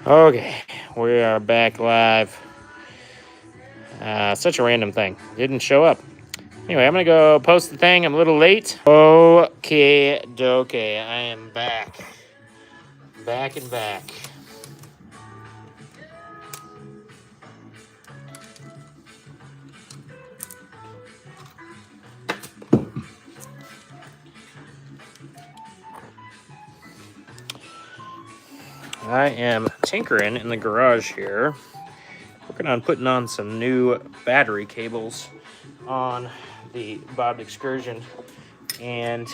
Okay, we are back live. Such a random thing. Didn't show up. Anyway, I'm going to go post the thing. I'm a little late. Okay, dokie. I am back. Back and back. I am tinkering in the garage here. Working on putting on some new battery cables on the Ford Excursion. And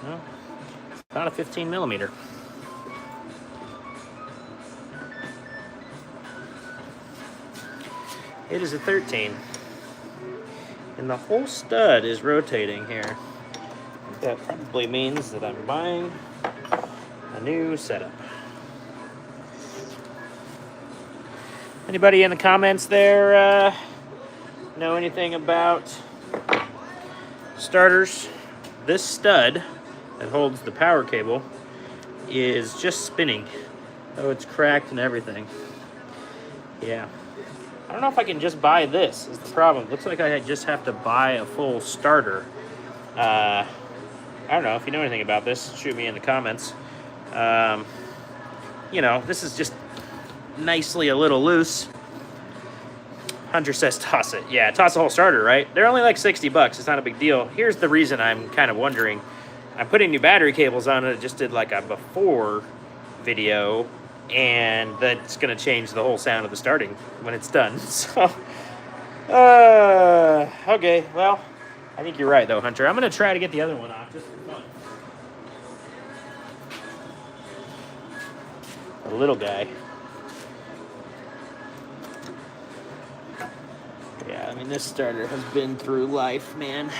well, it's not a 15 millimeter. It is a 13. And the whole stud is rotating here. That probably means that I'm buying a new setup. Anybody in the comments there know anything about starters? This stud that holds the power cable is just spinning. Oh, it's cracked and everything. Yeah. I don't know if I can just buy this is the problem. Looks like I just have to buy a full starter. I don't know if you know anything about this. Shoot me in the comments. You know, this is just nicely a little loose. Hunter says toss it. Yeah, toss the whole starter, right? They're only like $60. It's not a big deal. Here's the reason I'm kind of wondering. I'm putting new battery cables on it. I just did like a before video, and that's going to change the whole sound of the starting when it's done. So, okay, well, I think you're right, though, Hunter. I'm going to try to get the other one off just for fun. The little guy. Yeah, I mean, this starter has been through life, man.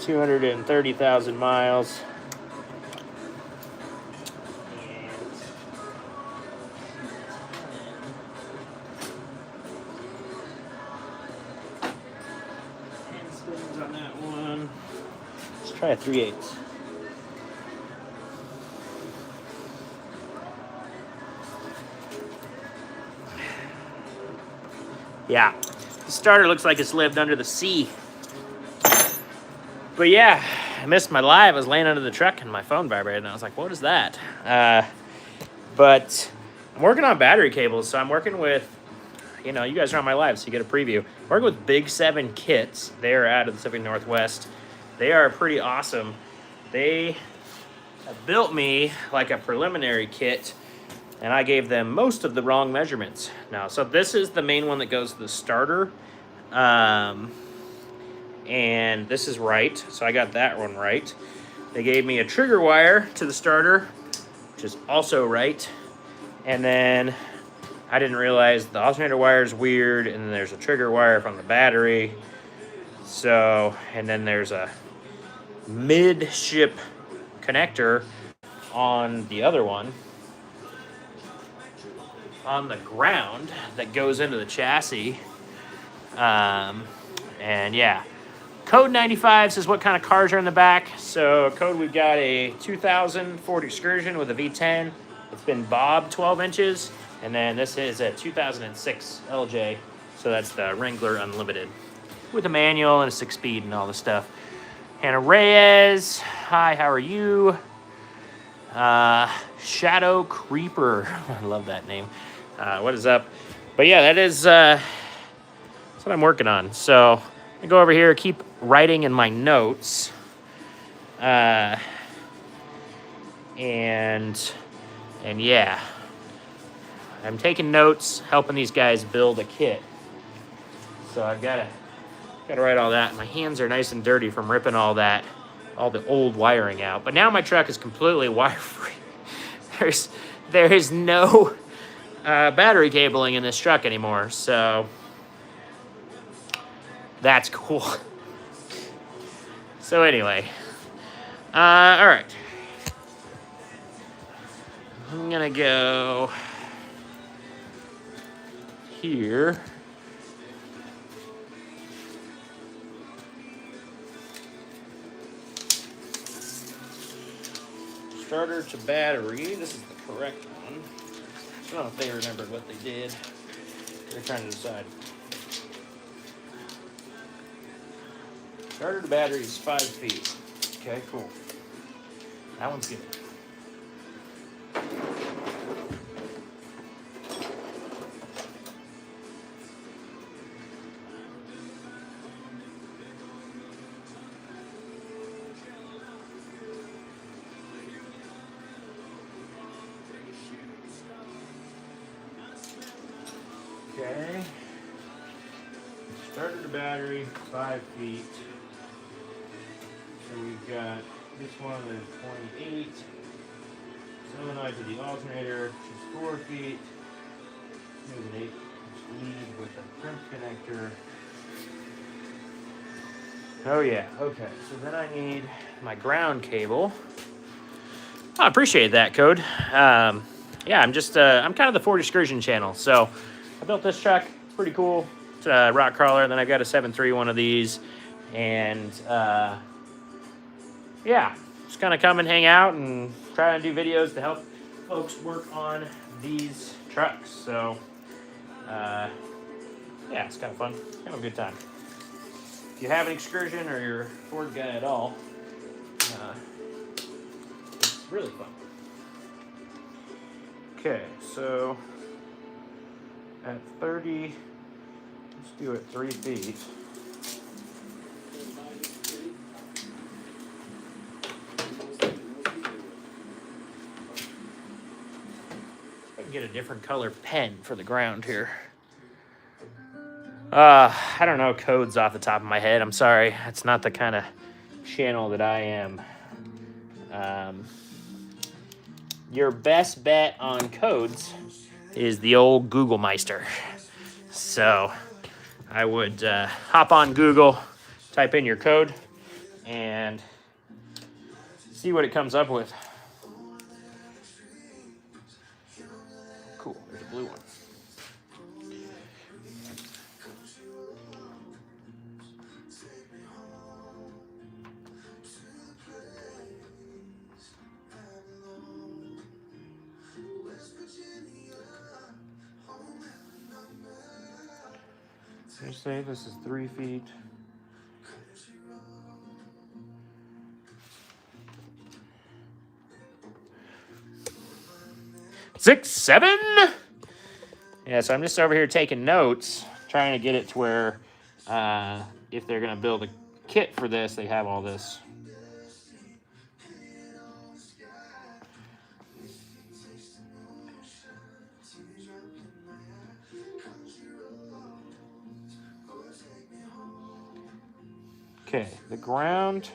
230,000 miles. On that one. Let's try a 3/8. Yeah, the starter looks like it's lived under the sea. But yeah, I missed my live. I was laying under the truck and my phone vibrated, and I was like, what is that? But I'm working on battery cables, so I'm working with, you know, you guys are on my live, so you get a preview. I'm working with Big 7 kits. They're out of the Pacific Northwest. They are pretty awesome. They have built me like a preliminary kit, and I gave them most of the wrong measurements. Now, so this is the main one that goes to the starter. And this is right, so I got that one right. They gave me a trigger wire to the starter, which is also right. And then I didn't realize the alternator wire is weird, and then there's a trigger wire from the battery. So, and then there's a midship connector on the other one on the ground that goes into the chassis. And yeah, code 95 says what kind of cars are in the back. So code, we've got a 2000 Ford Excursion with a V10. It's been bobbed 12 inches. And then this is a 2006 LJ. So that's the Wrangler Unlimited with a manual and a 6-speed and all the stuff. Hannah Reyes, hi, how are you? Shadow Creeper, I love that name. What is up? But yeah, that's what I'm working on. So I go over here, keep writing in my notes. And yeah, I'm taking notes, helping these guys build a kit. So I've got to write all that. My hands are nice and dirty from ripping all the old wiring out. But now my truck is completely wire-free. There is no battery cabling in this truck anymore, so that's cool. So anyway, all right. I'm gonna go here. starter to battery. This is the correct one. I don't know if they remembered what they did. They're trying to decide. Starter to battery is 5 feet. Okay, cool. That one's good. Okay. Starter to battery, 5 feet. So we've got this one is 28. Solenoid to the alternator, which is 4 feet. There's an 8-inch lead with a crimp connector. Oh yeah, okay. So then I need my ground cable. Oh, I appreciate that, Code. Yeah, I'm kind of the Ford Excursion channel. So I built this truck. It's pretty cool. It's a rock crawler. Then I've got a 7.3 one of these. And yeah, just kind of come and hang out and try and do videos to help folks work on these trucks. So yeah, it's kind of fun. Kind of a good time. If you have an Excursion or you're a Ford guy at all, it's really fun. Okay, so at 30, let's do it 3 feet. I can get a different color pen for the ground here. I don't know codes off the top of my head. I'm sorry. That's not the kind of channel that I am. Your best bet on codes is the old Google Meister. So I would hop on Google, type in your code, and see what it comes up with. Cool, there's a blue one. You say this is 3 feet. Six, 7. Yeah, so I'm just over here taking notes, trying to get it to where if they're going to build a kit for this, they have all this. Okay, the ground.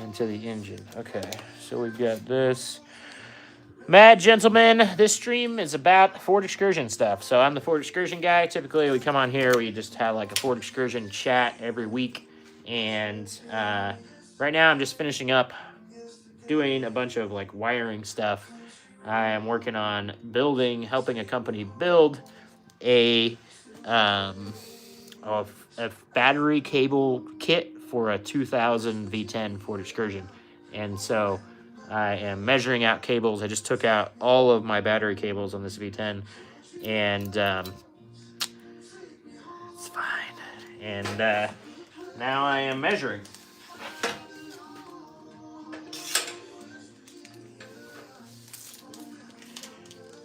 Into the engine. Okay, so we've got this. Mad gentlemen, this stream is about Ford Excursion stuff. So I'm the Ford Excursion guy. Typically, we come on here, we just have like a Ford Excursion chat every week. And right now, I'm just finishing up doing a bunch of like wiring stuff. I am working on helping a company build a battery cable kit for a 2000 V10 Ford Excursion. And so I am measuring out cables. I just took out all of my battery cables on this V10, and it's fine. And now I am measuring.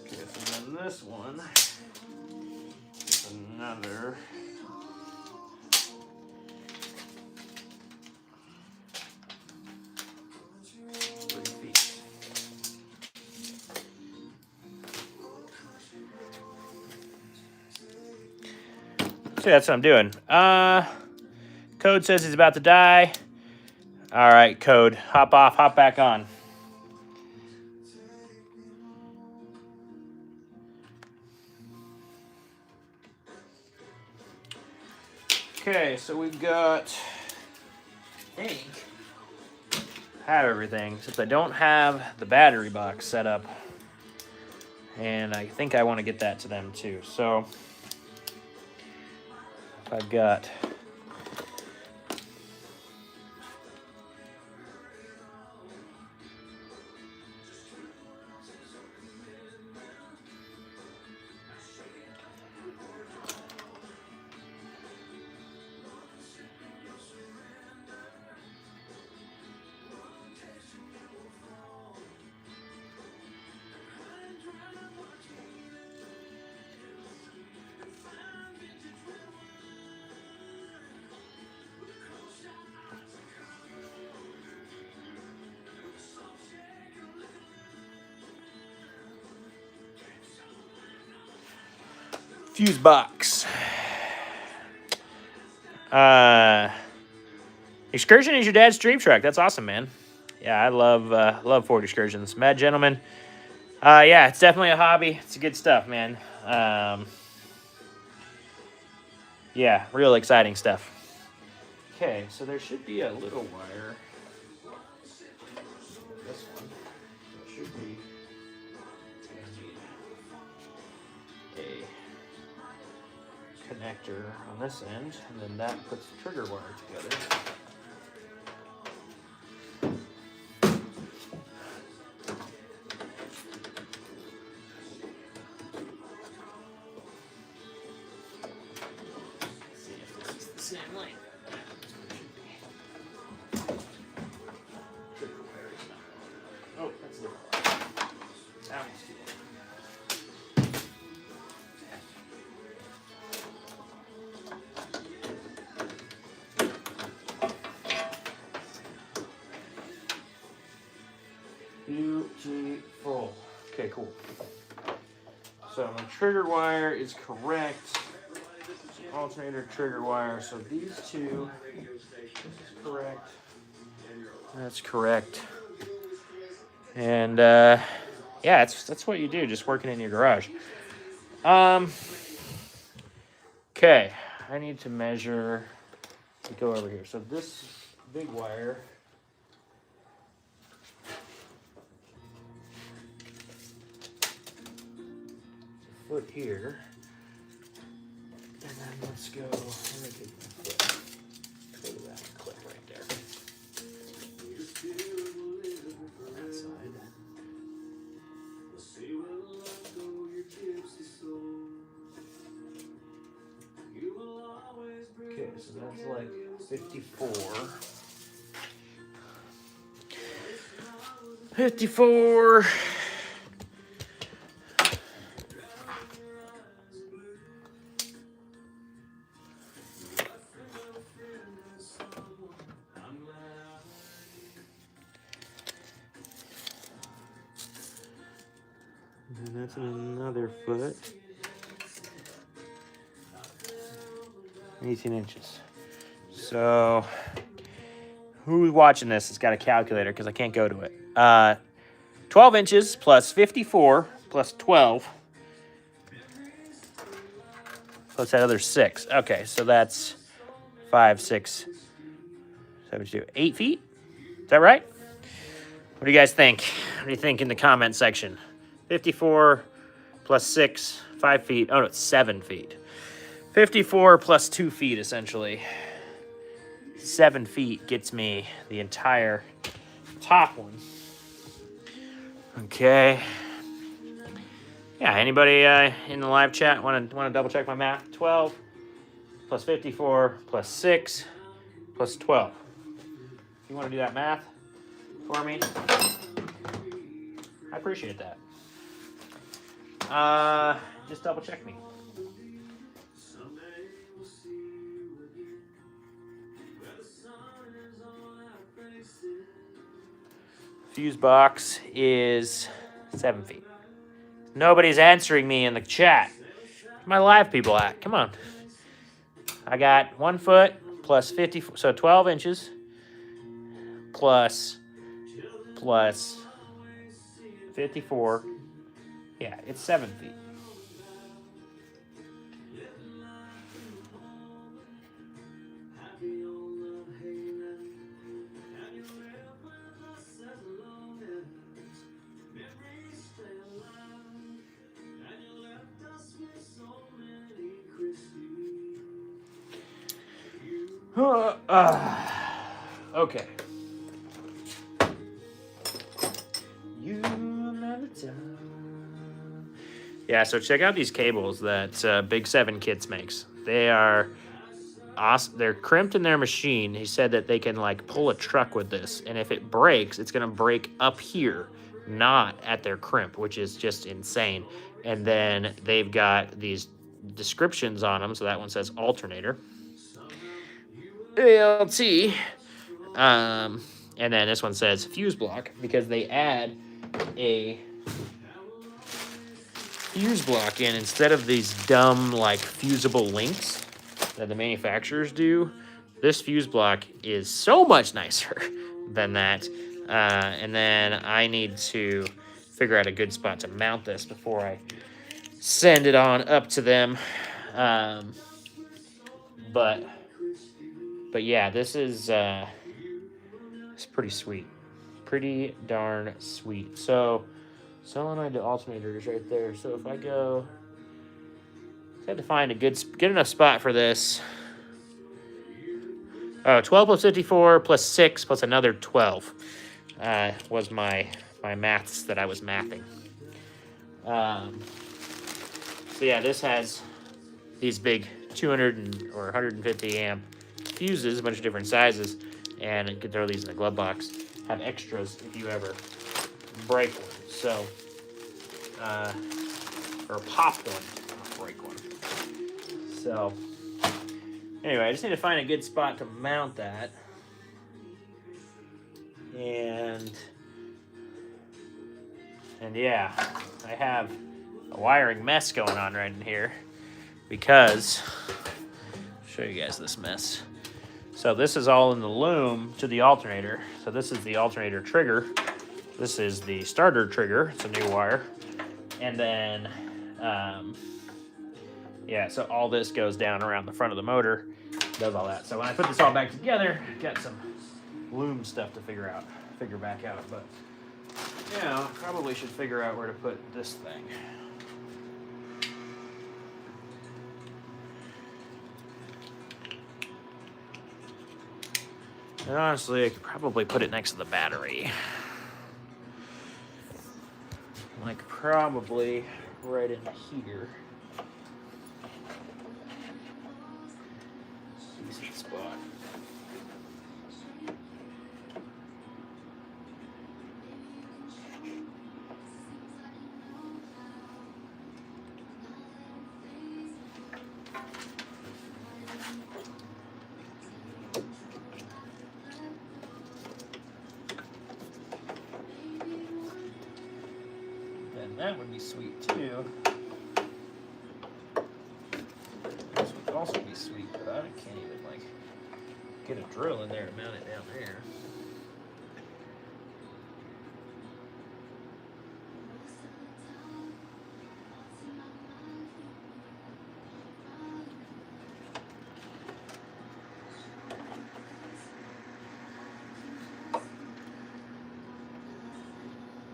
Okay, so then this one is another. So that's what I'm doing. Code says he's about to die. All right, Code. Hop off, hop back on. Okay, so we've got, I think, have everything, since I don't have the battery box set up. And I think I want to get that to them too. So I've got fuse box. Excursion is your dad's dream truck. That's awesome, man. Yeah, I love Ford Excursions. Mad Gentleman. Yeah, it's definitely a hobby. It's good stuff, man. Yeah, real exciting stuff. Okay, so there should be a little wire. This one. There should be a connector on this end, and then that puts the trigger wire together. Same length. Oh, that's a little light. That one's too long. Beautiful. Okay, cool. So my trigger wire is correct. Alternator trigger wire. So these two, this is correct. That's correct. And yeah, that's what you do, just working in your garage. Okay, I need to measure. Go over here. So this big wire. Foot here. And then let's go. I'm gonna take my foot. Go to that clip right there. On that side. Okay, so that's like 54. 54. And that's another foot. 18 inches. So, who's watching this has got a calculator because I can't go to it. 12 inches plus 54 plus 12 plus that other 6. Okay, so that's 5, 6, 7, 2, 8 feet. Is that right? What do you guys think? What do you think in the comment section? 54 plus 6, 5 feet. Oh, no, it's 7 feet. 54 plus 2 feet, essentially. 7 feet gets me the entire top one. Okay. Yeah, anybody in the live chat want to double check my math? 12 plus 54 plus 6 plus 12. If you want to do that math for me, I appreciate that. Just double check me. Fuse box is 7 feet. Nobody's answering me in the chat. Where's my live people at? Come on. I got 1 foot plus 50, so 12 inches plus 54. Yeah, it's 7 feet. Okay. You another time. Yeah, so check out these cables that Big 7 Kids makes. They are awesome. They're crimped in their machine. He said that they can like pull a truck with this, and if it breaks, it's gonna break up here, not at their crimp, which is just insane. And then they've got these descriptions on them. So that one says alternator, ALT, and then this one says fuse block because they add a fuse block in instead of these dumb like fusible links that the manufacturers do. This fuse block is so much nicer than that. And then I need to figure out a good spot to mount this before I send it on up to them. But yeah, this is it's pretty sweet. Pretty darn sweet. So solenoid to alternator is right there. So if I go, I had to find a good enough spot for this. Oh, 12 plus 54 plus 6 plus another 12 was my maths that I was mathing. So yeah, this has these big 200 or 150 amp fuses, a bunch of different sizes, and you can throw these in the glove box. Have extras if you ever break one. So, or pop one, not break one. So, anyway, I just need to find a good spot to mount that. And yeah, I have a wiring mess going on right in here because, I'll show you guys this mess. So this is all in the loom to the alternator. So this is the alternator trigger. This is the starter trigger. It's a new wire. And then, yeah, so all this goes down around the front of the motor, does all that. So when I put this all back together, got some loom stuff to figure back out. But, you know, probably should figure out where to put this thing. And honestly, I could probably put it next to the battery. Like probably right in here. Decent spot. That would be sweet too. This would also be sweet, but I can't even like get a drill in there to mount it down there.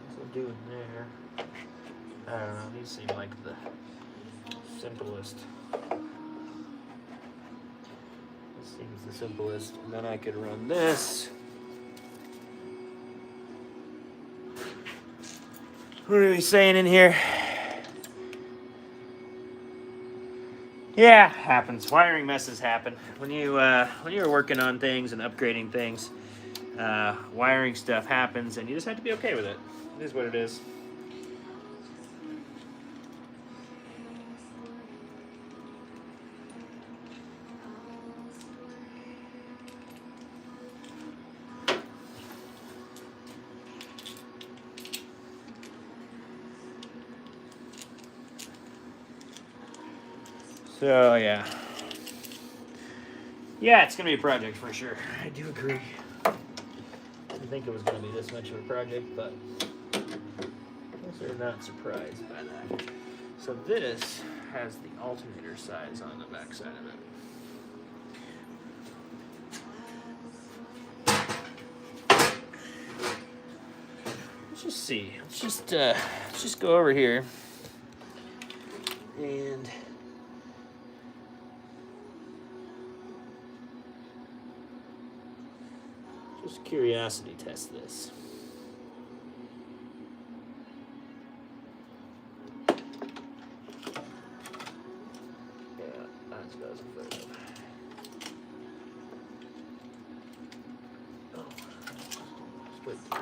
What's it doing there? I don't know, these seem like the simplest. This seems the simplest. And then I could run this. What are we saying in here? Yeah, happens. Wiring messes happen. When you're working on things and upgrading things, wiring stuff happens and you just have to be okay with it. It is what it is. So yeah, it's gonna be a project for sure. I do agree. I didn't think it was gonna be this much of a project, but I guess they're not surprised by that. So this has the alternator size on the back side of it. Let's just see. Let's just go over here and Just curiosity test this. Yeah, that's what I was afraid of. Oh, split through.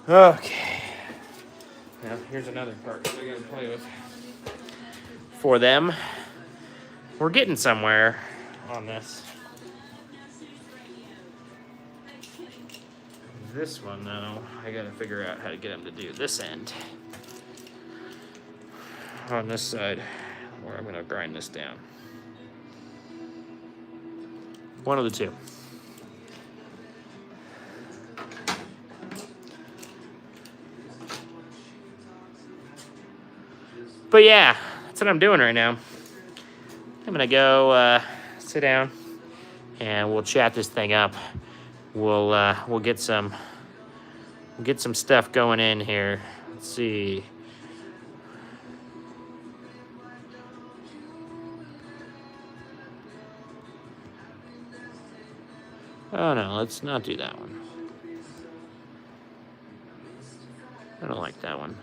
Okay. Now here's another part that I gotta play with. For them, we're getting somewhere on this. This one, though, I gotta figure out how to get them to do this end. On this side, where I'm gonna grind this down. One of the two. But yeah, that's what I'm doing right now. I'm gonna go sit down and we'll chat this thing up. We'll get some stuff going in here. Let's see. Oh no, let's not do that one. I don't like that one.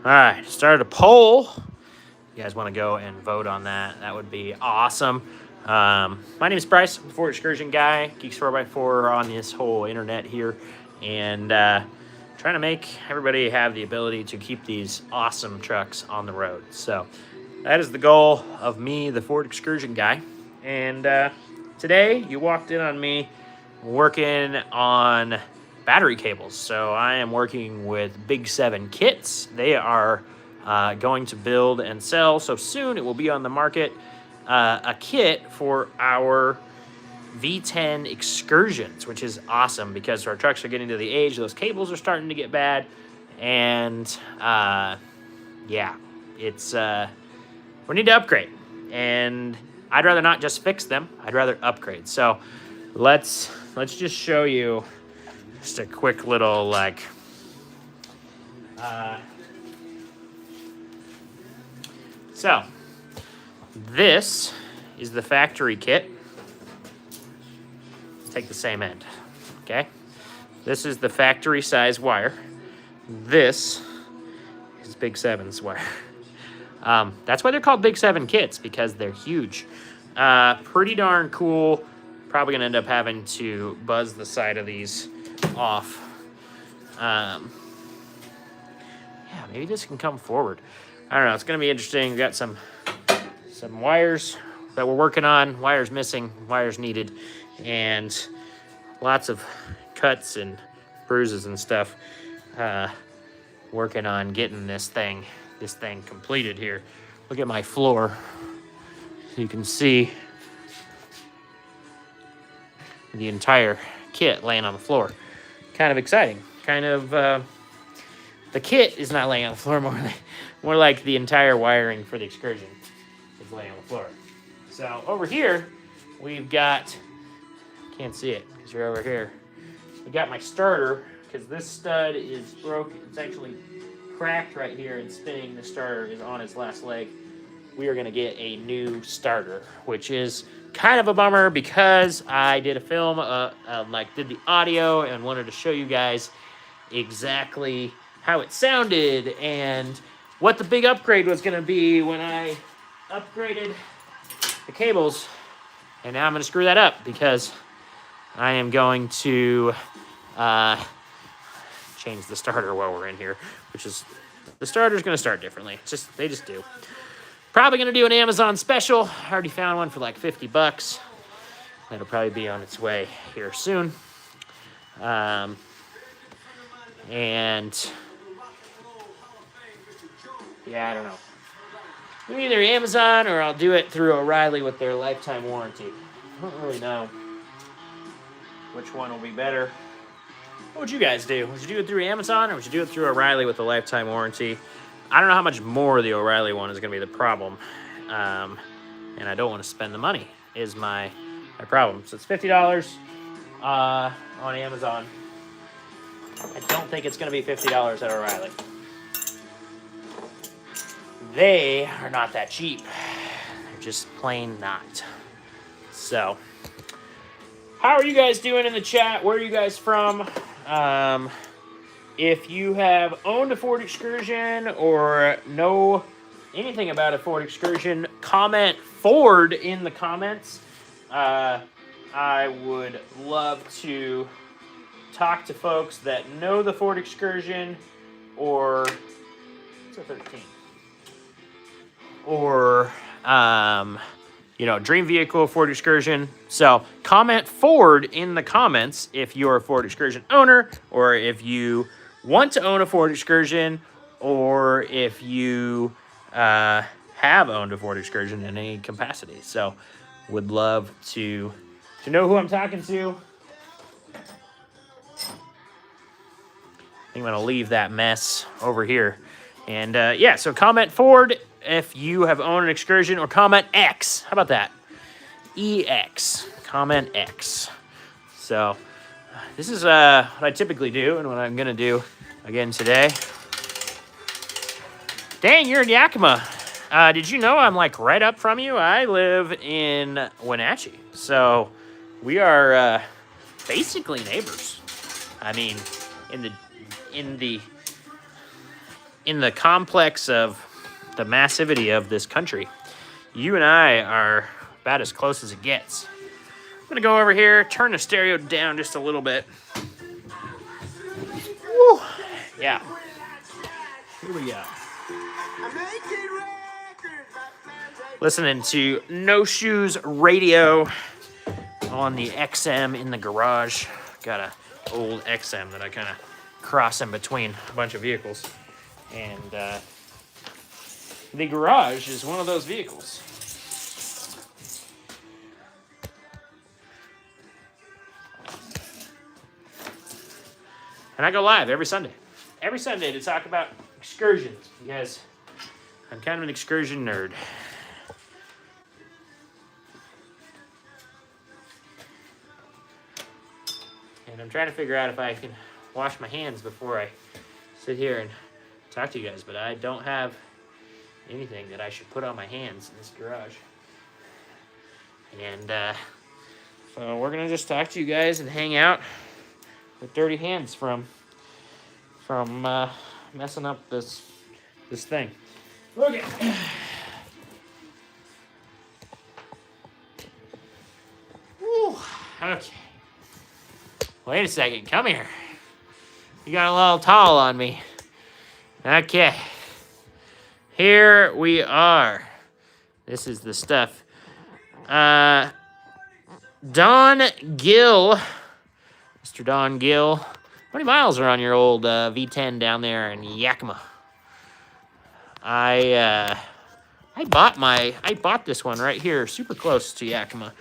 All right, started a poll. You guys want to go and vote on that? That would be awesome. My name is Bryce. I'm the Ford Excursion guy, Geeks 4x4 on this whole internet here, and trying to make everybody have the ability to keep these awesome trucks on the road. So that is the goal of me, the Ford Excursion guy. And today you walked in on me working on battery cables. So I am working with Big 7 Kits. They are going to build and sell. So soon it will be on the market. A kit for our V10 Excursions, which is awesome because our trucks are getting to the age, those cables are starting to get bad. And yeah, it's we need to upgrade. And I'd rather not just fix them. I'd rather upgrade. So let's just show you just a quick little like so this is the factory kit. Take the same end, okay? This is the factory size wire. This is Big 7's wire. That's why they're called Big 7 Kits, because they're huge. Pretty darn cool. Probably gonna end up having to buzz the side of these off. Yeah, maybe this can come forward. I don't know. It's gonna be interesting. We got some wires that we're working on. Wires missing. Wires needed, and lots of cuts and bruises and stuff. Working on getting this thing completed here. Look at my floor. So you can see the entire kit laying on the floor. Kind of exciting. Kind of, the kit is not laying on the floor, more like the entire wiring for the Excursion is laying on the floor. So over here, we've got, can't see it because you're over here. We got my starter, because this stud is broken. It's actually cracked right here and spinning. The starter is on its last leg. We are gonna get a new starter, which is kind of a bummer because I did a film, did the audio and wanted to show you guys exactly how it sounded and what the big upgrade was gonna be when I upgraded the cables. And now I'm gonna screw that up because I am going to change the starter while we're in here, which is, the starter's gonna start differently. They just do. Probably gonna do an Amazon special. I already found one for like $50. That'll probably be on its way here soon. And yeah, I don't know. do either Amazon or I'll do it through O'Reilly with their lifetime warranty. I don't really know which one will be better. What would you guys do? Would you do it through Amazon or would you do it through O'Reilly with a lifetime warranty? I don't know how much more the O'Reilly one is going to be the problem. And I don't want to spend the money is my problem. So it's $50 on Amazon. I don't think it's going to be $50 at O'Reilly. They are not that cheap. They're just plain not. So, how are you guys doing in the chat? Where are you guys from? If you have owned a Ford Excursion or know anything about a Ford Excursion, comment Ford in the comments. I would love to talk to folks that know the Ford Excursion or it's a 13 or dream vehicle Ford Excursion. So comment Ford in the comments if you're a Ford Excursion owner or if you want to own a Ford Excursion or if you have owned a Ford Excursion in any capacity. So would love to know who I'm talking to. I think I'm going to leave that mess over here. And so comment Ford if you have owned an Excursion or comment X. How about that? EX. Comment X. So this is what I typically do and what I'm going to do again today. Dang, you're in Yakima. Did you know I'm like right up from you? I live in Wenatchee. So we are basically neighbors. I mean, in the complex of the massivity of this country, you and I are about as close as it gets. I'm gonna go over here, turn the stereo down just a little bit. Woo. Yeah. Here we go. Listening to No Shoes Radio on the XM in the garage. Got a old XM that I kind of cross in between a bunch of vehicles. And the garage is one of those vehicles. And I go live every Sunday. Every Sunday to talk about excursions. Because I'm kind of an excursion nerd. And I'm trying to figure out if I can wash my hands before I sit here and talk to you guys. But I don't have anything that I should put on my hands in this garage. And so we're going to just talk to you guys and hang out with dirty hands from messing up this thing. Okay. Whew. Okay. Wait a second. Come here. You got a little tall on me. Okay. Here we are. This is the stuff. Don Gill. Mr. Don Gill. How many miles are on your old V10 down there in Yakima? I bought this one right here, super close to Yakima.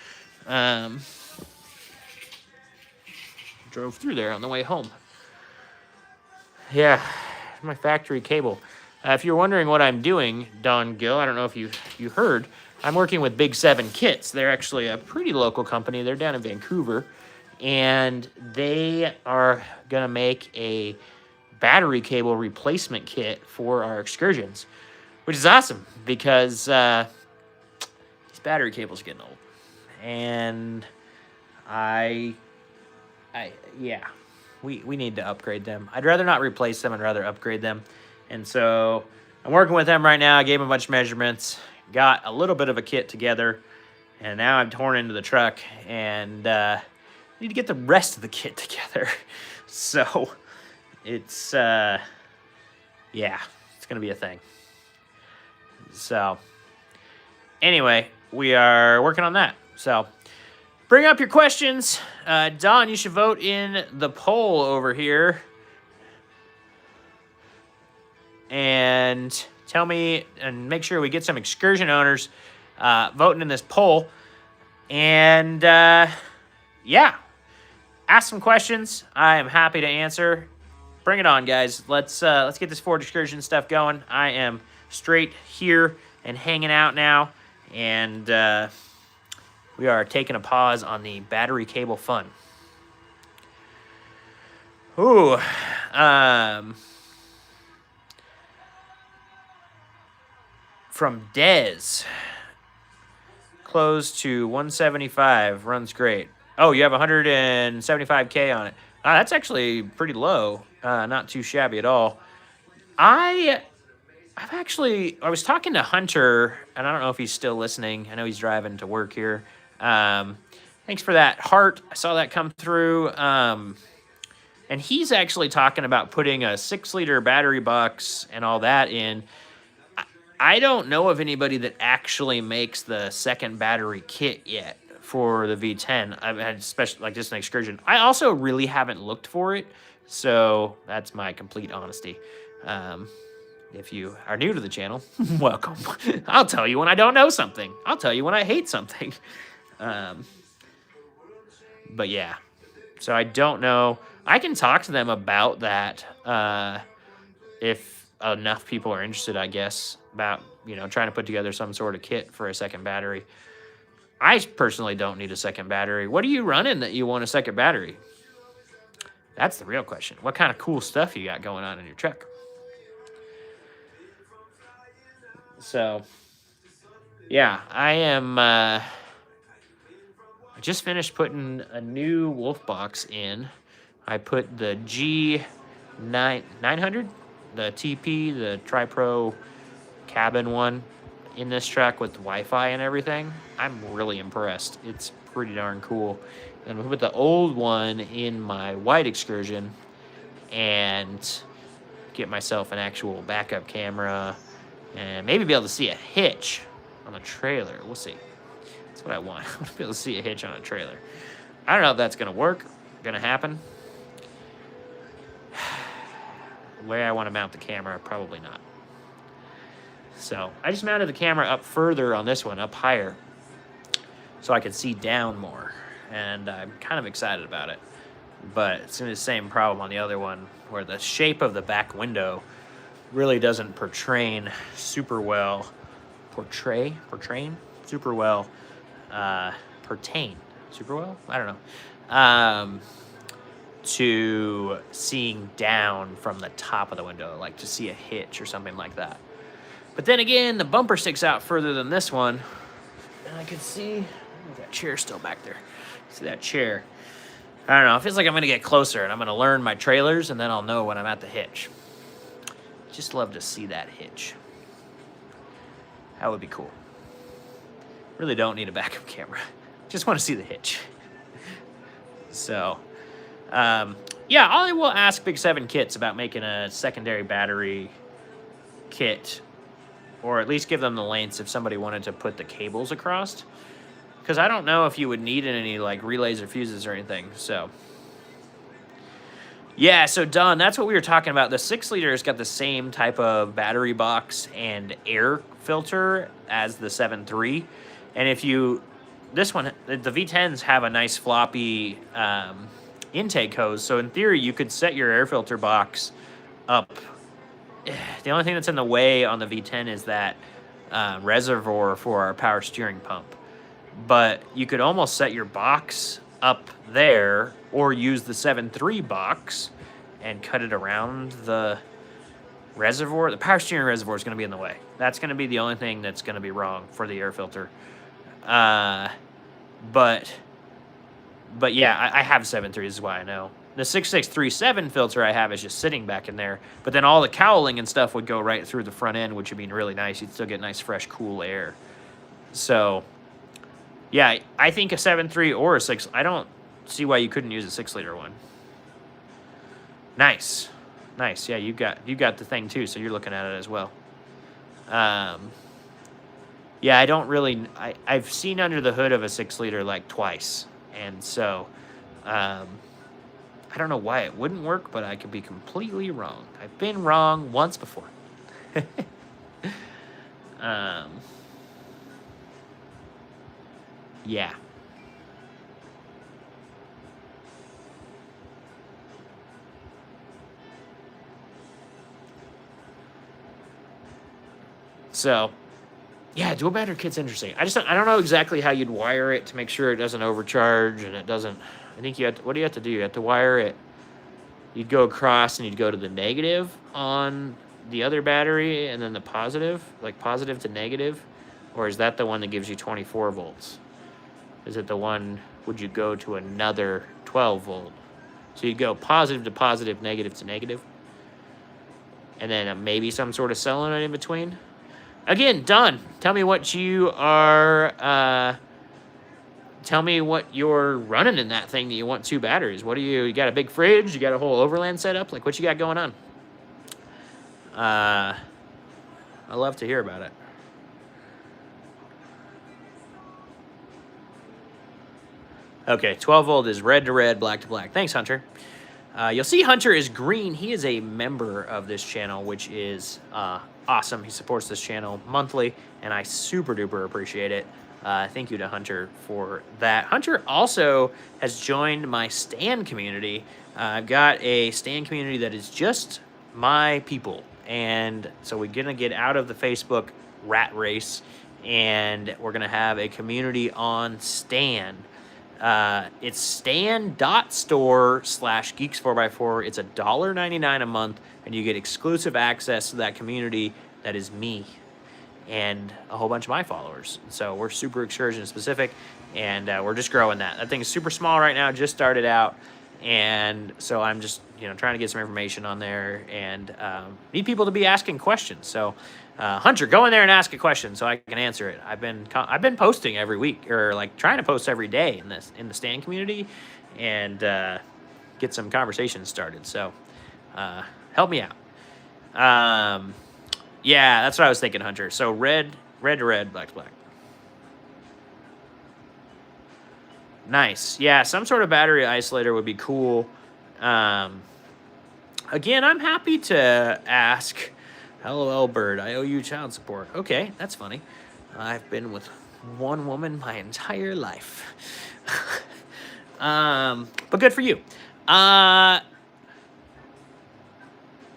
Drove through there on the way home. Yeah, my factory cable. If you're wondering what I'm doing, Don Gill, I don't know if you heard, I'm working with Big 7 Kits. They're actually a pretty local company. They're down in Vancouver. And they are going to make a battery cable replacement kit for our excursions, which is awesome because these battery cables are getting old. And we need to upgrade them. I'd rather not replace them. I'd rather upgrade them. And so I'm working with them right now. I gave them a bunch of measurements, got a little bit of a kit together, and now I'm torn into the truck and need to get the rest of the kit together. So it's it's gonna be a thing. So anyway, we are working on that. So bring up your questions. Don, you should vote in the poll over here. And tell me and make sure we get some Excursion owners voting in this poll. And yeah, ask some questions. I am happy to answer. Bring it on, guys. Let's get this Ford Excursion stuff going. I am straight here and hanging out now, and we are taking a pause on the battery cable fun. Ooh, from Dez, close to 175, runs great. Oh, you have 175K on it. That's actually pretty low. Not too shabby at all. I was talking to Hunter, and I don't know if he's still listening. I know he's driving to work here. Thanks for that heart. I saw that come through. And he's actually talking about putting a 6-liter battery box and all that in. I don't know of anybody that actually makes the second battery kit yet for the V10. I've had special, like just an Excursion. I also really haven't looked for it, so that's my complete honesty. If you are new to the channel, welcome. I'll tell you when I don't know something. I'll tell you when I hate something. But yeah, so I don't know. I can talk to them about that if enough people are interested, I guess, about, trying to put together some sort of kit for a second battery. I personally don't need a second battery. What are you running that you want a second battery? That's the real question. What kind of cool stuff you got going on in your truck? So, yeah, I am... I just finished putting a new wolf box in. I put the G900, the TP, the Tri-Pro cabin one, in this truck with Wi-Fi and everything. I'm really impressed. It's pretty darn cool. And we put the old one in my white Excursion and get myself an actual backup camera and maybe be able to see a hitch on the trailer. We'll see. That's what I want. I want to be able to see a hitch on a trailer. I don't know if that's going to work, going to happen. The way I want to mount the camera, probably not. So I just mounted the camera up further on this one, up higher, so I could see down more. And I'm kind of excited about it. But it's the same problem on the other one, where the shape of the back window really doesn't portray super well. Pertain super well. I don't know. To seeing down from the top of the window, like to see a hitch or something like that. But then again, the bumper sticks out further than this one, and I can see that chair's still back there. See that chair? I don't know. It feels like I'm gonna get closer, and I'm gonna learn my trailers, and then I'll know when I'm at the hitch. Just love to see that hitch. That would be cool. Really don't need a backup camera. Just want to see the hitch. So, yeah, I will ask Big 7 Kits about making a secondary battery kit, or at least give them the lengths if somebody wanted to put the cables across. Because I don't know if you would need any like relays or fuses or anything. So, yeah, so Don, that's what we were talking about. The 6-liter has got the same type of battery box and air filter as the 7.3. And if you, this one, the V10s have a nice floppy intake hose. So in theory, you could set your air filter box up. The only thing that's in the way on the V10 is that reservoir for our power steering pump. But you could almost set your box up there or use the 7.3 box and cut it around the reservoir. The power steering reservoir is going to be in the way. That's going to be the only thing that's going to be wrong for the air filter. But yeah, I have 7.3. This is why I know. The 6637 filter I have is just sitting back in there. But then all the cowling and stuff would go right through the front end, which would be really nice. You'd still get nice, fresh, cool air. So, yeah, I think a 7.3 or a 6. I don't see why you couldn't use a 6-liter one. Nice. Nice. Yeah, you got the thing too, so you're looking at it as well. Yeah, I don't really... I've seen under the hood of a 6-liter like twice. And so, I don't know why it wouldn't work, but I could be completely wrong. I've been wrong once before. Yeah. So, yeah, dual battery kit's interesting. I don't know exactly how you'd wire it to make sure it doesn't overcharge and it doesn't. I think you have to, what do you have to do? You have to wire it. You'd go across and you'd go to the negative on the other battery and then the positive, like positive to negative, or is that the one that gives you 24 volts? Is it the one? Would you go to another 12 volt? So you'd go positive to positive, negative to negative, and then maybe some sort of solenoid in between. Again, Don, tell me what you are. Tell me what you're running in that thing that you want 2 batteries. What do you got? A big fridge? You got a whole overland setup? Like, what you got going on? I love to hear about it. Okay, 12 volt is red to red, black to black. Thanks, Hunter. You'll see Hunter is green. He is a member of this channel, which is awesome. He supports this channel monthly, and I super duper appreciate it. Thank you to Hunter for that. Hunter also has joined my stan community. I've got a stan community that is just my people, and so we're gonna get out of the Facebook rat race, and we're gonna have a community on Stan. It's stan.store/geeks4x4. It's $1.99 a month, and you get exclusive access to that community that is me and a whole bunch of my followers. So we're super excursion specific, and we're just growing that. That thing is super small right now, just started out, and so I'm just trying to get some information on there, and need people to be asking questions. So Hunter, go in there and ask a question so I can answer it. I've been posting every week, or like trying to post every day in the Stan community, and get some conversations started. So help me out. Yeah, that's what I was thinking, Hunter. So red to red, black to black. Nice. Yeah, some sort of battery isolator would be cool. Again, I'm happy to ask. LOL Bird, I owe you child support. Okay, that's funny. I've been with one woman my entire life. But good for you.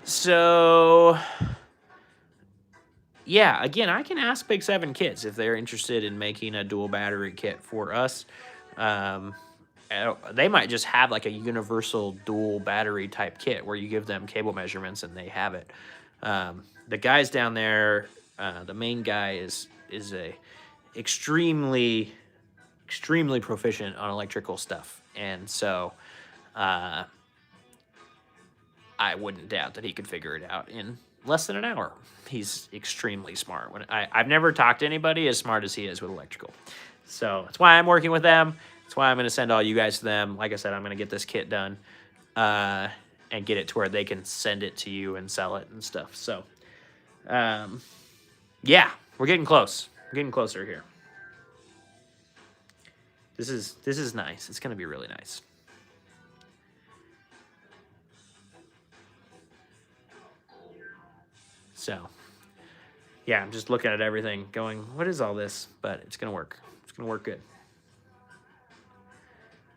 So yeah, again, I can ask Big 7 Kids if they're interested in making a dual battery kit for us. They might just have like a universal dual battery type kit where you give them cable measurements and they have it. The guys down there, the main guy is a extremely proficient on electrical stuff, and so I wouldn't doubt that he could figure it out in less than an hour. He's extremely smart. I've never talked to anybody as smart as he is with electrical, so that's why I'm working with them. That's why I'm going to send all you guys to them. Like I said, I'm going to get this kit done and get it to where they can send it to you and sell it and stuff. So, yeah, we're getting close. We're getting closer here. This is nice. It's going to be really nice. So, yeah, I'm just looking at everything going, what is all this? But it's going to work. It's going to work good.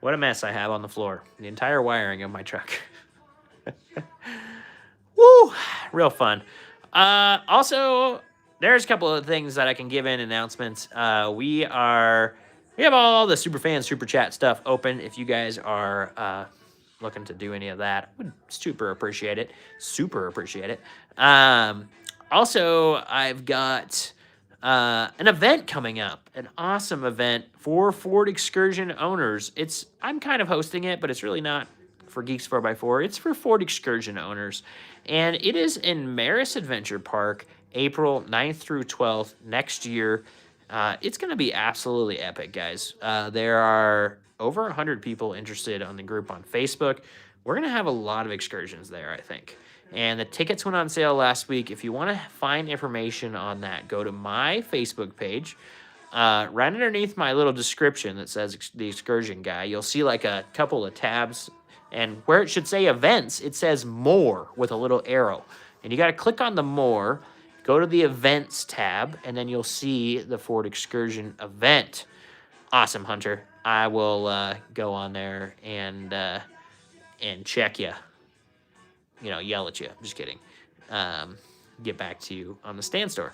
What a mess I have on the floor. The entire wiring of my truck. Woo! Real fun. Also, there's a couple of things that I can give in announcements. We have all the Superfan Super Chat stuff open. If you guys are looking to do any of that, I would super appreciate it. Super appreciate it. Also, I've got an event coming up, an awesome event for Ford Excursion owners. I'm kind of hosting it, but it's really not for Geeks 4x4. It's for Ford Excursion owners, and it is in Maris Adventure Park, April 9th through 12th next year. It's going to be absolutely epic, guys. There are over 100 people interested on the group on Facebook. We're going to have a lot of excursions there, I think. And the tickets went on sale last week. If you want to find information on that, go to my Facebook page. Right underneath my little description that says the excursion guy, you'll see like a couple of tabs. And where it should say events, it says more with a little arrow. And you got to click on the more. go to the events tab, and then you'll see the Ford Excursion event. Awesome, Hunter. I will go on there and check you. You know, yell at you. I'm just kidding. Get back to you on the stand store.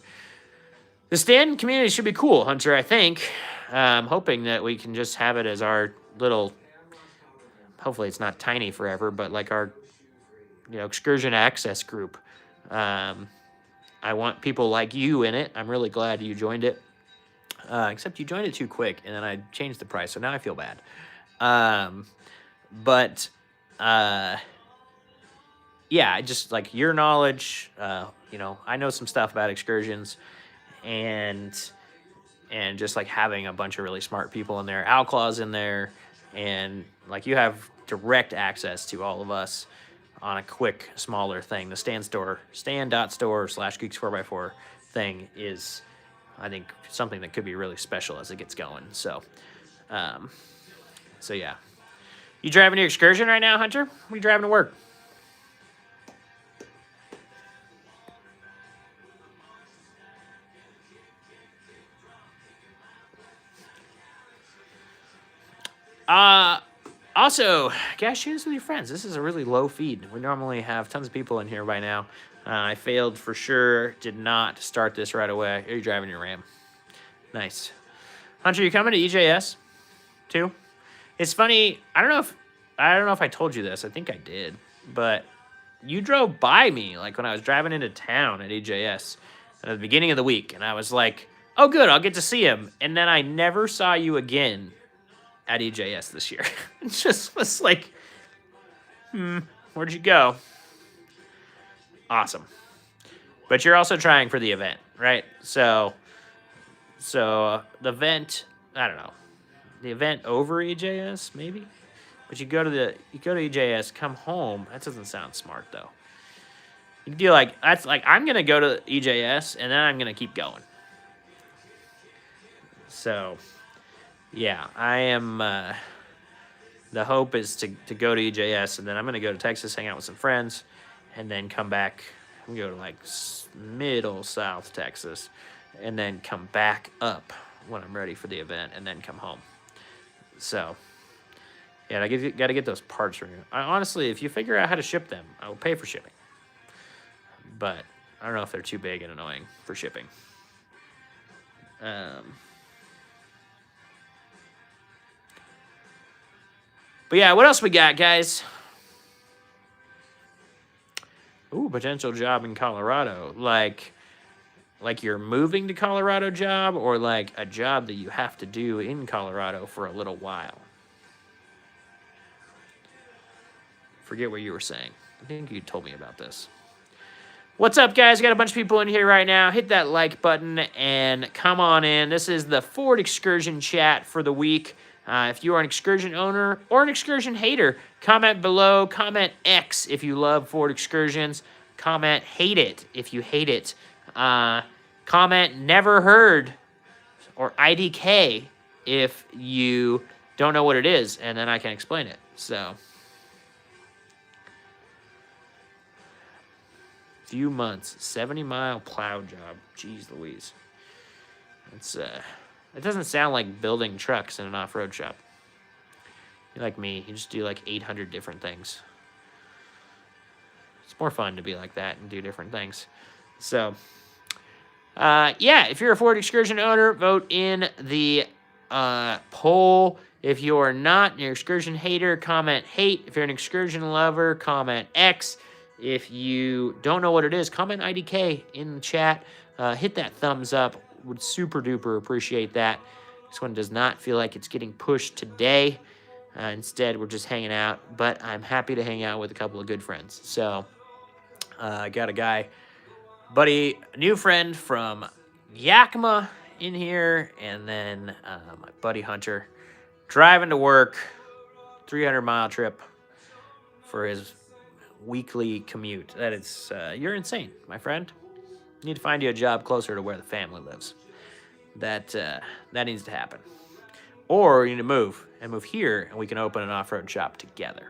The stand community should be cool, Hunter, I think. I'm hoping that we can just have it as our little, hopefully it's not tiny forever, but like our, you know, excursion access group. I want people like you in it. I'm really glad you joined it. Except you joined it too quick, and then I changed the price, so now I feel bad. Yeah, just like your knowledge, you know, I know some stuff about excursions, and just like having a bunch of really smart people in there, Outclaw's in there, and like you have direct access to all of us on a quick, smaller thing. The stand.store/geeks4x4 thing is, I think, something that could be really special as it gets going. So yeah. You driving your excursion right now, Hunter? What are you driving to work? Also, guys, share this with your friends. This is a really low feed. We normally have tons of people in here by now. I failed for sure. Did not start this right away. Are you driving your Ram? Nice. Hunter, you coming to EJS too? It's funny. I don't know if I told you this. I think I did, but you drove by me like when I was driving into town at EJS at the beginning of the week, and I was like, "Oh, good, I'll get to see him." And then I never saw you again at EJS this year. It just was like, where'd you go? Awesome. But you're also trying for the event, right? So the event, I don't know, the event over EJS maybe, but you go to EJS, come home. That doesn't sound smart though. You do like, that's like, I'm gonna go to EJS and then I'm gonna keep going. So yeah, I am. The hope is to go to EJS, and then I'm going to go to Texas, hang out with some friends, and then come back. I'm going to go to like middle South Texas, and then come back up when I'm ready for the event, and then come home. So, yeah, I got to get those parts from you. Honestly, if you figure out how to ship them, I will pay for shipping. But I don't know if they're too big and annoying for shipping. But yeah, what else we got, guys? Ooh, potential job in Colorado. Like you're moving to Colorado job, or like a job that you have to do in Colorado for a little while? Forget what you were saying. I think you told me about this. What's up, guys? Got a bunch of people in here right now. Hit that like button and come on in. This is the Ford Excursion chat for the week. If you are an excursion owner or an excursion hater, comment below. Comment X if you love Ford Excursions. Comment hate it if you hate it. Comment never heard or IDK if you don't know what it is, and then I can explain it. So, few months, 70-mile plow job. Jeez Louise. It's it doesn't sound like building trucks in an off-road shop. You're like me. You just do like 800 different things. It's more fun to be like that and do different things. So, yeah, if you're a Ford Excursion owner, vote in the poll. If you're not an excursion hater, comment hate. If you're an excursion lover, comment X. If you don't know what it is, comment IDK in the chat. Hit that thumbs up. Would super duper appreciate that. This one does not feel like it's getting pushed today. Instead, we're just hanging out, but I'm happy to hang out with a couple of good friends. So I got a new friend from Yakima in here, and then my buddy Hunter driving to work, 300-mile trip for his weekly commute. That is, you're insane, my friend. You need to find you a job closer to where the family lives. That needs to happen. Or you need to move here, and we can open an off-road shop together.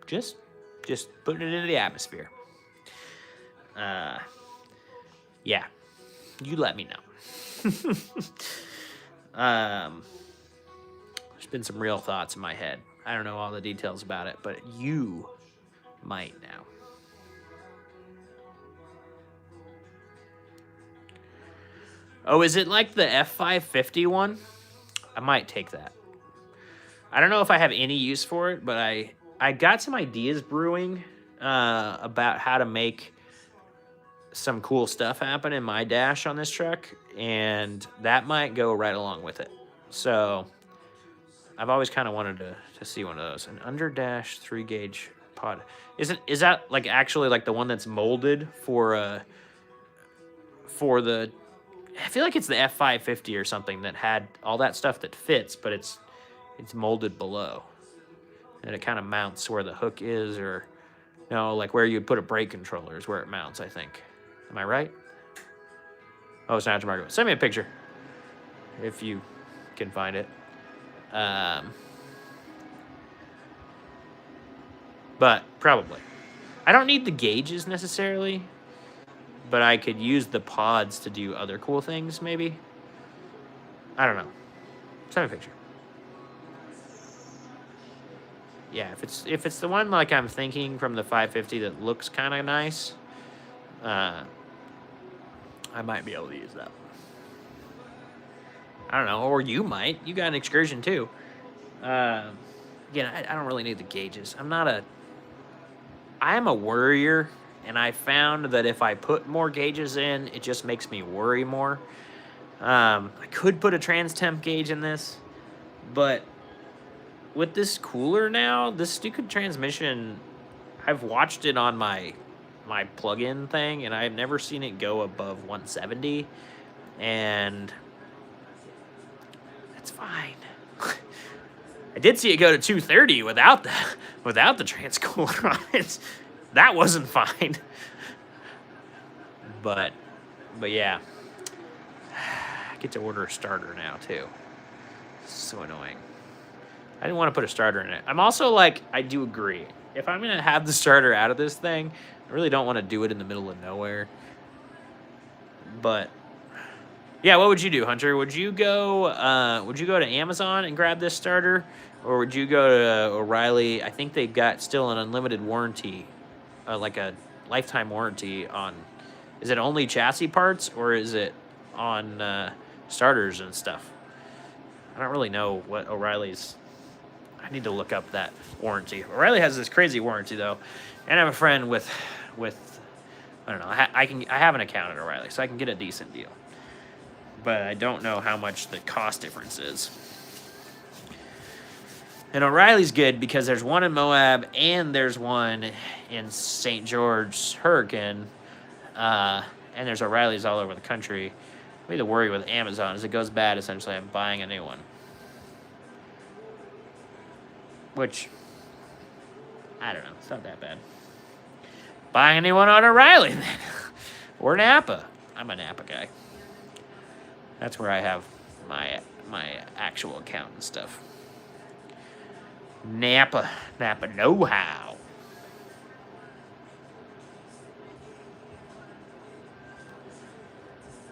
Just putting it into the atmosphere. Yeah, you let me know. There's been some real thoughts in my head. I don't know all the details about it, but you might now. Oh, is it like the F550 one? I might take that. I don't know if I have any use for it, but I got some ideas brewing about how to make some cool stuff happen in my dash on this truck, and that might go right along with it. So I've always kind of wanted to see one of those. An under dash 3-gauge pod. Is that like actually like the one that's molded for the, I feel like it's the F550 or something that had all that stuff that fits, but it's molded below. And it kind of mounts where the hook is, or no, like where you put a brake controller is where it mounts, I think. Am I right? Oh, it's not aftermarket. Send me a picture if you can find it. But probably. I don't need the gauges necessarily, but I could use the pods to do other cool things, maybe. I don't know. Send me a picture. Yeah, if it's the one like I'm thinking from the 550 that looks kind of nice, I might be able to use that. I don't know, or you might. You got an Excursion too. Again, I don't really need the gauges. I am a worrier, and I found that if I put more gauges in, it just makes me worry more. I could put a trans temp gauge in this, but with this cooler now, this stupid transmission, I've watched it on my plug-in thing, and I've never seen it go above 170, and it's fine. I did see it go to 230 without the trans cooler on it. That wasn't fine. But yeah. I get to order a starter now too. So annoying. I didn't want to put a starter in it. I'm also like, I do agree. If I'm gonna have the starter out of this thing, I really don't want to do it in the middle of nowhere. But yeah, what would you do, Hunter? Would you go to Amazon and grab this starter, or would you go to O'Reilly? I think they've got still an unlimited warranty, like a lifetime warranty on. Is it only chassis parts, or is it on starters and stuff? I don't really know what O'Reilly's. I need to look up that warranty. O'Reilly has this crazy warranty though, and I have a friend with I don't know. I have an account at O'Reilly, so I can get a decent deal. But I don't know how much the cost difference is. And O'Reilly's good because there's one in Moab and there's one in St. George, Hurricane, and there's O'Reilly's all over the country. Maybe the worry with Amazon is it goes bad, essentially I'm buying a new one. Which, I don't know, it's not that bad. Buying a new one on O'Reilly then. Or Napa. I'm a Napa guy. That's where I have my actual account and stuff. Napa know-how.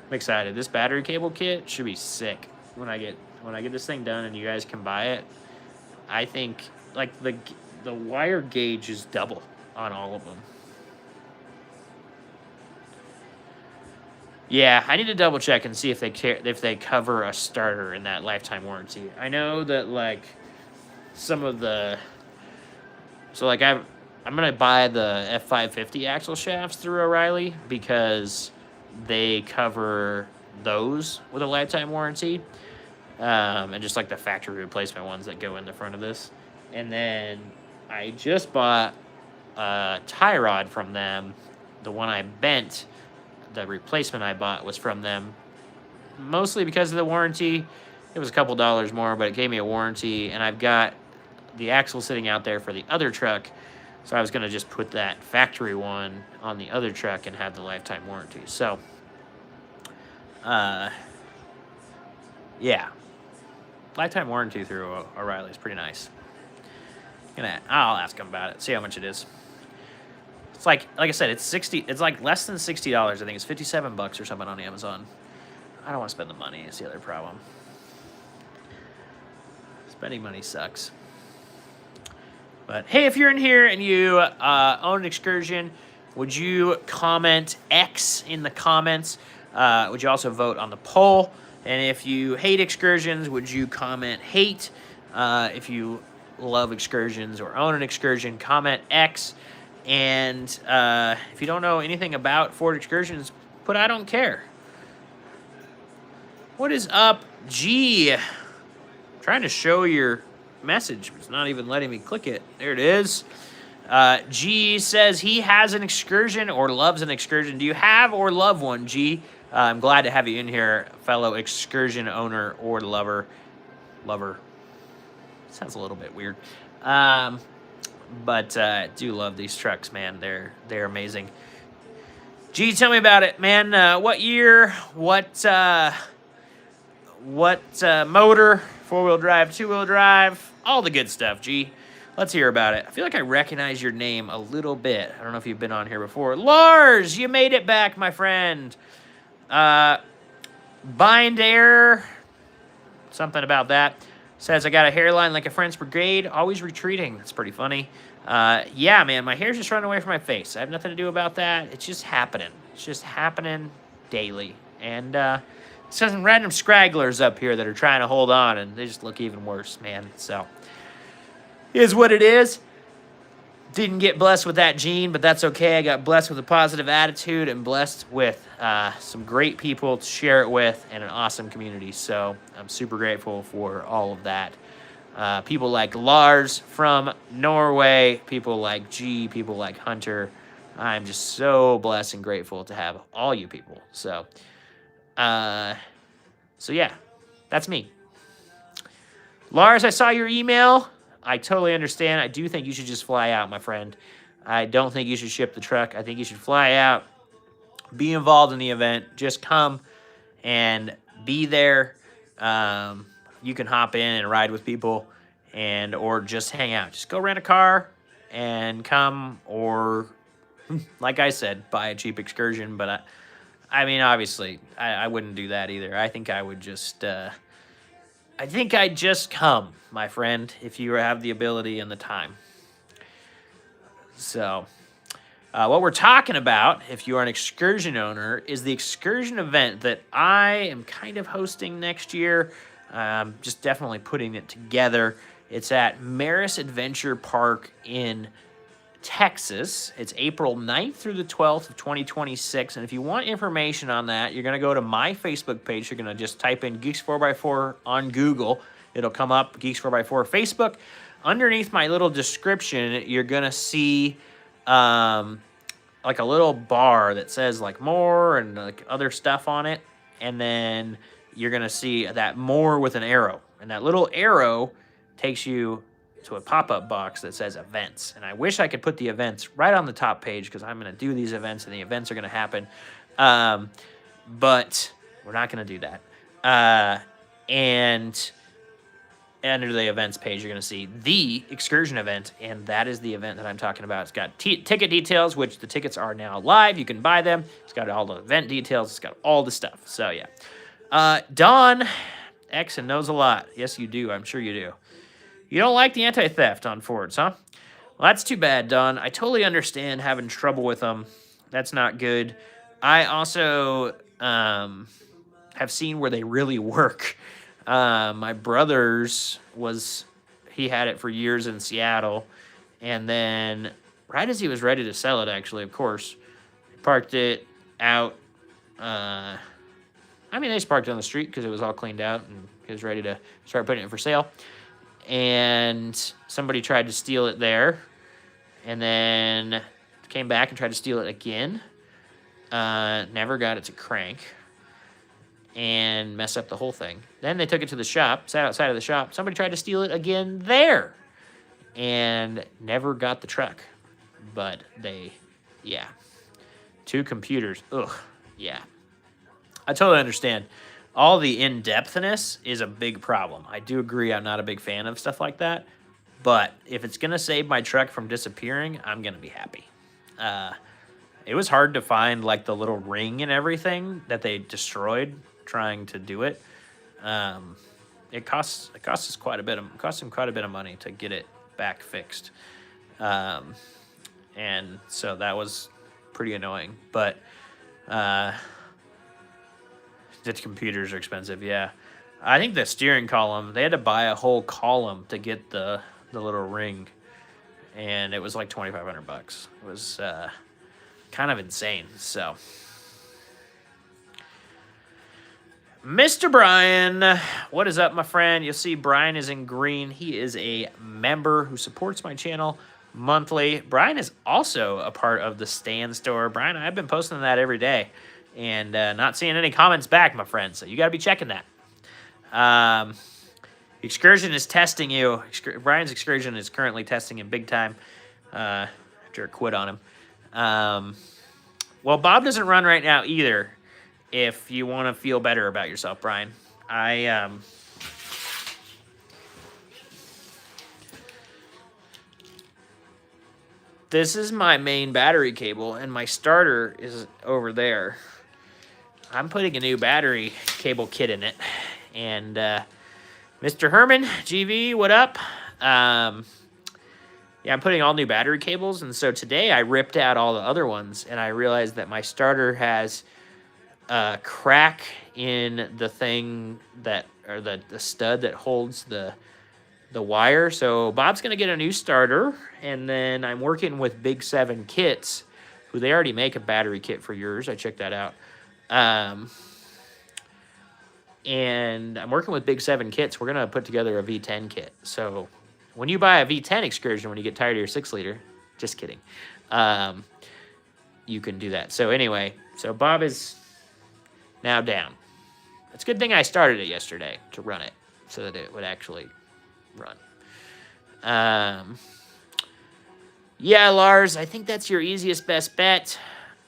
I'm excited. This battery cable kit should be sick when I get this thing done and you guys can buy it. I think like the wire gauge is double on all of them. Yeah, I need to double check and see if they cover a starter in that lifetime warranty. I know that like some of the I'm gonna buy the F550 axle shafts through O'Reilly because they cover those with a lifetime warranty, and just like the factory replacement ones that go in the front of this. And then I just bought a tie rod from them. The one I bent. The replacement I bought was from them, mostly because of the warranty. It was a couple dollars more, but it gave me a warranty, and I've got the axle sitting out there for the other truck, so I was going to just put that factory one on the other truck and have the lifetime warranty. So, yeah, lifetime warranty through O'Reilly is pretty nice. I'll ask them about it, see how much it is. It's like I said, it's 60. It's like less than $60. I think it's $57 or something on Amazon. I don't want to spend the money. It's the other problem. Spending money sucks. But hey, if you're in here and you own an Excursion, would you comment X in the comments? Would you also vote on the poll? And if you hate Excursions, would you comment hate? If you love Excursions or own an Excursion, comment X. And if you don't know anything about Ford Excursions, put I don't care. What is up, G? I'm trying to show your message, but it's not even letting me click it. There it is. G says he has an Excursion or loves an Excursion. Do you have or love one, G? I'm glad to have you in here, fellow Excursion owner or lover. Sounds a little bit weird. But I do love these trucks, man. They're amazing. G, tell me about it, man. What year? What motor? 4-wheel drive, 2-wheel drive, all the good stuff, G. Let's hear about it. I feel like I recognize your name a little bit. I don't know if you've been on here before. Lars, you made it back, my friend. Bind Air, something about that. Says, I got a hairline like a French brigade, always retreating. That's pretty funny. Yeah, man, my hair's just running away from my face. I have nothing to do about that. It's just happening. It's just happening daily. And some random scragglers up here that are trying to hold on, and they just look even worse, man. So, is what it is. Didn't get blessed with that gene, but that's okay. I got blessed with a positive attitude and blessed with some great people to share it with and an awesome community. So I'm super grateful for all of that. People like Lars from Norway, people like G, people like Hunter. I'm just so blessed and grateful to have all you people. So yeah, that's me. Lars, I saw your email. I totally understand. I do think you should just fly out, my friend. I don't think you should ship the truck. I think you should fly out, be involved in the event, just come and be there. You can hop in and ride with people or just hang out. Just go rent a car and come, or like I said, buy a cheap Excursion. But I mean, obviously, I wouldn't do that either. I think I would just... I think I'd just come, my friend, if you have the ability and the time. So, what we're talking about, if you are an Excursion owner, is the Excursion event that I am kind of hosting next year. Just definitely putting it together. It's at Maris Adventure Park in Texas. It's April 9th through the 12th of 2026. And if you want information on that, you're going to go to my Facebook page. You're going to just type in Geeks 4x4 on Google. It'll come up, Geeks 4x4 Facebook. Underneath my little description, you're going to see like a little bar that says like more and like other stuff on it. And then you're going to see that more with an arrow. And that little arrow takes you to a pop-up box that says events. And I wish I could put the events right on the top page, because I'm going to do these events and the events are going to happen. But we're not going to do that. And under the events page, you're going to see the Excursion event, and that is the event that I'm talking about. It's got ticket details, which the tickets are now live. You can buy them. It's got all the event details. It's got all the stuff. So, yeah. Don X and knows a lot. Yes, you do. I'm sure you do. You don't like the anti-theft on Fords, huh? Well, that's too bad, Don. I totally understand having trouble with them. That's not good. I also have seen where they really work. My brother's he had it for years in Seattle, and then right as he was ready to sell it, actually, of course, he parked it out. I mean, they just parked it on the street because it was all cleaned out, and he was ready to start putting it for sale. And somebody tried to steal it there, and then came back and tried to steal it again. Never got it to crank, and mess up the whole thing. Then they took it to the shop, sat outside of the shop. Somebody tried to steal it again there, and never got the truck. But yeah. 2 computers, yeah. I totally understand. All the in-depthness is a big problem. I do agree I'm not a big fan of stuff like that. But if it's going to save my truck from disappearing, I'm going to be happy. It was hard to find like the little ring and everything that they destroyed trying to do it. It costs us quite a bit of cost him quite a bit of money to get it back fixed, and so that was pretty annoying. But the computers are expensive. Yeah, I think the steering column, they had to buy a whole column to get the little ring, and it was like $2,500. It was kind of insane. So, Mr. Brian, what is up, my friend? You'll see Brian is in green. He is a member who supports my channel monthly. Brian is also a part of the Stand Store. Brian, I've been posting that every day and not seeing any comments back, my friend. So you got to be checking that. Excursion is testing you. Brian's Excursion is currently testing him big time after I quit on him. Well, Bob doesn't run right now either. If you want to feel better about yourself, Brian, this is my main battery cable, and my starter is over there. I'm putting a new battery cable kit in it, and Mr. Herman, GV, what up? Yeah, I'm putting all new battery cables, and so today I ripped out all the other ones, and I realized that my starter has a crack in the thing that, or the stud that holds the wire. So Bob's gonna get a new starter, and then I'm working with Big 7 Kits, who they already make a battery kit for yours. I checked that out. And I'm working with Big 7 Kits. We're gonna put together a V10 kit. So when you buy a V10 Excursion, when you get tired of your 6-liter, just kidding, you can do that. So anyway, so Bob is now down. It's a good thing I started it yesterday to run it so that it would actually run. Yeah, Lars, I think that's your easiest best bet.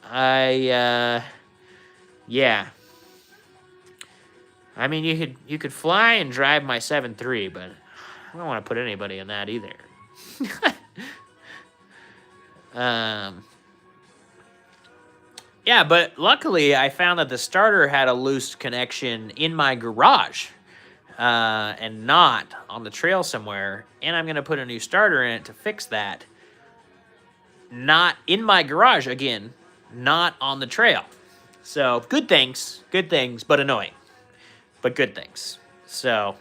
Yeah. I mean, you could fly and drive my 7.3, but I don't want to put anybody in that either. Yeah, but luckily I found that the starter had a loose connection in my garage and not on the trail somewhere. And I'm going to put a new starter in it to fix that. Not in my garage again, not on the trail. So good things, but annoying. But good things. So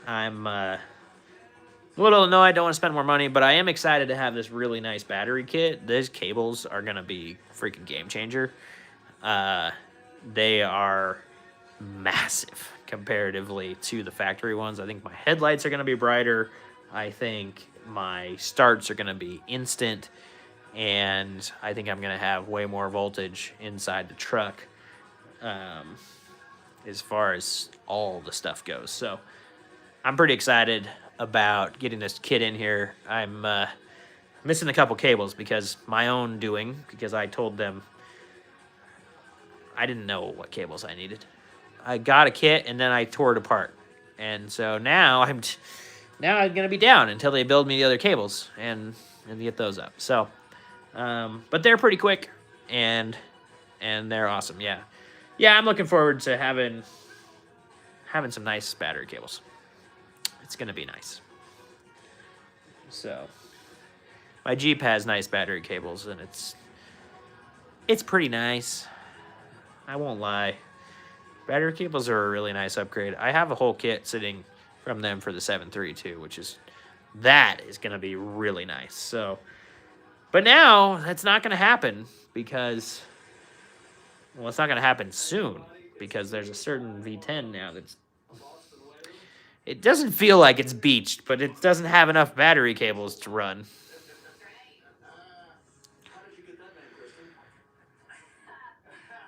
I'm a little annoyed, don't want to spend more money, but I am excited to have this really nice battery kit. These cables are going to be freaking game changer. They are massive comparatively to the factory ones. I think my headlights are going to be brighter. I think my starts are going to be instant. And I think I'm going to have way more voltage inside the truck as far as all the stuff goes. So I'm pretty excited about getting this kit in here. I'm missing a couple cables because I told them I didn't know what cables I needed. I got a kit and then I tore it apart. And so now I'm going to be down until they build me the other cables and get those up. So, but they're pretty quick and they're awesome. Yeah. Yeah, I'm looking forward to having some nice battery cables. It's going to be nice. So, my Jeep has nice battery cables, and it's pretty nice. I won't lie. Battery cables are a really nice upgrade. I have a whole kit sitting from them for the 7.3 too, which is going to be really nice. So, but now that's not going to happen because, well, it's not going to happen soon because there's a certain V10 now it doesn't feel like it's beached, but it doesn't have enough battery cables to run.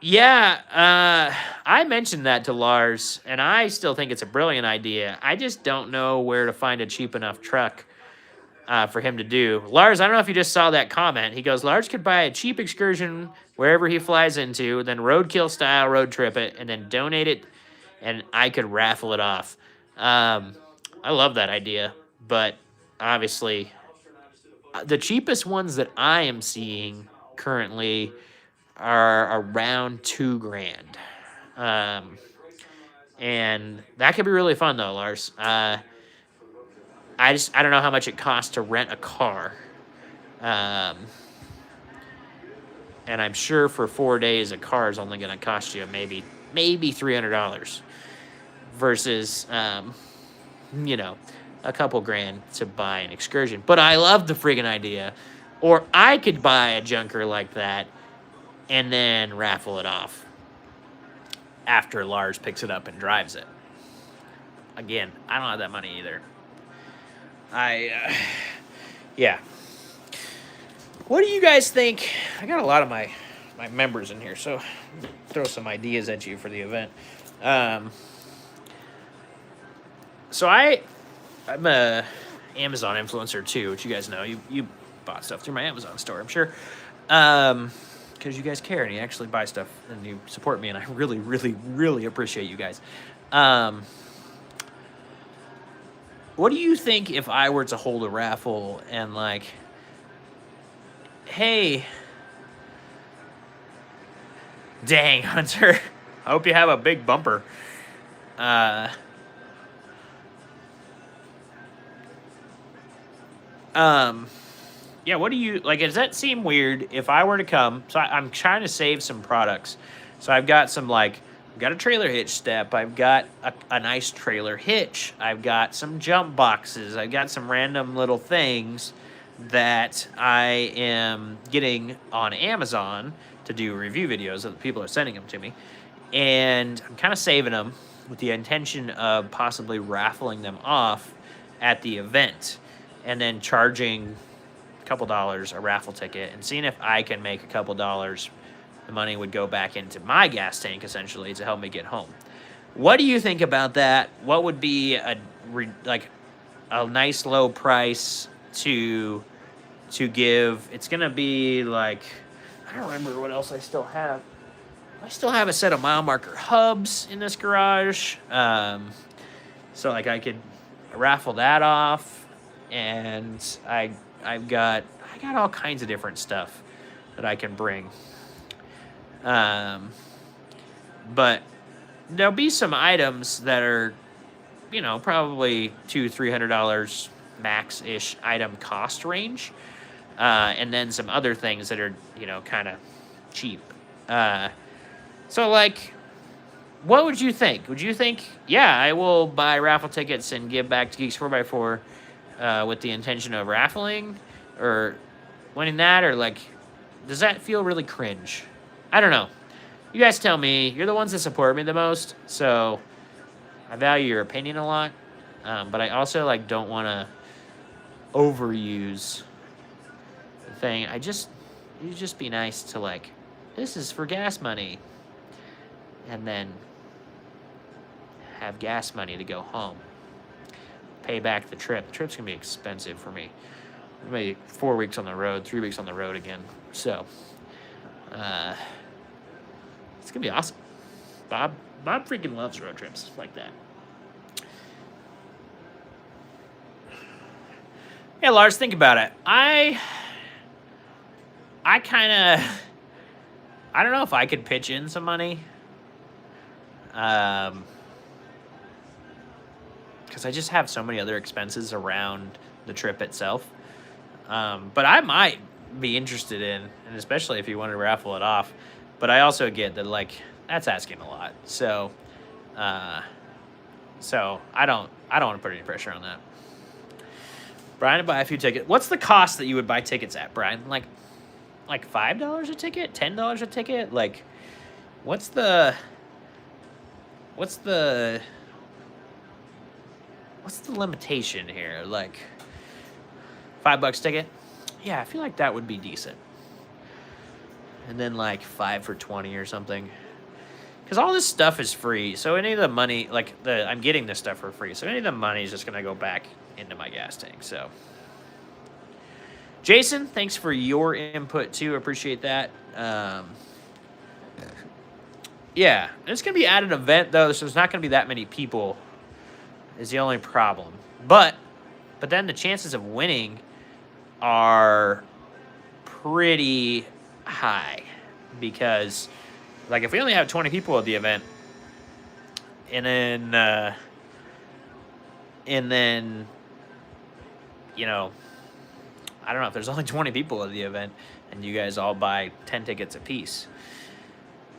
Yeah, I mentioned that to Lars, and I still think it's a brilliant idea. I just don't know where to find a cheap enough truck for him to do. Lars, I don't know if you just saw that comment. He goes, Lars could buy a cheap Excursion wherever he flies into, then roadkill style road trip it, and then donate it, and I could raffle it off. I love that idea, but obviously the cheapest ones that I am seeing currently are around $2,000. And that could be really fun though, Lars. I don't know how much it costs to rent a car. And I'm sure for 4 days a car is only going to cost you maybe $300 versus a couple grand to buy an Excursion. But I love the friggin' idea. Or I could buy a junker like that and then raffle it off after Lars picks it up and drives it. Again, I don't have that money either. Yeah. What do you guys think? I got a lot of my members in here, so throw some ideas at you for the event. So I'm a Amazon influencer too, which you guys know. You bought stuff through my Amazon store, I'm sure. Because you guys care and you actually buy stuff and you support me, and I really, really, really appreciate you guys. What do you think if I were to hold a raffle and like, hey, dang, Hunter, I hope you have a big bumper. Yeah, what do you, like, does that seem weird if I were to come? So I'm trying to save some products. So I've got some, like, I've got a trailer hitch step. I've got a nice trailer hitch. I've got some jump boxes. I've got some random little things that I am getting on Amazon to do review videos that people are sending them to me. And I'm kind of saving them with the intention of possibly raffling them off at the event and then charging a couple dollars a raffle ticket and seeing if I can make a couple dollars. The money would go back into my gas tank, essentially, to help me get home. What do you think about that? What would be a nice low price to give? It's going to be like, I don't remember what else I still have. I still have a set of mile marker hubs in this garage. So like I could raffle that off, and I got all kinds of different stuff that I can bring. But there'll be some items that are, probably $200-$300 max-ish item cost range. And then some other things that are, kind of cheap. So like, what would you think? Would you think, yeah, I will buy raffle tickets and give back to Geeks 4x4 with the intention of raffling or winning that? Or like, does that feel really cringe? I don't know. You guys tell me. You're the ones that support me the most, so I value your opinion a lot. But I also don't want to overuse the thing. It'd just be nice to this is for gas money, and then have gas money to go home, pay back the trip. The trip's gonna be expensive for me. Maybe 4 weeks on the road, 3 weeks on the road again. So. It's gonna be awesome. Bob freaking loves road trips like that. Yeah, Lars, think about it. I don't know if I could pitch in some money. Because I just have so many other expenses around the trip itself. But I might be interested in, and especially if you want to raffle it off. But I also get that that's asking a lot. So I don't want to put any pressure on that. Brian, to buy a few tickets. What's the cost that you would buy tickets at, Brian? Like $5 a ticket, $10 a ticket? Like, what's the limitation here? Like $5 ticket? Yeah, I feel like that would be decent. And then 5 for 20 or something. Because all this stuff is free. So any of the money, I'm getting this stuff for free. So any of the money is just going to go back into my gas tank. So, Jason, thanks for your input too. Appreciate that. Yeah, it's going to be at an event though. So there's not going to be that many people is the only problem. But then the chances of winning are pretty high because, like, if we only have 20 people at the event, and then, you know, I don't know, if there's only 20 people at the event and you guys all buy 10 tickets apiece,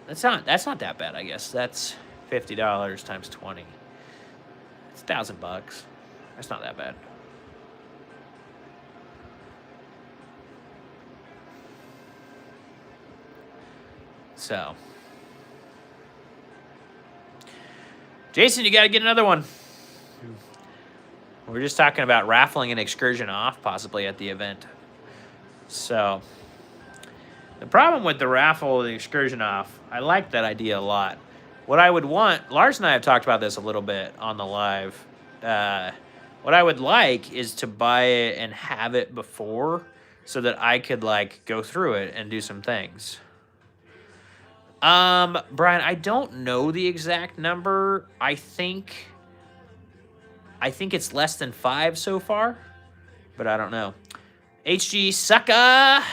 that's not that bad, I guess. That's $50 times 20. It's $1,000. That's not that bad. So, Jason, you got to get another one. We're just talking about raffling an excursion off possibly at the event. So, the problem with the raffle, the excursion off, I like that idea a lot. What I would want, Lars and I have talked about this a little bit on the live. What I would like is to buy it and have it before so that I could, like, go through it and do some things. Brian, I don't know the exact number. I think it's less than 5 so far, but I don't know. HG Sucka.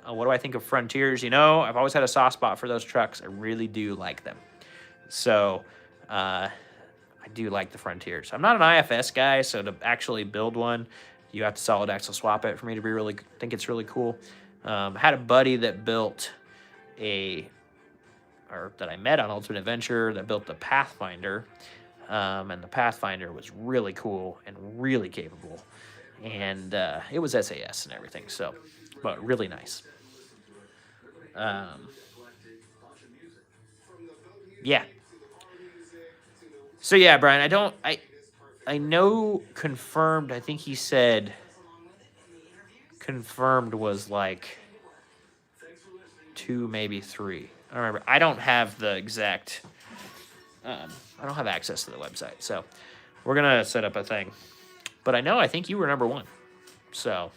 What do I think of Frontiers? You know, I've always had a soft spot for those trucks. I really do like them. So, I do like the Frontiers. I'm not an IFS guy, so to actually build one, you have to solid axle swap it for me to think it's really cool. Had a buddy that that I met on Ultimate Adventure that built the Pathfinder, and the Pathfinder was really cool and really capable, and it was SAS and everything, so, but really nice. Yeah. So yeah, Brian, I know confirmed, I think he said confirmed was like 2, maybe 3. I don't remember. I don't have the exact, I don't have access to the website, so we're going to set up a thing. But I think you were number 1. So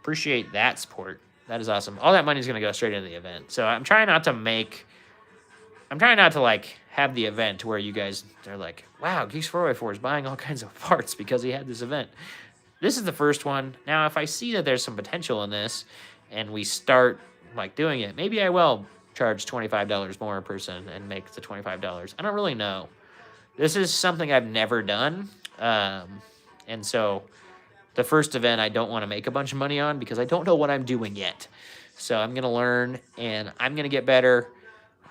appreciate that support. That is awesome. All that money is going to go straight into the event. So I'm trying not to like have the event where you guys are like, wow, Geeks 4x4 is buying all kinds of parts because he had this event. This is the first one. Now, if I see that there's some potential in this and we start like doing it, maybe I will charge $25 more a person and make the $25. I don't really know. This is something I've never done. And so the first event I don't want to make a bunch of money on because I don't know what I'm doing yet. So I'm going to learn and I'm going to get better.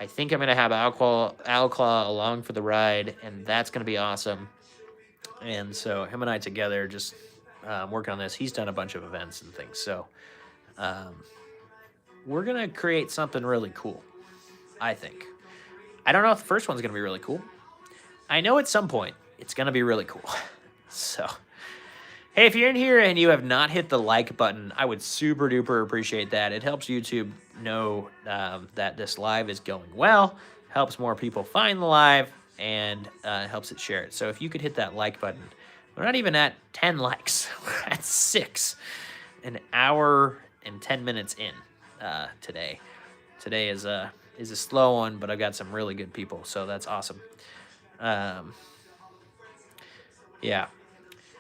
I think I'm going to have Alclaw along for the ride, and that's going to be awesome. And so him and I together just working on this. He's done a bunch of events and things. So we're going to create something really cool, I think. I don't know if the first one's going to be really cool. I know at some point it's going to be really cool. So, hey, if you're in here and you have not hit the like button, I would super duper appreciate that. It helps YouTube know that this live is going well, helps more people find the live, and helps it share it. So if you could hit that like button. We're not even at 10 likes. We're at 6. An hour and 10 minutes in today. Today is a slow one, but I've got some really good people, so that's awesome. Yeah.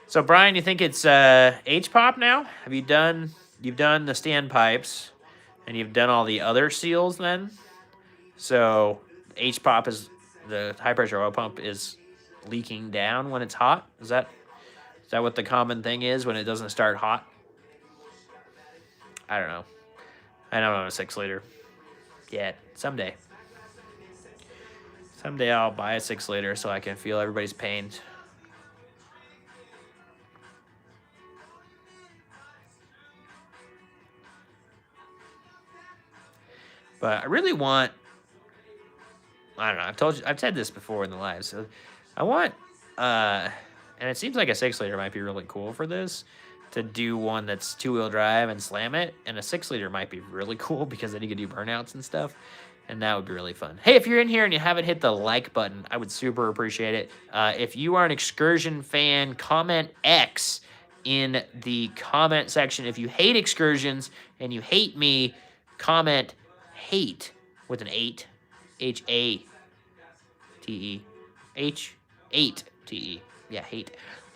So Brian, you think it's H-pop now? You've done the standpipes, and you've done all the other seals then? So H-pop is the high pressure oil pump is leaking down when it's hot? Is that what the common thing is when it doesn't start hot? I don't know. I don't own a 6-liter yet. Someday I'll buy a 6-liter so I can feel everybody's pains. But I really want, I don't know, I've said this before in the live, so I want, and it seems like a 6-liter might be really cool for this, to do one that's 2-wheel drive and slam it, and a 6-liter might be really cool because then you can do burnouts and stuff, and that would be really fun. Hey, if you're in here and you haven't hit the like button, I would super appreciate it. If you are an Excursion fan, comment X in the comment section. If you hate Excursions and you hate me, comment hate with an 8, H-A-T-E, H-8-T-E, yeah, hate.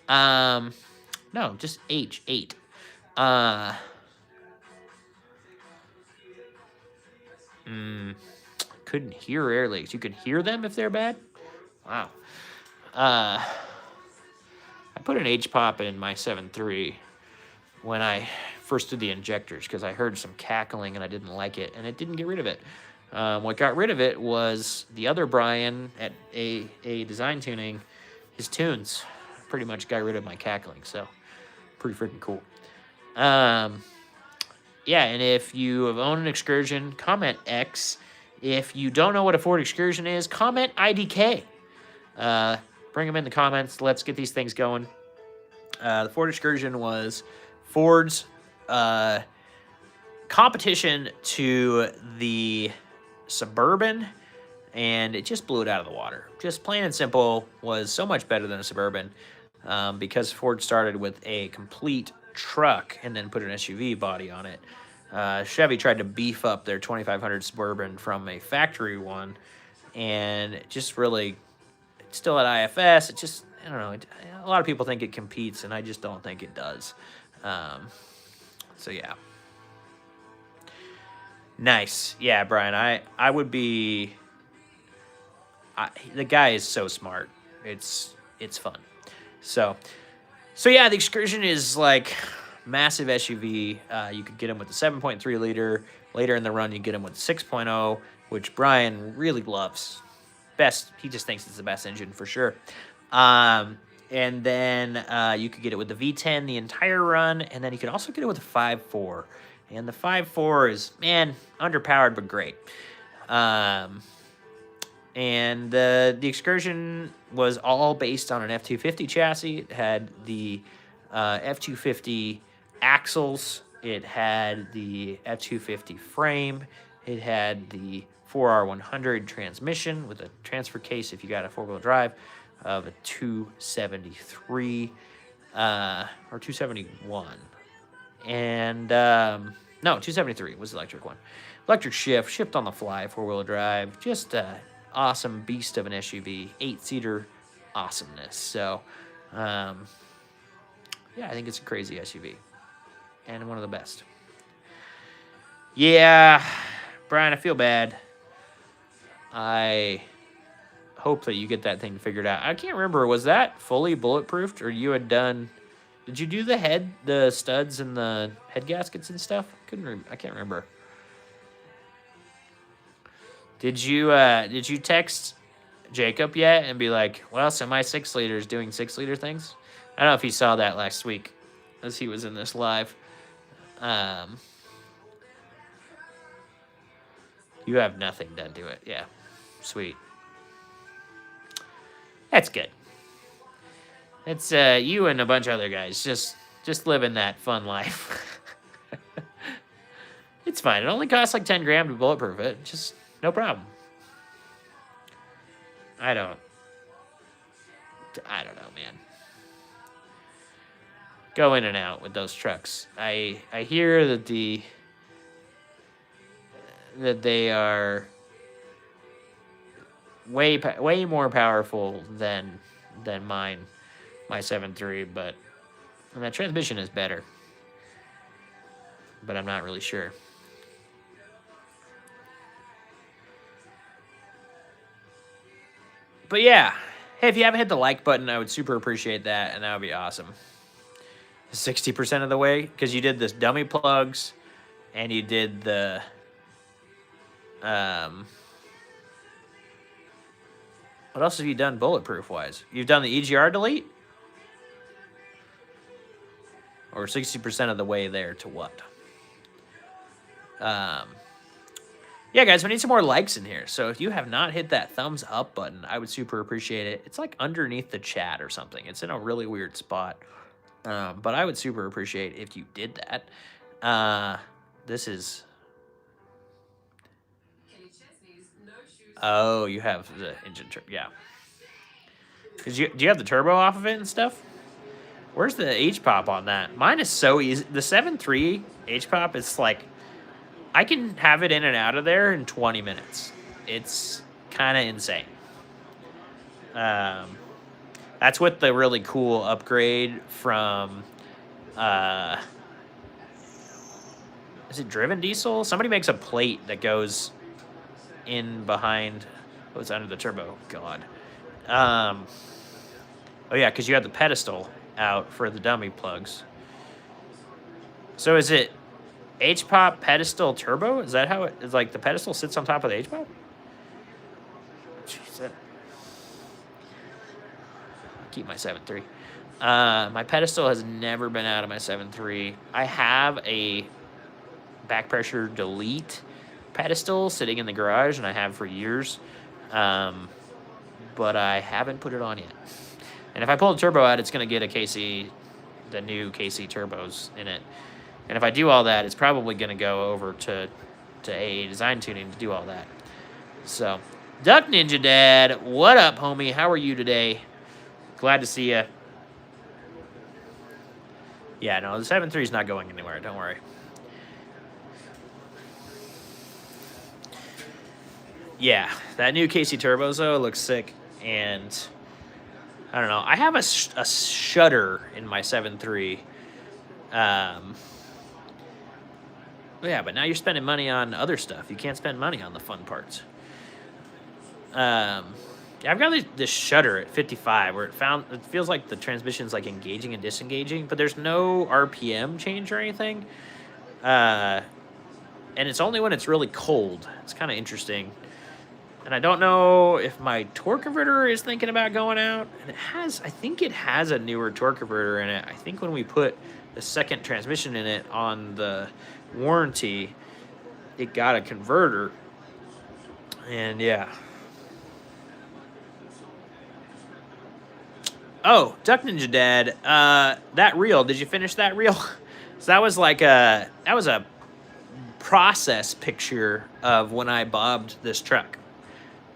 No, just H, 8. Couldn't hear air leaks. You could hear them if they're bad? Wow. I put an H-pop in my 7.3 when I first did the injectors because I heard some cackling and I didn't like it, and it didn't get rid of it. What got rid of it was the other Brian at a Design Tuning. His tunes pretty much got rid of my cackling, so pretty freaking cool. Yeah, and if you have owned an Excursion, comment X. If you don't know what a Ford Excursion is, comment IDK. Bring them in the comments. Let's get these things going. The Ford Excursion was Ford's competition to the Suburban, and it just blew it out of the water. Just plain and simple, was so much better than a Suburban because Ford started with a complete truck and then put an SUV body on it. Chevy tried to beef up their 2500 Suburban from a factory one, and it just really, it's still at IFS. It just, I don't know, a lot of people think it competes, and I just don't think it does. So yeah. Nice. Yeah, Brian, I would be, the guy is so smart. It's fun. So yeah, the Excursion is like massive SUV. You could get him with the 7.3 liter. Later in the run, you get him with 6.0, which Brian really loves. Best, he just thinks it's the best engine for sure. And then you could get it with the V10 the entire run, and then you could also get it with the 5.4. And the 5.4 is, man, underpowered but great. And the Excursion was all based on an F-250 chassis. It had the F-250 axles. It had the F-250 frame. It had the 4R100 transmission with a transfer case if you got a four-wheel drive of a 273 or 271. And no, 273 was the electric one. Electric shift on the fly, four-wheel drive. Just a awesome beast of an SUV, 8-seater awesomeness. So, yeah, I think it's a crazy SUV and one of the best. Yeah, Brian, I feel bad. I hope that you get that thing figured out. I can't remember, was that fully bulletproofed, or you had done? Did you do the studs and the head gaskets and stuff? I can't remember. Did you text Jacob yet and be like, well, so my 6-liter is doing 6-liter things? I don't know if he saw that last week as he was in this live. You have nothing done to it. Yeah. Sweet. That's good. It's you and a bunch of other guys just living that fun life. It's fine. It only costs like 10 grand to bulletproof it. Just no problem. I don't know, man. Go in and out with those trucks. I hear that they are way more powerful than my 7.3, but and that transmission is better. But I'm not really sure. But yeah, hey, if you haven't hit the like button, I would super appreciate that, and that would be awesome. 60% of the way, because you did this dummy plugs, and you did the what else have you done bulletproof wise? You've done the EGR delete? Or 60% of the way there to what? Yeah, guys, we need some more likes in here. So if you have not hit that thumbs up button, I would super appreciate it. It's like underneath the chat or something. It's in a really weird spot. But I would super appreciate if you did that. This is... Oh, you have the engine turbo. Yeah. Do you have the turbo off of it and stuff? Where's the H-pop on that? Mine is so easy. The 7.3 H-pop is like... I can have it in and out of there in 20 minutes. It's kind of insane. That's with the really cool upgrade from... is it Driven Diesel? Somebody makes a plate that goes in behind. What's under the turbo? God. Oh yeah, because you have the pedestal out for the dummy plugs. So is it H-pop pedestal turbo? Is that how it is? Like the pedestal sits on top of the H-pop? Jeez, I'll keep my 7.3. My pedestal has never been out of my 7.3. I have a back pressure delete pedestal sitting in the garage, and I have for years. But I haven't put it on yet. And if I pull the turbo out, it's going to get a KC, the new KC turbos in it. And if I do all that, it's probably going to go over to AA Design Tuning to do all that. So, Duck Ninja Dad, what up, homie? How are you today? Glad to see you. Yeah, no, the 7.3 is not going anywhere. Don't worry. Yeah, that new KC turbos, though, looks sick. And I don't know. I have a shutter in my 7.3. Yeah, but now you're spending money on other stuff. You can't spend money on the fun parts. Yeah, I've got this shutter at 55 where it feels like the transmission's like engaging and disengaging, but there's no RPM change or anything. And it's only when it's really cold. It's kind of interesting. And I don't know if my torque converter is thinking about going out. And I think it has a newer torque converter in it. I think when we put the second transmission in it on the warranty, it got a converter. And yeah. Oh, Duck Ninja Dad, that reel, did you finish that reel? So that was a process picture of when I bobbed this truck.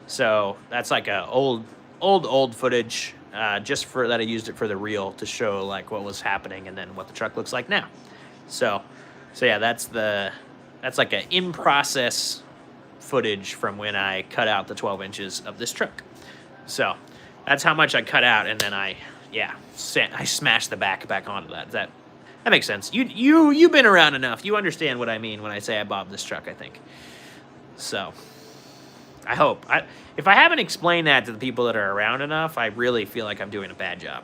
So that's like a old footage, just for that I used it for the reel to show like what was happening and then what the truck looks like now. So yeah, that's like an in process footage from when I cut out the 12 inches of this truck. So that's how much I cut out, and then I smashed the back onto that. That makes sense. You've been around enough. You understand what I mean when I say I bobbed this truck, I think. So I hope. If I haven't explained that to the people that are around enough, I really feel like I'm doing a bad job.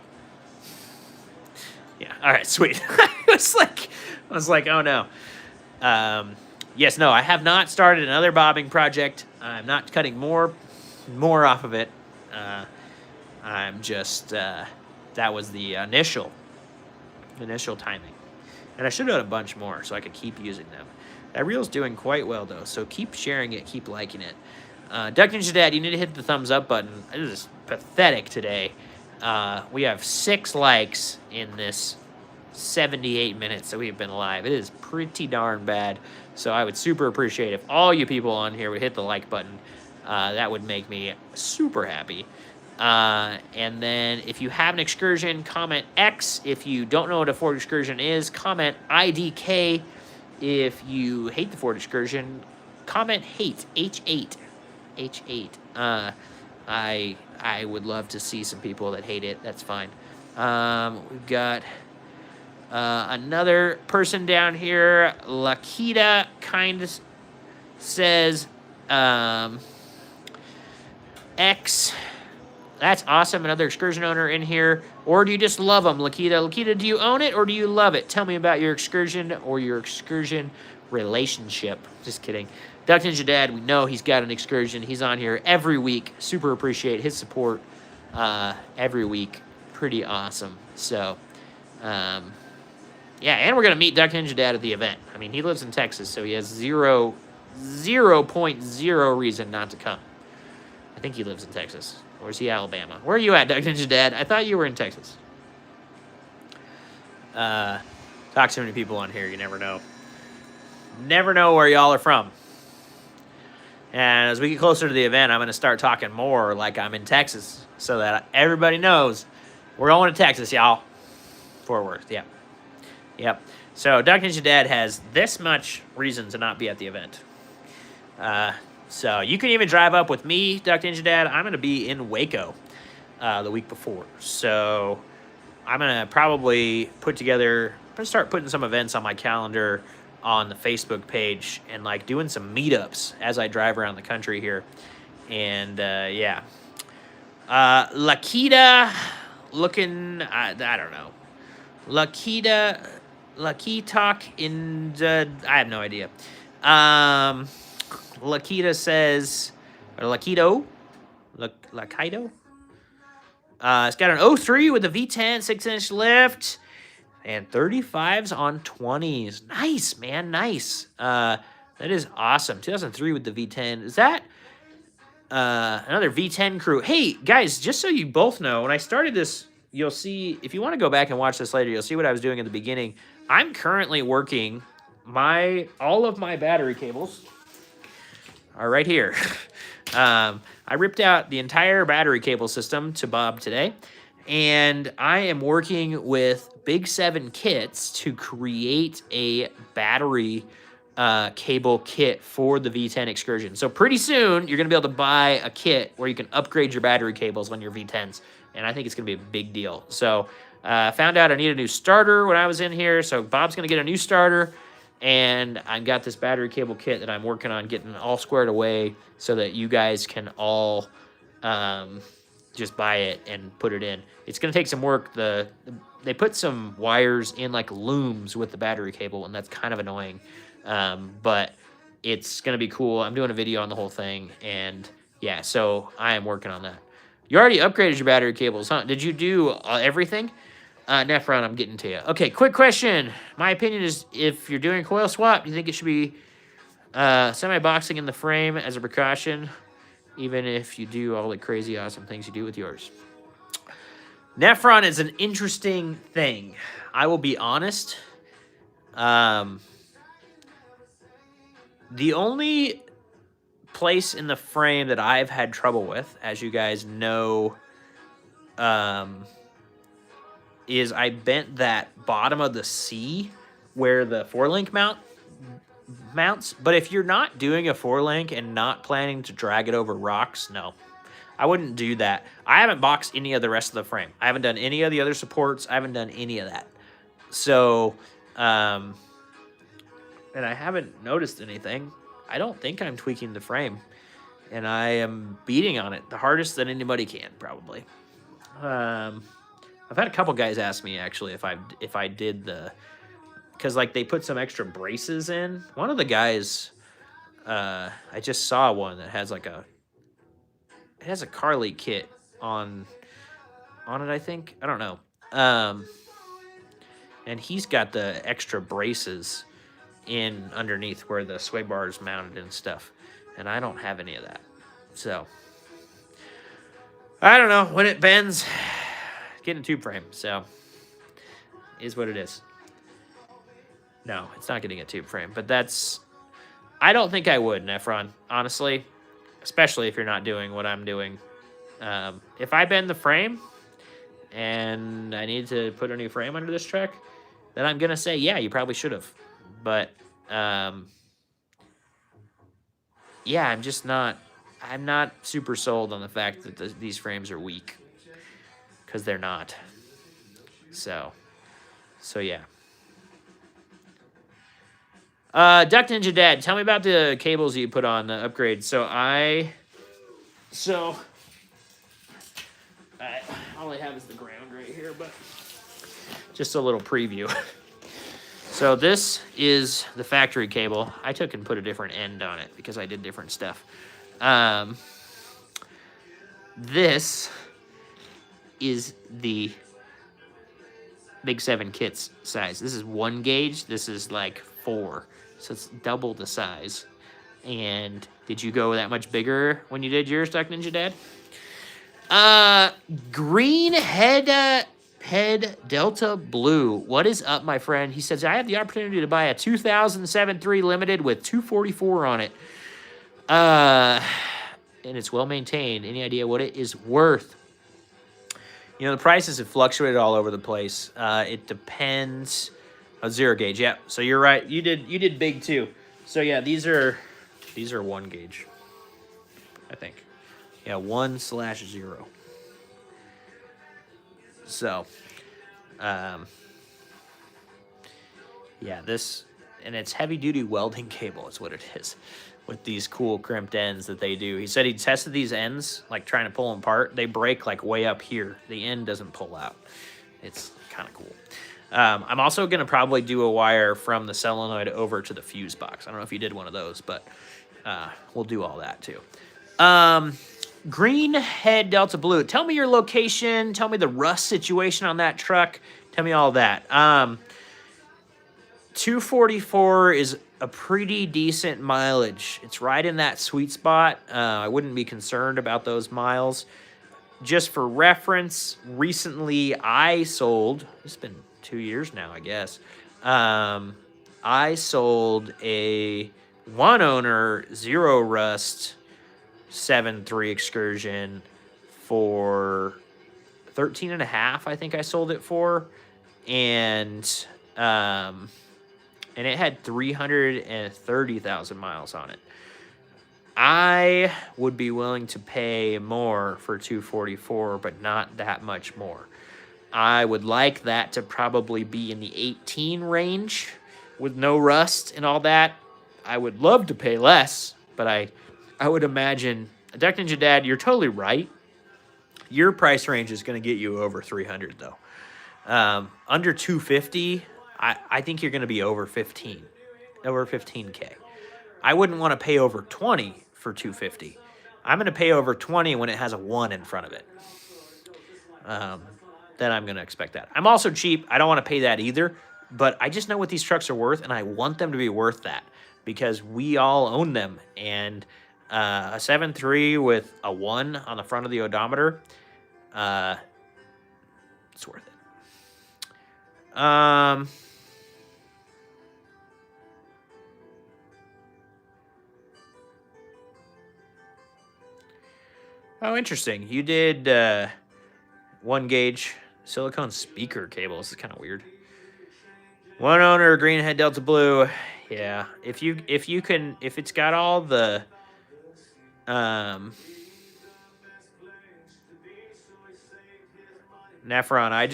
Yeah. All right. Sweet. I was like, oh no. Yes. No. I have not started another bobbing project. I'm not cutting more off of it. I'm just. That was the initial timing, and I should have done a bunch more so I could keep using them. That reel's doing quite well though, so keep sharing it, keep liking it. Duck Ninja Dad, you need to hit the thumbs up button. It is pathetic today. We have 6 likes in this 78 minutes that we've been live. It is pretty darn bad. So I would super appreciate if all you people on here would hit the like button. That would make me super happy. And then if you have an Excursion, comment X. If you don't know what a Ford Excursion is, comment IDK. If you hate the Ford Excursion, comment hate, H8. H8. I would love to see some people that hate it. That's fine. We've got another person down here. Lakita kind of says X. That's awesome. Another Excursion owner in here. Or do you just love them, Lakita? Lakita, do you own it or do you love it? Tell me about your Excursion or your Excursion relationship. Just kidding. Duck Ninja Dad, we know he's got an Excursion. He's on here every week. Super appreciate his support every week. Pretty awesome. So, yeah, and we're going to meet Duck Ninja Dad at the event. I mean, he lives in Texas, so he has 0.0 reason not to come. I think he lives in Texas. Or is he Alabama? Where are you at, Duck Ninja Dad? I thought you were in Texas. Talk to so many people on here, you never know. Never know where y'all are from. And as we get closer to the event, I'm going to start talking more like I'm in Texas so that everybody knows we're going to Texas, y'all. Fort Worth, yep. Yep. So Duck Ninja Dad has this much reason to not be at the event. So you can even drive up with me, Duck Ninja Dad. I'm going to be in Waco the week before. So I'm going to probably start putting some events on my calendar on the Facebook page and like doing some meetups as I drive around the country here. And yeah. Lakita looking, I don't know. Lakitak in the, I have no idea. Lakita says, or Lakito? Lakito? It's got an 03 with a V10, 6-inch lift, and 35s on 20s. Nice, man, nice. That is awesome. 2003 with the V10. Is that another V10 crew? Hey, guys, just so you both know, when I started this, you'll see, if you want to go back and watch this later, you'll see what I was doing at the beginning. I'm currently working all of my battery cables are right here. I ripped out the entire battery cable system to Bob today, and I am working with Big 7 Kits to create a battery cable kit for the V10 Excursion. So pretty soon, you're going to be able to buy a kit where you can upgrade your battery cables on your V10s, and I think it's going to be a big deal. So found out I need a new starter when I was in here, so Bob's going to get a new starter, and I've got this battery cable kit that I'm working on getting all squared away so that you guys can all just buy it and put it in. It's going to take some work. They put some wires in like looms with the battery cable, and that's kind of annoying. But it's going to be cool. I'm doing a video on the whole thing, and yeah, so I am working on that. You already upgraded your battery cables, huh? Did you do everything? Nephron, I'm getting to you. Okay, quick question. My opinion is, if you're doing a coil swap, do you think it should be semi-boxing in the frame as a precaution, even if you do all the crazy awesome things you do with yours? Nephron is an interesting thing. I will be honest. The only place in the frame that I've had trouble with, as you guys know, is I bent that bottom of the C where the 4-link mounts. But if you're not doing a 4-link and not planning to drag it over rocks, no, I wouldn't do that. I haven't boxed any of the rest of the frame. I haven't done any of the other supports. I haven't done any of that. So, and I haven't noticed anything. I don't think I'm tweaking the frame, and I am beating on it the hardest that anybody can, probably. I've had a couple guys ask me, actually, if I did because like they put some extra braces in. One of the guys, I just saw one that has like it has a Carly kit on it, I think. I don't know. And he's got the extra braces in underneath where the sway bar is mounted and stuff, and I don't have any of that. So I don't know, when it bends, getting a tube frame, so is what it is. No, it's not getting a tube frame, but I don't think I would, Nephron, honestly, especially if you're not doing what I'm doing. If I bend the frame and I need to put a new frame under this truck, then I'm gonna say, yeah, you probably should have. But yeah, I'm not super sold on the fact that these frames are weak, because they're not. So yeah. Duck Ninja Dad, tell me about the cables you put on the upgrade. So I all I have is the ground right here, but just a little preview. So this is the factory cable. I took and put a different end on it because I did different stuff. This is the Big 7 Kits size. This is 1 gauge. This is like 4. So it's double the size. And did you go that much bigger when you did yours, Duck Ninja Dad? Green Head Delta Blue. What is up, my friend? He says, I had the opportunity to buy a 2007 3 Limited with 244 on it. And it's well maintained. Any idea what it is worth? You know, the prices have fluctuated all over the place. It depends. Oh, 0 gauge. Yeah. So you're right. You did big too. So yeah, these are 1 gauge, I think. Yeah, 1/0. So, yeah, this and it's heavy-duty welding cable is what it is, with these cool crimped ends that they do. He said he tested these ends, like trying to pull them apart. They break like way up here. The end doesn't pull out. It's kind of cool. I'm also going to probably do a wire from the solenoid over to the fuse box. I don't know if you did one of those, but we'll do all that too. Green Head Delta Blue. Tell me your location. Tell me the rust situation on that truck. Tell me all that. 244 is a pretty decent mileage. It's right in that sweet spot. I wouldn't be concerned about those miles. Just for reference, recently I sold, it's been 2 years now, I guess. I sold a one owner, zero rust 7.3 Excursion for 13 and a half, I think I sold it for. And it had 330,000 miles on it. I would be willing to pay more for 244, but not that much more. I would like that to probably be in the 18 range with no rust and all that. I would love to pay less, but I would imagine, Duck Ninja Dad, you're totally right. Your price range is going to get you over 300 though. Under 250, I think you're going to be over 15K. I wouldn't want to pay over 20 for 250. I'm going to pay over 20 when it has a 1 in front of it. Then I'm going to expect that. I'm also cheap. I don't want to pay that either, but I just know what these trucks are worth, and I want them to be worth that because we all own them. And a 7.3 with a 1 on the front of the odometer, it's worth it. Oh, interesting. You did 1 gauge silicone speaker cable. This is kind of weird. One owner, green head Delta Blue. Yeah, if it's got all the Nephron, I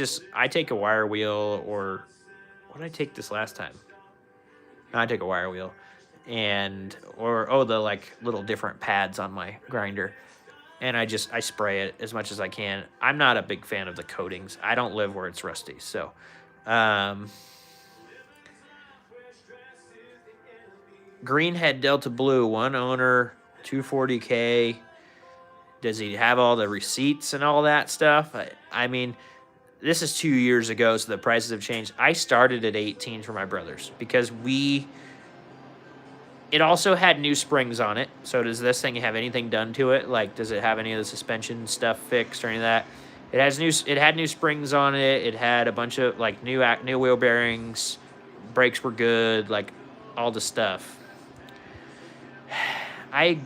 take a wire wheel, or what did I take this last time? No, I take a wire wheel, or the like little different pads on my grinder. And I spray it as much as I can. I'm not a big fan of the coatings. I don't live where it's rusty. So, Greenhead Delta Blue, 1 owner, 240K. Does he have all the receipts and all that stuff? I mean, this is 2 years ago, so the prices have changed. I started at 18 for my brothers because it also had new springs on it. So does this thing have anything done to it? Like, does it have any of the suspension stuff fixed or any of that? It had new springs on it. It had a bunch of like new wheel bearings. Brakes were good, like all the stuff. Duck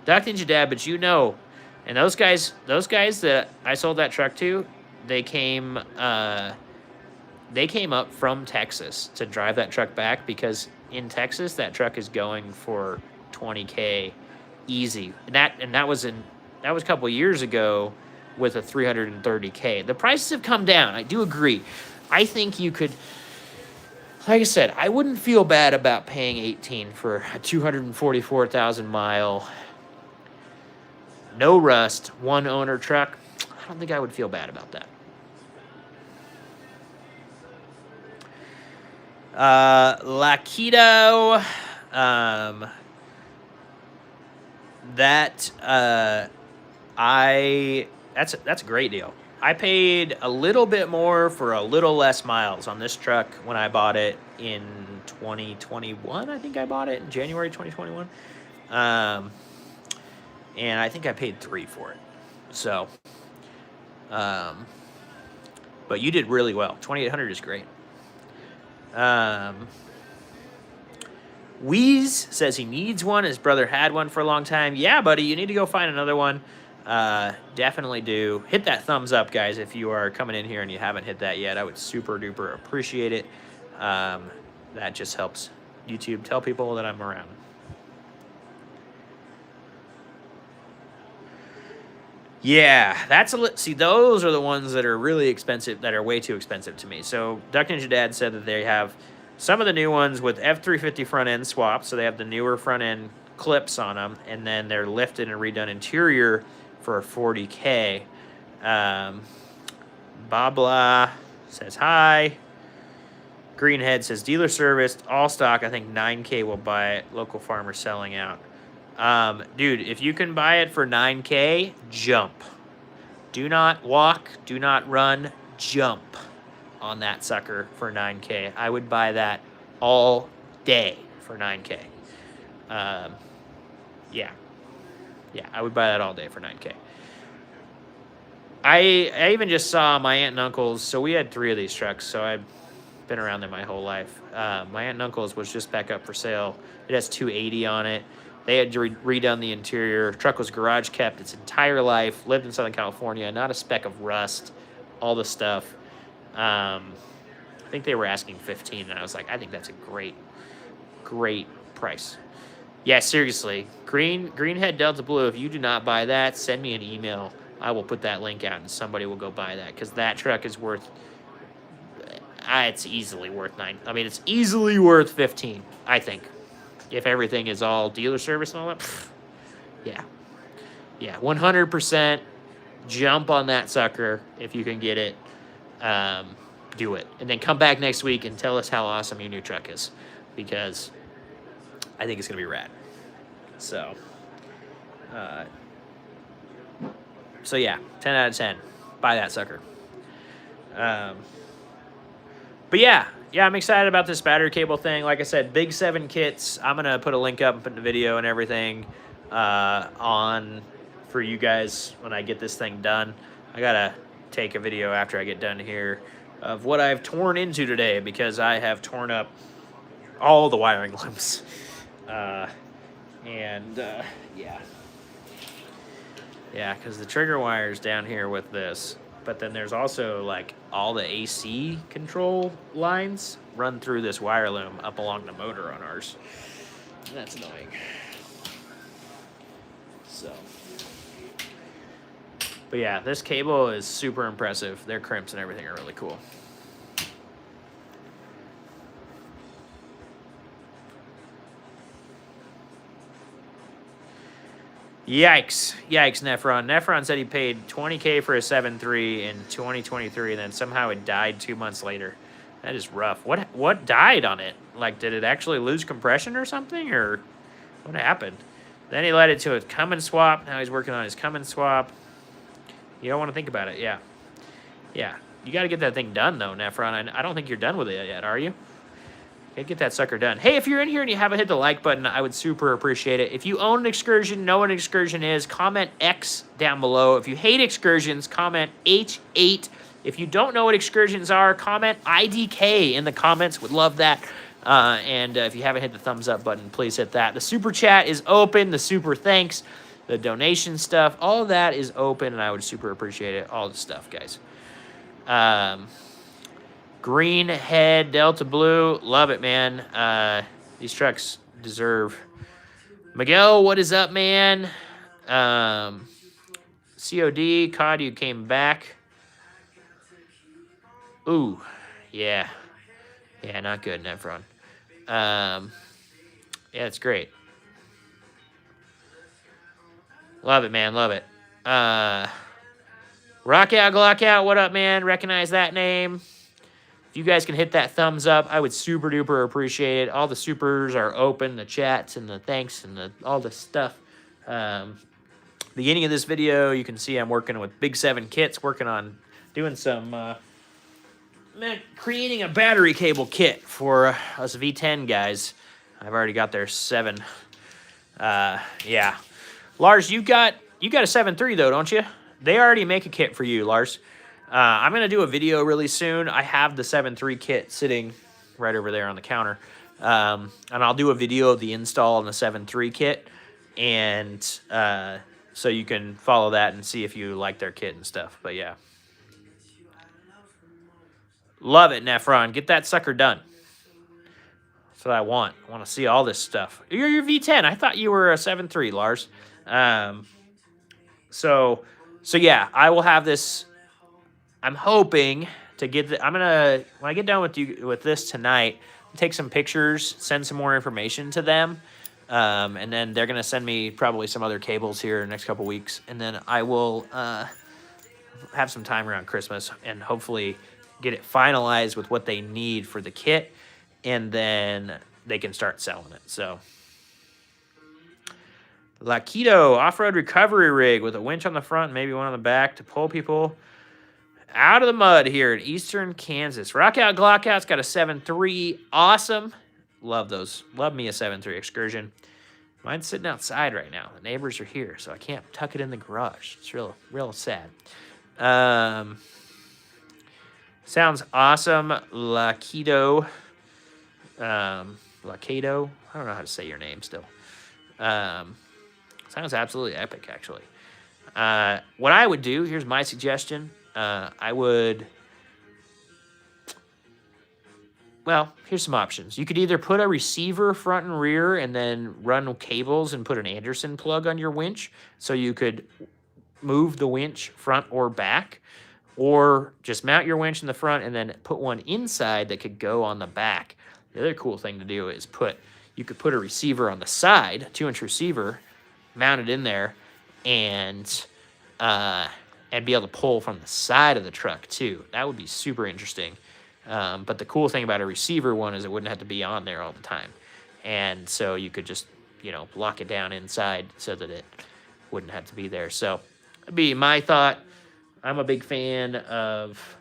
Ninja Dad, but and those guys that I sold that truck to, they came up from Texas to drive that truck back because in Texas, that truck is going for 20K easy. And that was a couple of years ago with a 330K. The prices have come down. I do agree. I think you could, like I said, I wouldn't feel bad about paying 18 for a 244,000 mile, no rust, 1 owner truck. I don't think I would feel bad about that. Lakido, that's a great deal. I paid a little bit more for a little less miles on this truck when I bought it in 2021. I think I bought it in January 2021. And I think I paid 3 for it. So, but you did really well. 2,800 is great. Wheeze says he needs one. His brother had one for a long time. Yeah, buddy, you need to go find another one. Definitely do. Hit that thumbs up, guys, if you are coming in here and you haven't hit that yet. I would super duper appreciate it. That just helps YouTube tell people that I'm around. Yeah, see, those are the ones that are really expensive, that are way too expensive to me. So Duck Ninja Dad said that they have some of the new ones with F350 front end swaps, so they have the newer front end clips on them, and then they're lifted and redone interior for $40K. Babla says hi. Greenhead says dealer serviced, all stock. I think $9K will buy it. Local farmer selling out. Dude, if you can buy it for $9K, jump. Do not walk, do not run, jump on that sucker for $9K. I would buy that all day for $9K. Yeah, I would buy that all day for $9K. I even just saw my aunt and uncle's, so we had 3 of these trucks, so I've been around them my whole life. My aunt and uncle's was just back up for sale. It has 280 on it. They had redone the interior. Truck was garage kept its entire life. Lived in Southern California. Not a speck of rust. All the stuff. I think they were asking 15, and I was like, I think that's a great price. Yeah, seriously. Greenhead Delta Blue, if you do not buy that, send me an email. I will put that link out, and somebody will go buy that, because that truck is worth... it's easily worth it's easily worth 15, I think. If everything is all dealer service and all that, yeah. 100% jump on that sucker if you can get it. Do it. And then come back next week and tell us how awesome your new truck is, because I think it's going to be rad. So yeah, 10 out of 10. Buy that sucker. But yeah, I'm excited about this battery cable thing. Like I said, Big 7 kits. I'm going to put a link up and put the video and everything on for you guys when I get this thing done. I got to take a video after I get done here of what I've torn into today, because I have torn up all the wiring looms. Yeah, because the trigger wire's down here with this. But then there's also, like, all the AC control lines run through this wire loom up along the motor on ours. And that's annoying. So. But yeah, this cable is super impressive. Their crimps and everything are really cool. Yikes, Nephron. Nephron said he paid $20K for a 7.3 in 2023, and then somehow it died 2 months later. That is rough. What died on it? Like, did it actually lose compression or something, or what happened? Then he led it to a Cummins swap. Now he's working on his Cummins swap. You don't want to think about it, yeah. You got to get that thing done, though, Nephron. I don't think you're done with it yet, are you? Get that sucker done. Hey, if you're in here and you haven't hit the like button, I would super appreciate it. If you own an Excursion, know what an Excursion is, comment X down below. If you hate Excursions, comment H8. If you don't know what Excursions are, comment IDK in the comments. Would love that. And if you haven't hit the thumbs up button, please hit that. The super chat is open. The super thanks, the donation stuff, all of that is open, and I would super appreciate it. All the stuff, guys. Green Head Delta Blue, love it, man. These trucks deserve. Miguel, what is up, man? COD, COD, you came back. Ooh, yeah, not good, Nephron. Yeah, it's great. Love it, man, love it. Rock out, Glock out, what up, man? Recognize that name. If you guys can hit that thumbs up, I would super duper appreciate it. All the supers are open, the chats and the thanks and all the stuff. Beginning of this video, you can see I'm working with Big 7 kits, working on doing some, creating a battery cable kit for us V10 guys. I've already got their 7. Yeah. Lars, you got a 7.3 though, don't you? They already make a kit for you, Lars. I'm going to do a video really soon. I have the 7.3 kit sitting right over there on the counter. And I'll do a video of the install on the 7.3 kit. And so you can follow that and see if you like their kit and stuff. But yeah. Love it, Nephron. Get that sucker done. That's what I want. I want to see all this stuff. You're your V10. I thought you were a 7.3, Lars. So yeah, I will have this. I'm hoping to get when I get done with this tonight, take some pictures, send some more information to them. And then they're going to send me probably some other cables here in the next couple weeks. And then I will have some time around Christmas and hopefully get it finalized with what they need for the kit. And then they can start selling it. So, Lakido off-road recovery rig with a winch on the front and maybe one on the back to pull people out of the mud here in eastern Kansas. Rockout Glockout's got a 7.3. Awesome. Love those. Love me a 7.3 Excursion. Mine's sitting outside right now. The neighbors are here, so I can't tuck it in the garage. It's real sad. Sounds awesome. Lakido. Lakido. I don't know how to say your name still. Sounds absolutely epic, actually. What I would do, here's my suggestion. Well, here's some options. You could either put a receiver front and rear and then run cables and put an Anderson plug on your winch so you could move the winch front or back, or just mount your winch in the front and then put one inside that could go on the back. The other cool thing to do is you could put a receiver on the side, 2-inch receiver, mount it in there, and be able to pull from the side of the truck too. That would be super interesting. But the cool thing about a receiver one is it wouldn't have to be on there all the time. And so you could just, lock it down inside so that it wouldn't have to be there. So that'd be my thought. I'm a big fan of,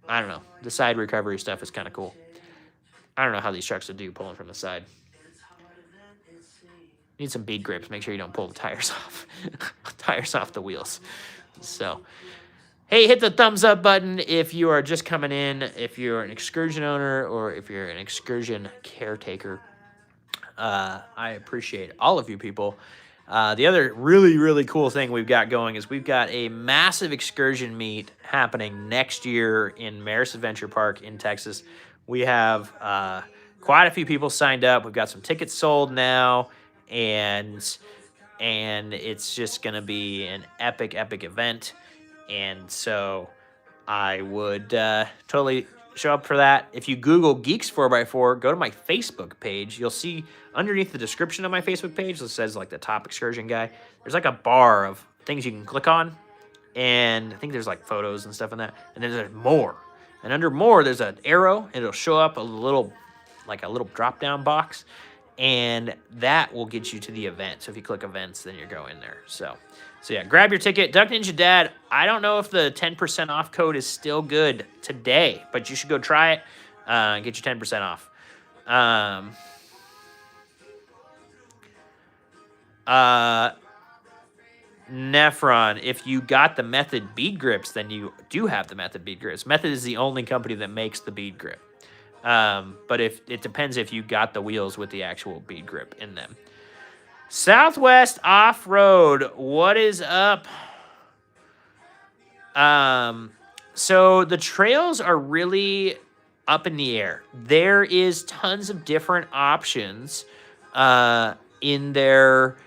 I don't know, the side recovery stuff is kind of cool. I don't know how these trucks would do pulling from the side. Need some bead grips. Make sure you don't pull the tires off. Tires off the wheels. So, hey, hit the thumbs up button if you are just coming in, if you're an Excursion owner, or if you're an Excursion caretaker. I appreciate all of you people. The other really, really cool thing we've got going is we've got a massive Excursion meet happening next year in Maris Adventure Park in Texas. We have quite a few people signed up. We've got some tickets sold now, and it's just going to be an epic event. And so I would totally show up for that. If you Google Geeks 4x4, go to my Facebook page. You'll see underneath the description of my Facebook page, it says like the top Excursion guy. There's like a bar of things you can click on. And I think there's like photos and stuff in that. And then there's more. And under more, there's an arrow. And it'll show up a little drop-down box. And that will get you to the event. So if you click events, then you go in there. So yeah, grab your ticket. Duck Ninja Dad, I don't know if the 10% off code is still good today, but you should go try it and get your 10% off. Nephron, if you got the Method bead grips, then you do have the Method bead grips. Method is the only company that makes the bead grip. But it depends if you got the wheels with the actual bead grip in them. Southwest Off-Road, what is up? So the trails are really up in the air. There is tons of different options in their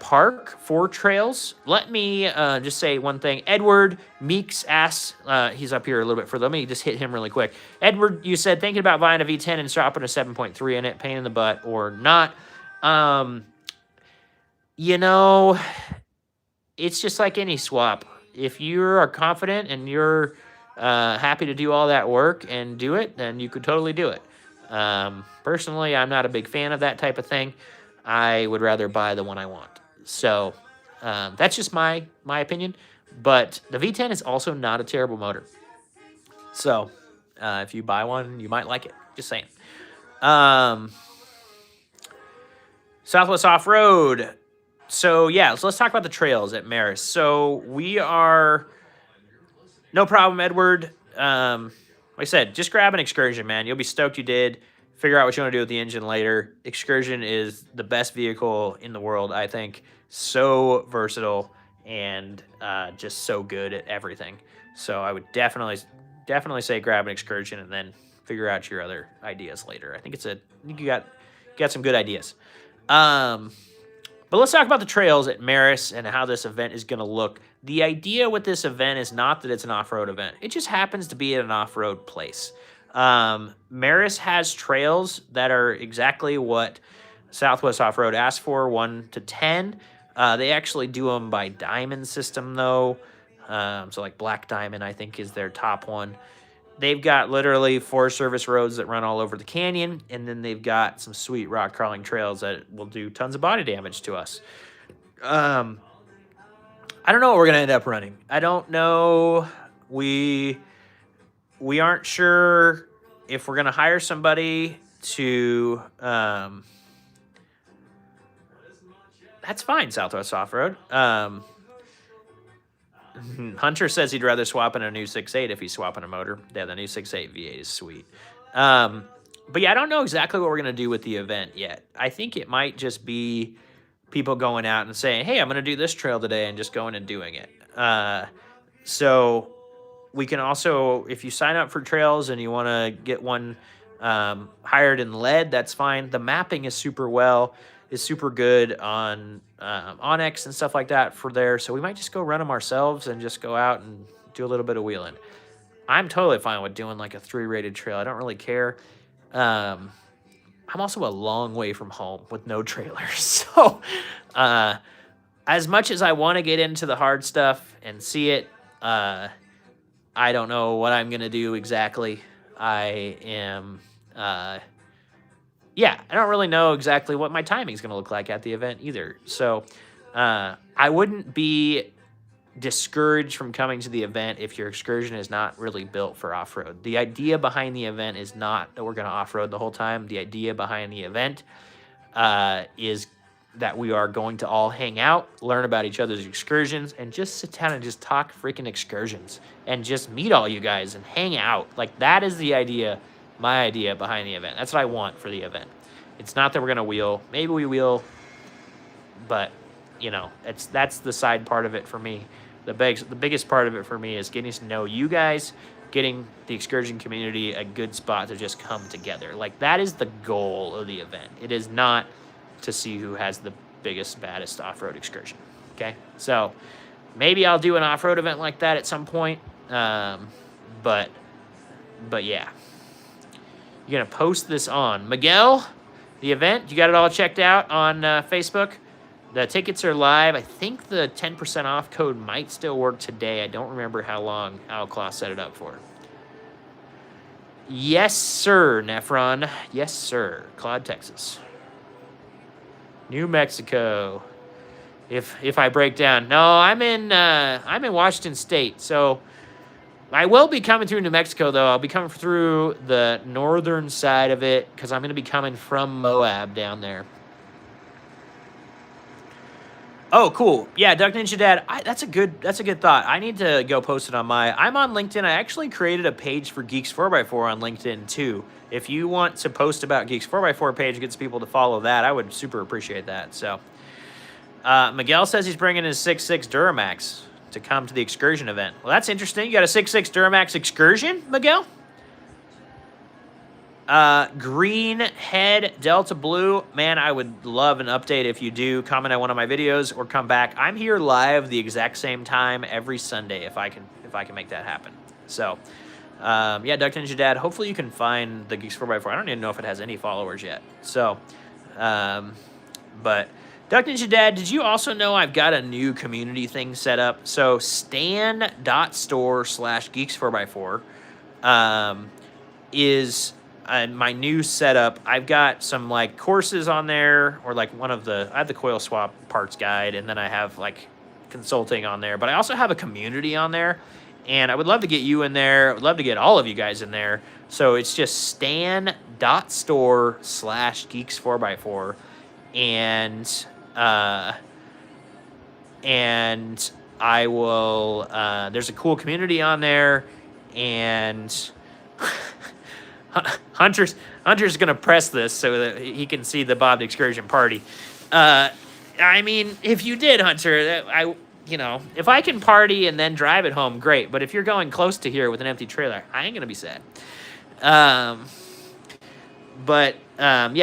park for trails. Let me just say one thing. Edward Meeks asks, he's up here a little bit further. Let me just hit him really quick. Edward, you said thinking about buying a V10 and dropping a 7.3 in it, pain in the butt or not. It's just like any swap. If you are confident and you're happy to do all that work and do it, then you could totally do it. Personally, I'm not a big fan of that type of thing. I would rather buy the one I want. So that's just my opinion. But the V10 is also not a terrible motor. So if you buy one, you might like it. Just saying. Southwest Off-Road. So, yeah, let's talk about the trails at Maris. So, we are... No problem, Edward. Like I said, just grab an Excursion, man. You'll be stoked you did. Figure out what you want to do with the engine later. Excursion is the best vehicle in the world, I think. So versatile and just so good at everything. So, I would definitely say grab an Excursion and then figure out your other ideas later. I think you got some good ideas. But let's talk about the trails at Maris and how this event is going to look. The idea with this event is not that it's an off-road event. It just happens to be at an off-road place. Maris has trails that are exactly what Southwest Off-Road asked for, 1 to 10. They actually do them by diamond system, though. So like Black Diamond, I think, is their top one. They've got literally Forest Service roads that run all over the canyon, and then they've got some sweet rock crawling trails that will do tons of body damage to us. I don't know what we're going to end up running. I don't know. We aren't sure if we're going to hire somebody to... that's fine, Southwest Off-Road. Hunter says he'd rather swap in a new 6.8 if he's swapping a motor. Yeah, the new 6.8 V8 is sweet. But yeah, I don't know exactly what we're going to do with the event yet. I think it might just be people going out and saying, hey, I'm going to do this trail today, and just going and doing it. So we can also, if you sign up for trails and you want to get one hired in lead, that's fine. The mapping is super good on Onyx and stuff like that for there. So we might just go run them ourselves and just go out and do a little bit of wheeling. I'm totally fine with doing like a 3-rated trail. I don't really care. I'm also a long way from home with no trailer. So as much as I want to get into the hard stuff and see it, I don't know what I'm going to do exactly. I don't really know exactly what my timing is going to look like at the event either. So I wouldn't be discouraged from coming to the event if your excursion is not really built for off-road. The idea behind the event is not that we're going to off-road the whole time. The idea behind the event is that we are going to all hang out, learn about each other's excursions, and just sit down and just talk freaking excursions and just meet all you guys and hang out. Like, that is the idea, my idea behind the event. That's what I want for the event. It's not that we're going to wheel. Maybe we wheel, but, you know, that's the side part of it for me. The biggest part of it for me is getting to know you guys, getting the excursion community a good spot to just come together. Like, that is the goal of the event. It is not to see who has the biggest, baddest off-road excursion. Okay? So maybe I'll do an off-road event like that at some point. But yeah. You're going to post this on Miguel, the event. You got it all checked out on Facebook. The tickets are live. I think the 10% off code might still work today. I don't remember how long Alclaw set it up for. Yes, sir, Nephron. Yes, sir. Claude, Texas. New Mexico. If I break down. No, I'm in Washington State. So I will be coming through New Mexico, though. I'll be coming through the northern side of it because I'm going to be coming from Moab down there. Oh, cool. Yeah, Duck Ninja Dad, that's a good thought. I need to go post it on I'm on LinkedIn. I actually created a page for Geeks 4x4 on LinkedIn, too. If you want to post about Geeks 4x4 page, get some people to follow that, I would super appreciate that. So, Miguel says he's bringing his 6.6 Duramax to come to the excursion event. Well, that's interesting. You got a 6.6 Duramax excursion, Miguel? Green Head Delta Blue. Man, I would love an update if you do. Comment on one of my videos or come back. I'm here live the exact same time every Sunday if I can make that happen. So, yeah, Duck Ninja Dad, hopefully you can find the Geeks 4x4. I don't even know if it has any followers yet. So, but Duck Ninja Dad, did you also know I've got a new community thing set up? So, stan.store/Geeks4x4 is my new setup. I've got some like courses on there, or like I have the coil swap parts guide, and then I have like consulting on there, but I also have a community on there, and I would love to get you in there. I would love to get all of you guys in there. So it's just stan.store/Geeks4x4, and I will, there's a cool community on there, and Hunter's gonna press this so that he can see the Bob Excursion party. I mean, if you did, Hunter, if I can party and then drive it home, great. But if you're going close to here with an empty trailer, I ain't gonna be sad. Yeah,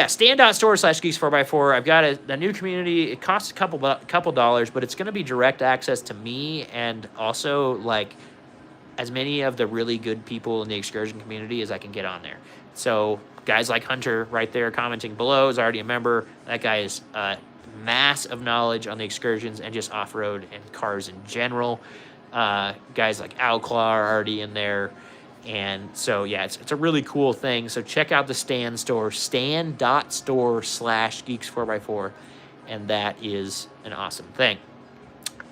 stand.store/Geeks4x4. I've got a new community. It costs a couple dollars, but it's gonna be direct access to me, and also like as many of the really good people in the excursion community as I can get on there. So guys like Hunter right there commenting below is already a member. That guy is mass of knowledge on the excursions and just off-road and cars in general. Guys like Outclaw are already in there. And so, yeah, it's a really cool thing. So check out the Stan store, stan.store/geeks4x4. And that is an awesome thing.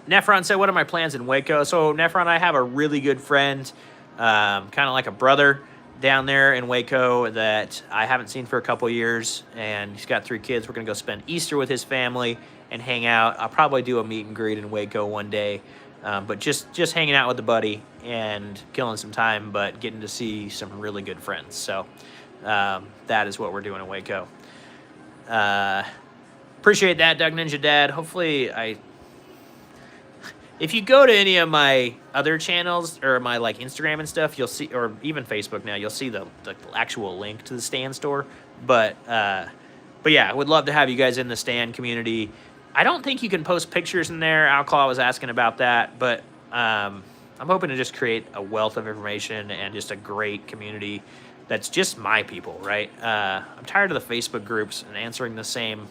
Nephron said, what are my plans in Waco? So, Nephron, I have a really good friend, kind of like a brother down there in Waco that I haven't seen for a couple years. And he's got 3 kids. We're going to go spend Easter with his family and hang out. I'll probably do a meet and greet in Waco one day. But just hanging out with the buddy and killing some time, but getting to see some really good friends. So that is what we're doing in Waco. Appreciate that, Doug Ninja Dad. Hopefully if you go to any of my other channels or my like Instagram and stuff, you'll see, or even Facebook now, you'll see the actual link to the Stan store. But yeah, I would love to have you guys in the Stan community. I don't think you can post pictures in there. Outclaw was asking about that, but I'm hoping to just create a wealth of information and just a great community that's just my people, right? I'm tired of the Facebook groups and answering the same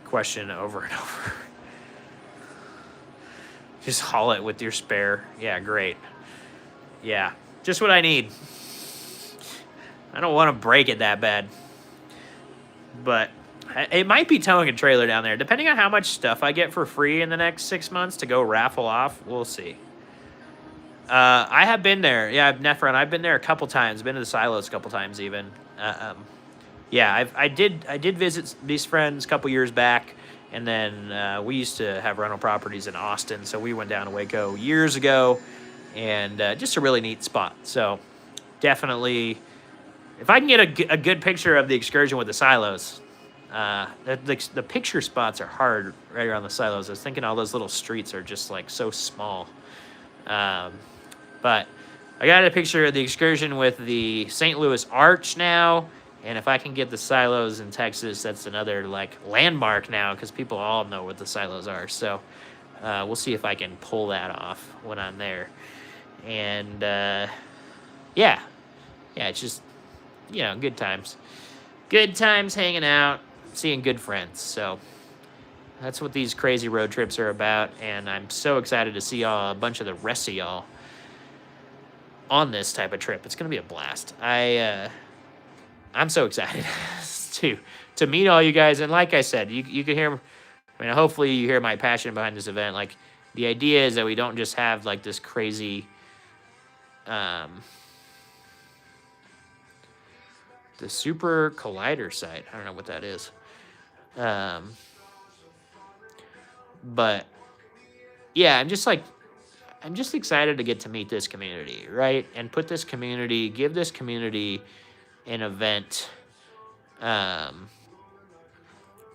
question over and over. Just haul it with your spare. Yeah, great. Yeah, just what I need. I don't want to break it that bad. But it might be towing a trailer down there. Depending on how much stuff I get for free in the next 6 months to go raffle off, we'll see. I have been there. Yeah, Nephron, I've been there a couple times. Been to the silos a couple times even. Yeah, I did visit these friends a couple years back. And then we used to have rental properties in Austin. So we went down to Waco years ago. And just a really neat spot. So definitely, if I can get a good picture of the excursion with the silos, the picture spots are hard right around the silos. I was thinking all those little streets are just like so small. But I got a picture of the excursion with the St. Louis Arch now. And if I can get the silos in Texas, that's another like landmark now because people all know what the silos are. So we'll see if I can pull that off when I'm there. And yeah, it's just, good times. Good times hanging out, seeing good friends. So that's what these crazy road trips are about. And I'm so excited to see a bunch of the rest of y'all on this type of trip. It's going to be a blast. I'm so excited to meet all you guys. And like I said, you can hear, hopefully you hear my passion behind this event. Like, the idea is that we don't just have like this crazy, the Super Collider site. I don't know what that is. But yeah, I'm just excited to get to meet this community, right? And give this community an event.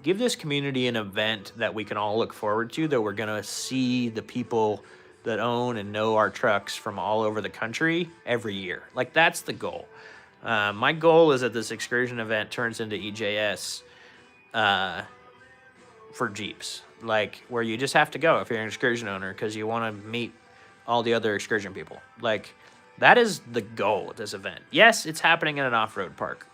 Give this community an event that we can all look forward to, that we're going to see the people that own and know our trucks from all over the country every year. Like, that's the goal. My goal is that this excursion event turns into EJS for Jeeps, like where you just have to go if you're an excursion owner because you want to meet all the other excursion people. Like, that is the goal of this event. Yes, it's happening in an off-road park.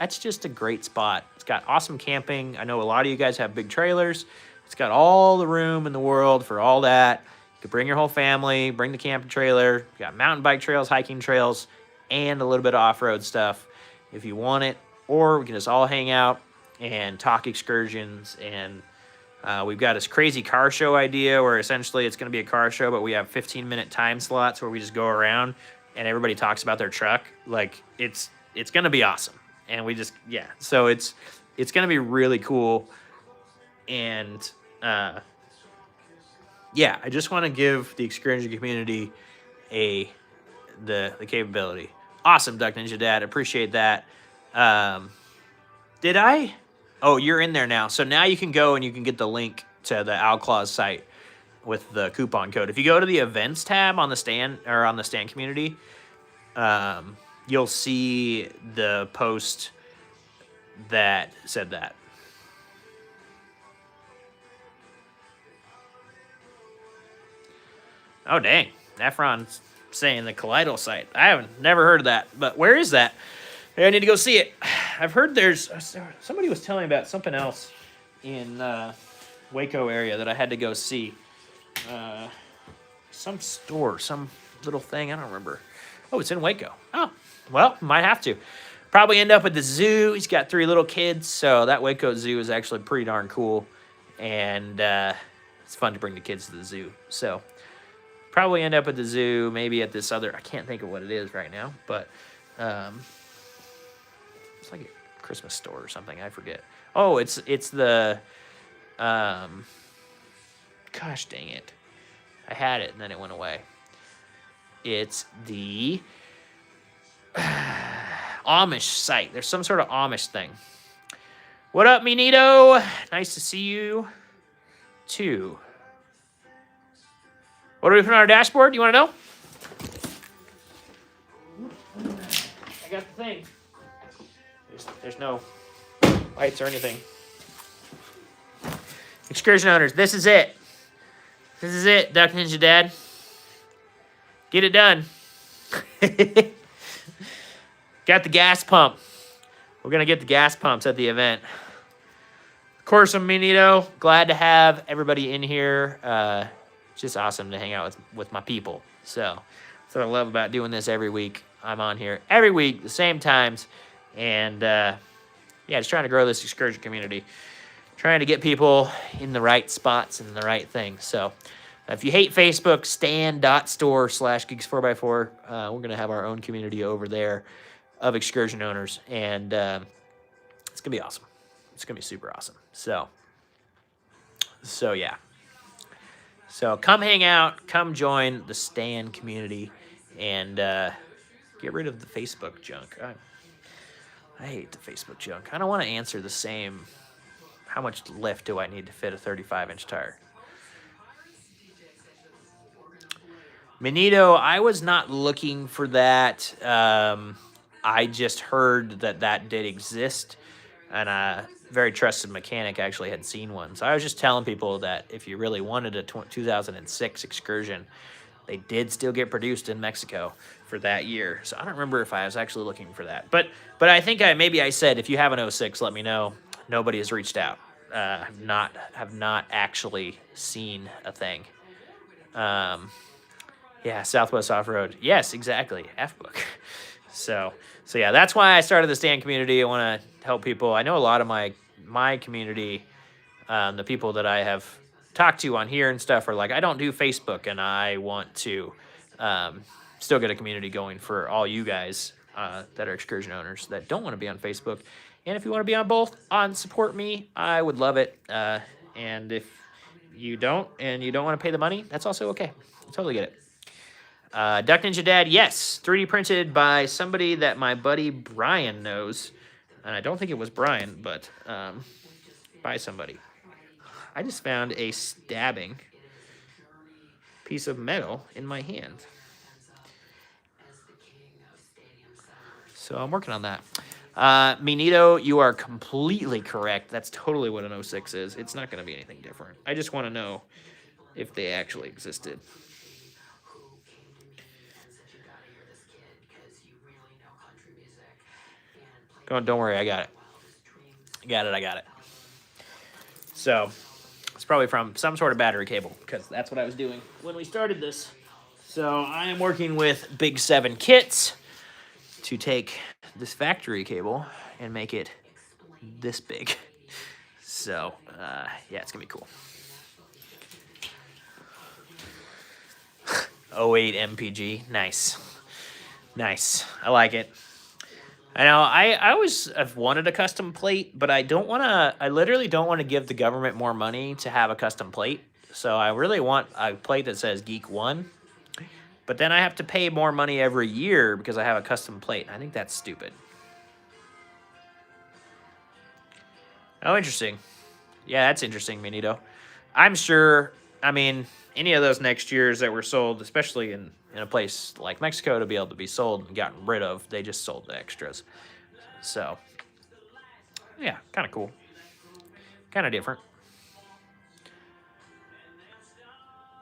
That's just a great spot. It's got awesome camping. I know a lot of you guys have big trailers. It's got all the room in the world for all that. You could bring your whole family, bring the camping trailer. You got mountain bike trails, hiking trails, and a little bit of off-road stuff if you want it. Or we can just all hang out and talk excursions. And we've got this crazy car show idea where essentially it's going to be a car show, but we have 15-minute time slots where we just go around and everybody talks about their truck. Like, it's going to be awesome. And we just, so it's going to be really cool. And I just want to give the excursion community the capability. Awesome, Duck Ninja Dad. Appreciate that. Did I? Oh, you're in there now. So now you can go and you can get the link to the Outclaws site with the coupon code. If you go to the events tab on the Stan community, you'll see the post that said that. Oh, dang. Nephron's saying the colloidal site. I haven't never heard of that, but where is that? Maybe I need to go see it. I've heard there's somebody was telling me about something else in Waco area that I had to go see. Some store, some little thing. I don't remember. Oh, it's in Waco. Oh, well, might have to. Probably end up at the zoo. He's got 3 little kids, so that Waco Zoo is actually pretty darn cool, and it's fun to bring the kids to the zoo. So probably end up at the zoo, maybe at this other. I can't think of what it is right now, but it's like a Christmas store or something. I forget. Oh, it's the gosh dang it, I had it and then it went away. It's the Amish site. There's some sort of Amish thing. What up, Minito? Nice to see you, too. What are we putting on our dashboard? You want to know? I got the thing. There's no lights or anything. Excursion owners, this is it. This is it, Duck Ninja Dad. Get it done. Got the gas pump. We're going to get the gas pumps at the event. Of course, I'm Minito. Glad to have everybody in here. It's just awesome to hang out with my people. So that's what I love about doing this every week. I'm on here every week, the same times. And, yeah, just trying to grow this excursion community. Trying to get people in the right spots and the right things. So if you hate Facebook, stan.store/geeks4x4. We're going to have our own community over there of excursion owners, and it's gonna be awesome. It's gonna be super awesome. So yeah. So come hang out, come join the Stan community, and get rid of the Facebook junk. I hate the Facebook junk. I don't want to answer the same. How much lift do I need to fit a 35-inch tire? Minito, I was not looking for that. I just heard that did exist, and a very trusted mechanic actually had seen one. So I was just telling people that if you really wanted a 2006 Excursion, they did still get produced in Mexico for that year. So I don't remember if I was actually looking for that. But I think maybe I said, if you have an 06, let me know. Nobody has reached out. Have not actually seen a thing. Yeah, Southwest Off-Road. Yes, exactly. F-Book. So yeah, that's why I started the Stan community. I want to help people. I know a lot of my community, the people that I have talked to on here and stuff, are like, I don't do Facebook, and I want to still get a community going for all you guys that are excursion owners that don't want to be on Facebook. And if you want to be on both, support me, I would love it. And if you don't, and you don't want to pay the money, that's also okay. I totally get it. Duck Ninja Dad, yes, 3D printed by somebody that my buddy Brian knows, and I don't think it was Brian, but by somebody. I just found a stabbing piece of metal in my hand, so I'm working on that. Minito, you are completely correct. That's totally what an 06 is. It's not going to be anything different. I just want to know if they actually existed. Don't worry, I got it. I got it. So, it's probably from some sort of battery cable, because that's what I was doing when we started this. So, I am working with Big 7 Kits to take this factory cable and make it this big. So, yeah, it's going to be cool. 08 MPG, nice. I like it. I know, I always have wanted a custom plate, but I literally don't want to give the government more money to have a custom plate. So I really want a plate that says Geek 1, but then I have to pay more money every year because I have a custom plate. I think that's stupid. Oh, interesting. Yeah, that's interesting, Minito. I'm sure, I mean, any of those next years that were sold, especially in a place like Mexico, to be able to be sold and gotten rid of, they just sold the extras. So, yeah, kind of cool. Kind of different.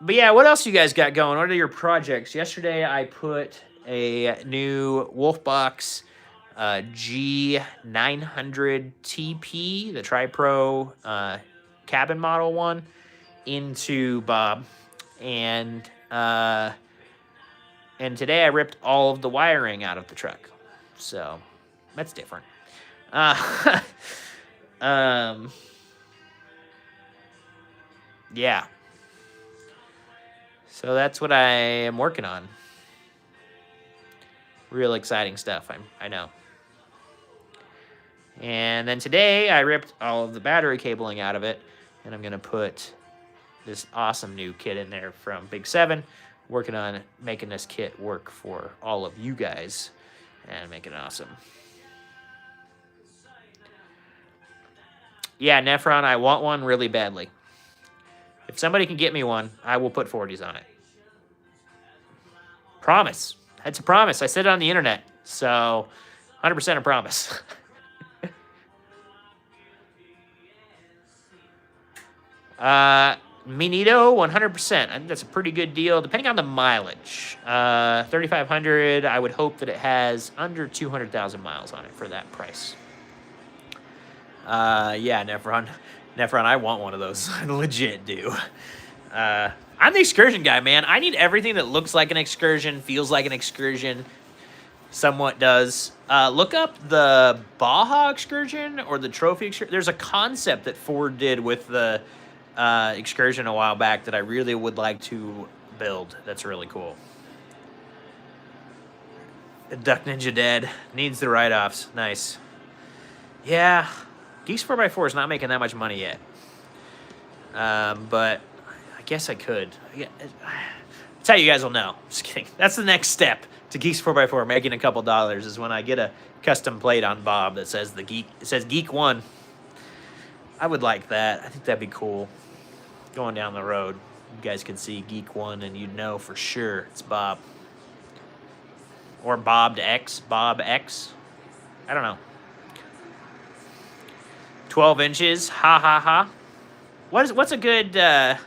But yeah, what else you guys got going? What are your projects? Yesterday I put a new Wolfbox G900 TP, the Tri-Pro cabin model one, into Bob, and today I ripped all of the wiring out of the truck, so that's different. Yeah. So that's what I am working on. Real exciting stuff, I know. And then today I ripped all of the battery cabling out of it, and I'm gonna put this awesome new kit in there from Big 7. Working on making this kit work for all of you guys and make it awesome. Yeah, Nephron, I want one really badly. If somebody can get me one, I will put 40s on it. Promise. That's a promise. I said it on the internet. So, 100% a promise. Minito, 100%. I think that's a pretty good deal, depending on the mileage. 3,500, I would hope that it has under 200,000 miles on it for that price. Yeah, Nephron. Nephron, I want one of those. I legit do. I'm the Excursion guy, man. I need everything that looks like an Excursion, feels like an Excursion, somewhat does. Look up the Baja Excursion or the Trophy Excursion. There's a concept that Ford did with the Excursion a while back that I really would like to build. That's really cool. Duck Ninja Dead. Needs the write-offs. Nice. Yeah. Geeks 4x4 is not making that much money yet. But I guess I could. That's how you guys will know. Just kidding. That's the next step to Geeks 4x4 making a couple dollars is when I get a custom plate on Bob that says it says Geek 1. I would like that. I think that'd be cool. Going down the road, you guys could see Geek 1 and you'd know for sure it's Bob. Or Bob X. Bob X. I don't know. 12 inches. Ha ha ha. What's a good dang,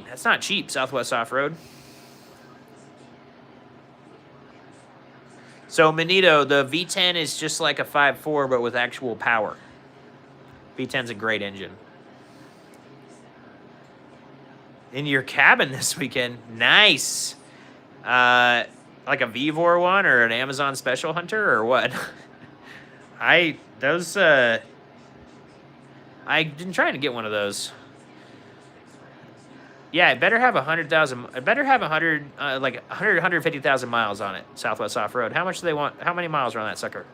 that's not cheap, Southwest Off-Road. So, Manito, the V10 is just like a 5.4, but with actual power. V10's a great engine. In your cabin this weekend. Nice. Like a Vevor one or an Amazon Special Hunter or what? I've been trying to get one of those. Yeah, it better have 100,000. It better have 150,000 miles on it. Southwest Off Road. How much do they want? How many miles are on that sucker?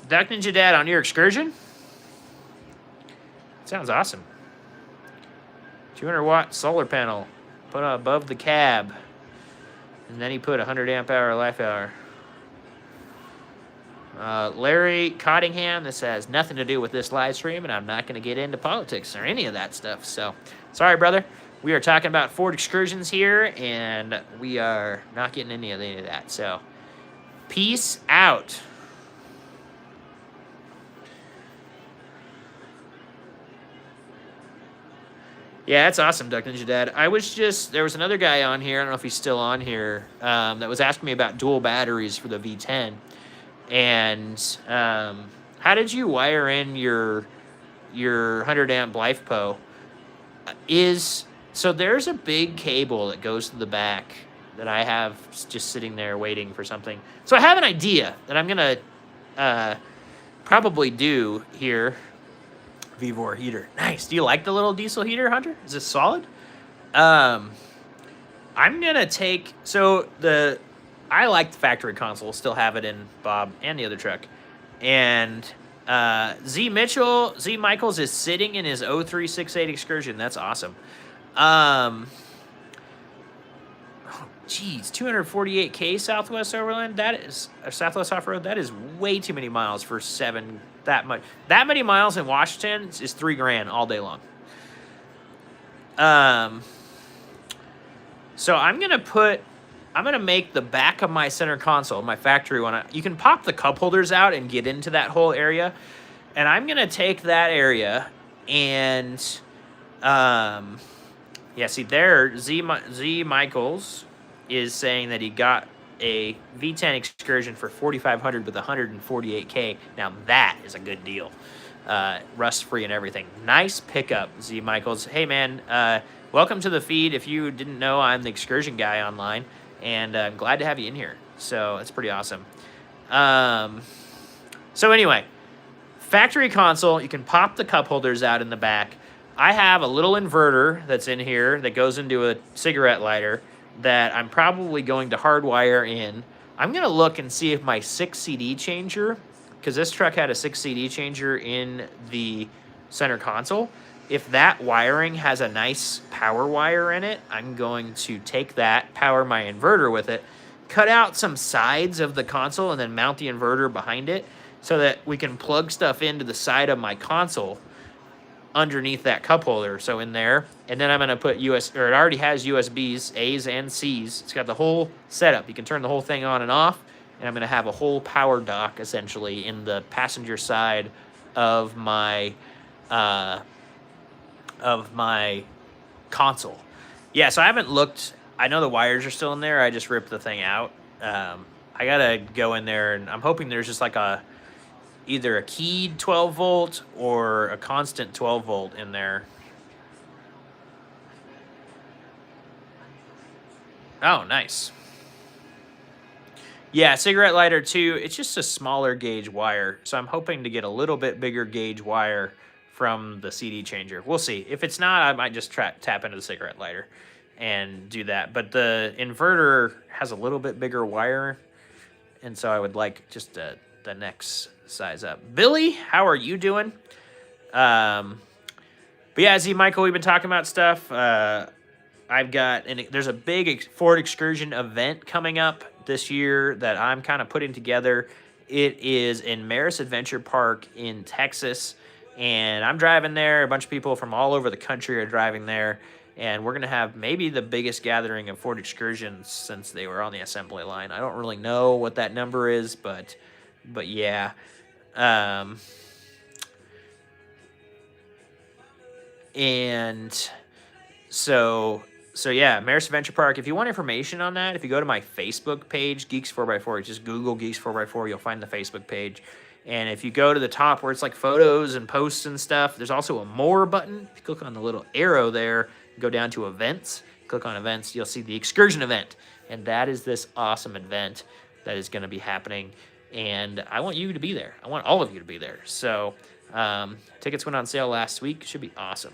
Duck Ninja Dad on your Excursion? Sounds awesome. 200-watt solar panel put above the cab, and then he put 100 amp hour life hour. Larry Cottingham, this has nothing to do with this live stream, and I'm not going to get into politics or any of that stuff. So, sorry, brother. We are talking about Ford Excursions here, and we are not getting into any of that. So, peace out. Yeah, that's awesome, Duck Ninja Dad. there was another guy on here, I don't know if he's still on here, that was asking me about dual batteries for the V10. And how did you wire in your 100 amp LifePo? So there's a big cable that goes to the back that I have just sitting there waiting for something. So I have an idea that I'm going to probably do here. Vevor heater. Nice. Do you like the little diesel heater, Hunter? Is this solid? I'm going to take... I like the factory console. Still have it in Bob and the other truck. And Z Michaels is sitting in his 0368 Excursion. That's awesome. Geez, 248K Southwest Overland. Southwest Off-Road. That is way too many miles for that much. That many miles in Washington is $3,000 all day long. So I'm gonna put I'm gonna make the back of my center console, my factory one. You can pop the cup holders out and get into that whole area, and I'm gonna take that area and, yeah. See there, Z Michaels is saying that he got a V10 Excursion for 4,500 with 148K. Now that is a good deal. Rust free and everything. Nice pickup, Z Michaels. Hey man, welcome to the feed. If you didn't know, I'm the Excursion guy online, and I'm glad to have you in here. So it's pretty awesome. So anyway, factory console, you can pop the cup holders out in the back. I have a little inverter that's in here that goes into a cigarette lighter that I'm probably going to hardwire in. I'm going to look and see if my 6 CD changer, because this truck had a 6 CD changer in the center console, if that wiring has a nice power wire in it, I'm going to take that, power my inverter with it, cut out some sides of the console, and then mount the inverter behind it so that we can plug stuff into the side of my console underneath that cup holder, so in there. And then I'm going to put it already has USBs, A's and C's. It's got the whole setup. You can turn the whole thing on and off, and I'm going to have a whole power dock, essentially, in the passenger side of my console. Yeah, so I haven't looked. I know the wires are still in there. I just ripped the thing out. I got to go in there, and I'm hoping there's just like either a keyed 12 volt or a constant 12 volt in there. Oh, nice. Yeah, cigarette lighter too. It's just a smaller gauge wire, so I'm hoping to get a little bit bigger gauge wire from the CD changer. We'll see. If it's not, I might just tap into the cigarette lighter and do that. But the inverter has a little bit bigger wire, and so I would like just the next size up. Billy, how are you doing? But yeah, Z Michael, we've been talking about stuff. There's a big Ford Excursion event coming up this year that I'm kind of putting together. It is in Maris Adventure Park in Texas, and I'm driving there. A bunch of people from all over the country are driving there, and we're going to have maybe the biggest gathering of Ford Excursions since they were on the assembly line. I don't really know what that number is, but yeah. And so yeah, Maris Adventure Park. If you want information on that, if you go to my Facebook page, Geeks 4x4, just Google Geeks 4x4, you'll find the Facebook page. And if you go to the top where it's like photos and posts and stuff, there's also a more button. If you click on the little arrow there, go down to events, click on events, you'll see the excursion event. And that is this awesome event that is going to be happening. And I want you to be there. I want all of you to be there. So tickets went on sale last week. Should be awesome.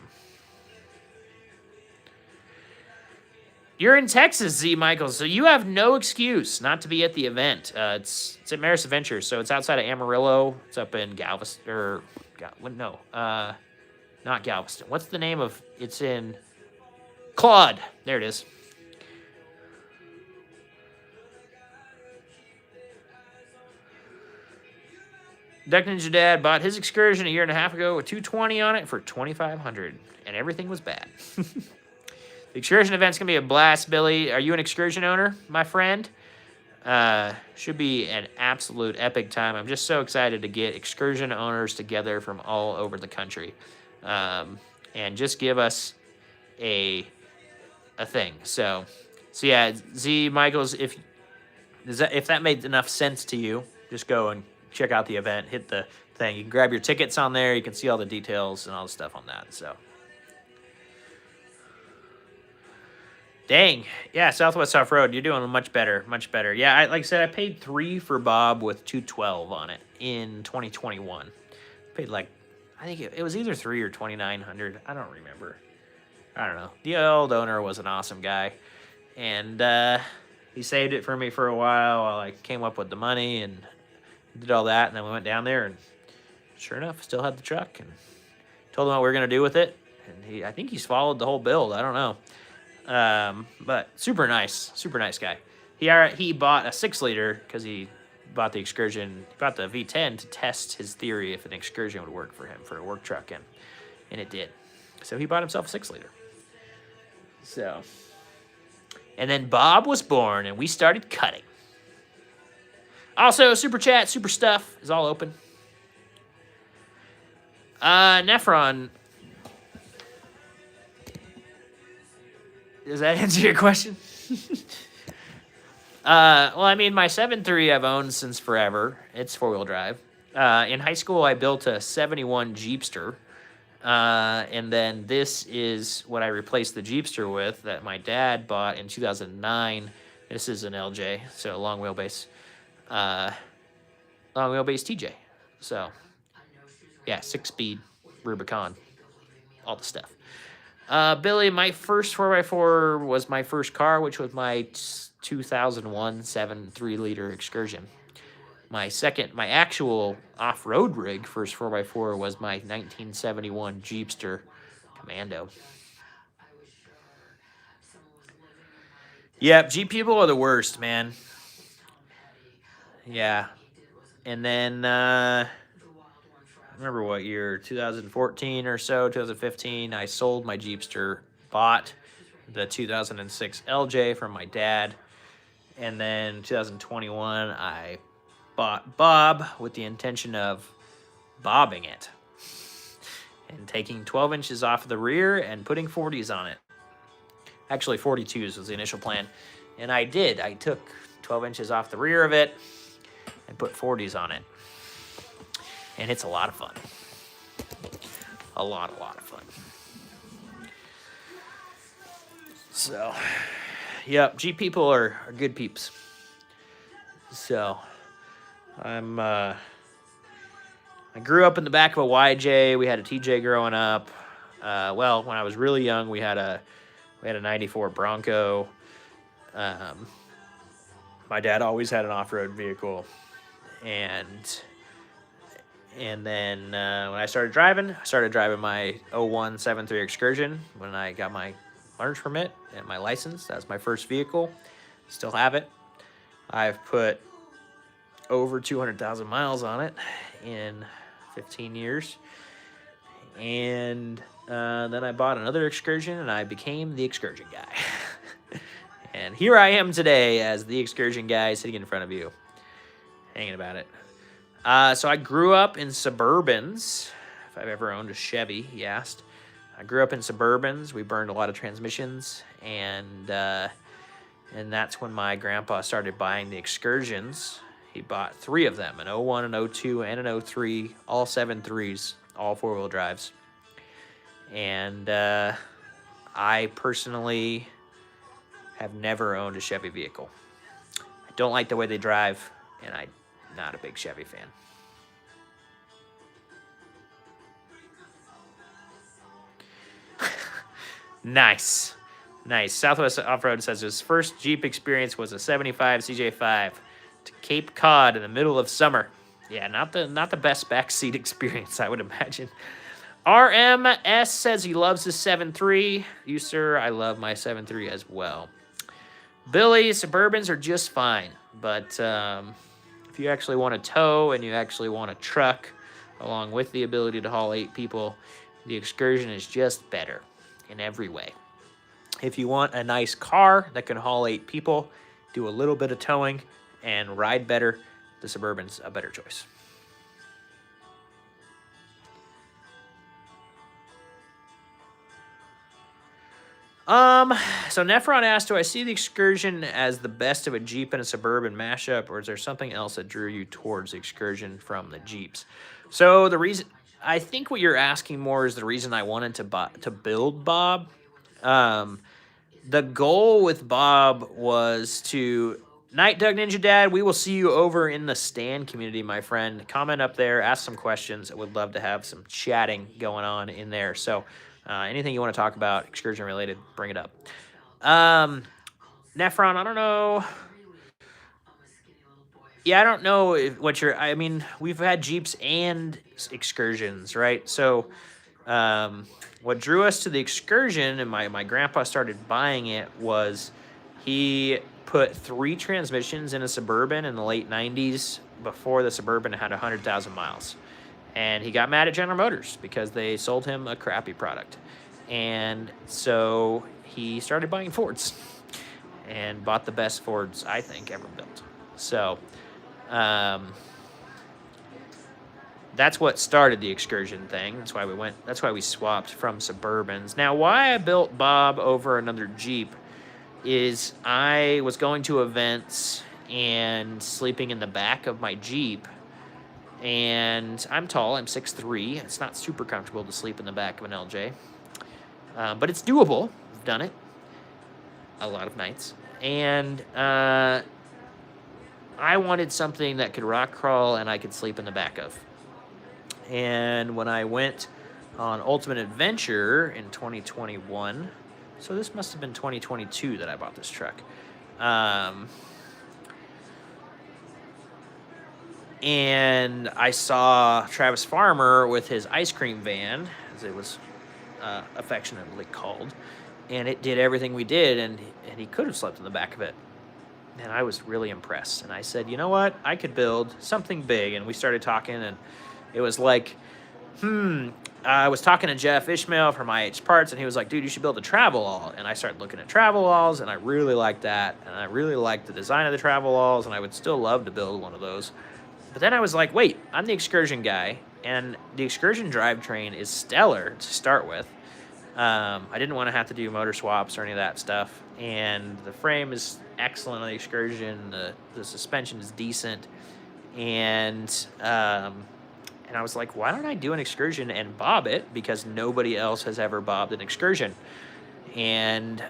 You're in Texas, Z Michael, so you have no excuse not to be at the event. It's at Maris Adventure, so it's outside of Amarillo. It's up in Galveston, not Galveston. What's the name of? It's in Claude. There it is. Duck Ninja Dad bought his Excursion a year and a half ago with 220 on it for $2,500, and everything was bad. The Excursion event's going to be a blast, Billy. Are you an Excursion owner, my friend? Should be an absolute epic time. I'm just so excited to get Excursion owners together from all over the country. And just give us a thing. So yeah, Z Michaels, if that made enough sense to you, just go and check out the event, hit the thing. You can grab your tickets on there. You can see all the details and all the stuff on that. So dang. Yeah, Southwest Off Road, you're doing much better, much better. Yeah, like I said, I paid $3 for Bob with $212 on it in 2021. Paid I think it was either $3 or $2,900. I don't remember. I don't know. The old owner was an awesome guy, and he saved it for me for a while I came up with the money and did all that, and then we went down there, and sure enough, still had the truck, and told him what we were going to do with it, and I think he's followed the whole build. I don't know. But super nice guy. He bought a 6-liter because he bought the Excursion. He bought the V10 to test his theory if an Excursion would work for him for a work truck, and it did. So he bought himself a 6-liter. So And then Bob was born, and we started cutting. Also, Super Chat, Super Stuff is all open. Nephron, does that answer your question? Well, I mean, my 7.3 I've owned since forever. It's four-wheel drive. In high school, I built a 71 Jeepster. And then this is what I replaced the Jeepster with that my dad bought in 2009. This is an LJ, so long wheelbase TJ. So, yeah, 6-speed Rubicon, all the stuff. Billy, my first 4x4 was my first car, which was my 2001 3-liter Excursion. My actual off-road rig, first 4x4, was my 1971 Jeepster Commando. Yep, Jeep people are the worst, man. Yeah. And then, I remember what year, 2014 or so, 2015, I sold my Jeepster, bought the 2006 LJ from my dad, and then 2021, I bought Bob with the intention of bobbing it and taking 12 inches off of the rear and putting 40s on it. Actually, 42s was the initial plan, and I did. I took 12 inches off the rear of it and put 40s on it, and it's a lot of fun. A lot of fun. So, yep, Jeep people are good peeps. So, I grew up in the back of a YJ. We had a TJ growing up. Well, when I was really young, we had a 94 Bronco. My dad always had an off-road vehicle. And then when I started driving my 01 7.3 Excursion when I got my learner's permit and my license. That was my first vehicle. Still have it. I've put over 200,000 miles on it in 15 years. And then I bought another Excursion, and I became the Excursion guy. And here I am today as the Excursion guy sitting in front of you, hanging about it. So I grew up in Suburbans. If I've ever owned a Chevy, he asked. I grew up in Suburbans. We burned a lot of transmissions, and that's when my grandpa started buying the Excursions. He bought 3 of them, an 01, an 02, and an 03, all 7.3s, all four-wheel drives. And I personally have never owned a Chevy vehicle. I don't like the way they drive, and I'm not a big Chevy fan. Nice. Southwest Off-Road says his first Jeep experience was a 75 CJ5 to Cape Cod in the middle of summer. Yeah, not the best backseat experience, I would imagine. RMS says he loves his 7.3. You, sir, I love my 7.3 as well. Billy, Suburbans are just fine, but if you actually want to tow and you actually want a truck, along with the ability to haul 8 people, the Excursion is just better in every way. If you want a nice car that can haul 8 people, do a little bit of towing, and ride better, the Suburban's a better choice. So Nephron asked, do I see the Excursion as the best of a Jeep and a Suburban mashup, or is there something else that drew you towards the Excursion from the Jeeps? So the reason, I think what you're asking more is the reason I wanted to build Bob. The goal with Bob was to, Night Doug Ninja Dad, we will see you over in the stand community, my friend. Comment up there, ask some questions. I would love to have some chatting going on in there. So anything you want to talk about Excursion related, bring it up. Nephron, I don't know. Yeah, I don't know what you're, I mean, we've had Jeeps and Excursions, right? So what drew us to the Excursion, and my grandpa started buying it, was he put 3 transmissions in a Suburban in the late 90s before the Suburban had 100,000 miles. And he got mad at General Motors because they sold him a crappy product. And so he started buying Fords. and bought the best Fords I think ever built. So that's what started the Excursion thing. That's why we swapped from Suburbans. Now, why I built Bob over another Jeep is I was going to events and sleeping in the back of my Jeep. And I'm tall, I'm 6'3". It's not super comfortable to sleep in the back of an LJ. But it's doable. I've done it a lot of nights. And I wanted something that could rock crawl and I could sleep in the back of. And when I went on Ultimate Adventure in 2021, so this must have been 2022 that I bought this truck. And I saw Travis Farmer with his ice cream van, as it was affectionately called, and it did everything we did, and he could have slept in the back of it. And I was really impressed. And I said, you know what? I could build something big. And we started talking, and it was like, I was talking to Jeff Ishmael from IH Parts, and he was like, dude, you should build a travel all. And I started looking at travel alls, and I really liked that. And I really liked the design of the travel alls, and I would still love to build one of those. But then I was like, wait, I'm the Excursion guy, and the Excursion drivetrain is stellar to start with. I didn't want to have to do motor swaps or any of that stuff. And the frame is excellent on the Excursion. The suspension is decent. And I was like, why don't I do an Excursion and bob it? Because nobody else has ever bobbed an Excursion. And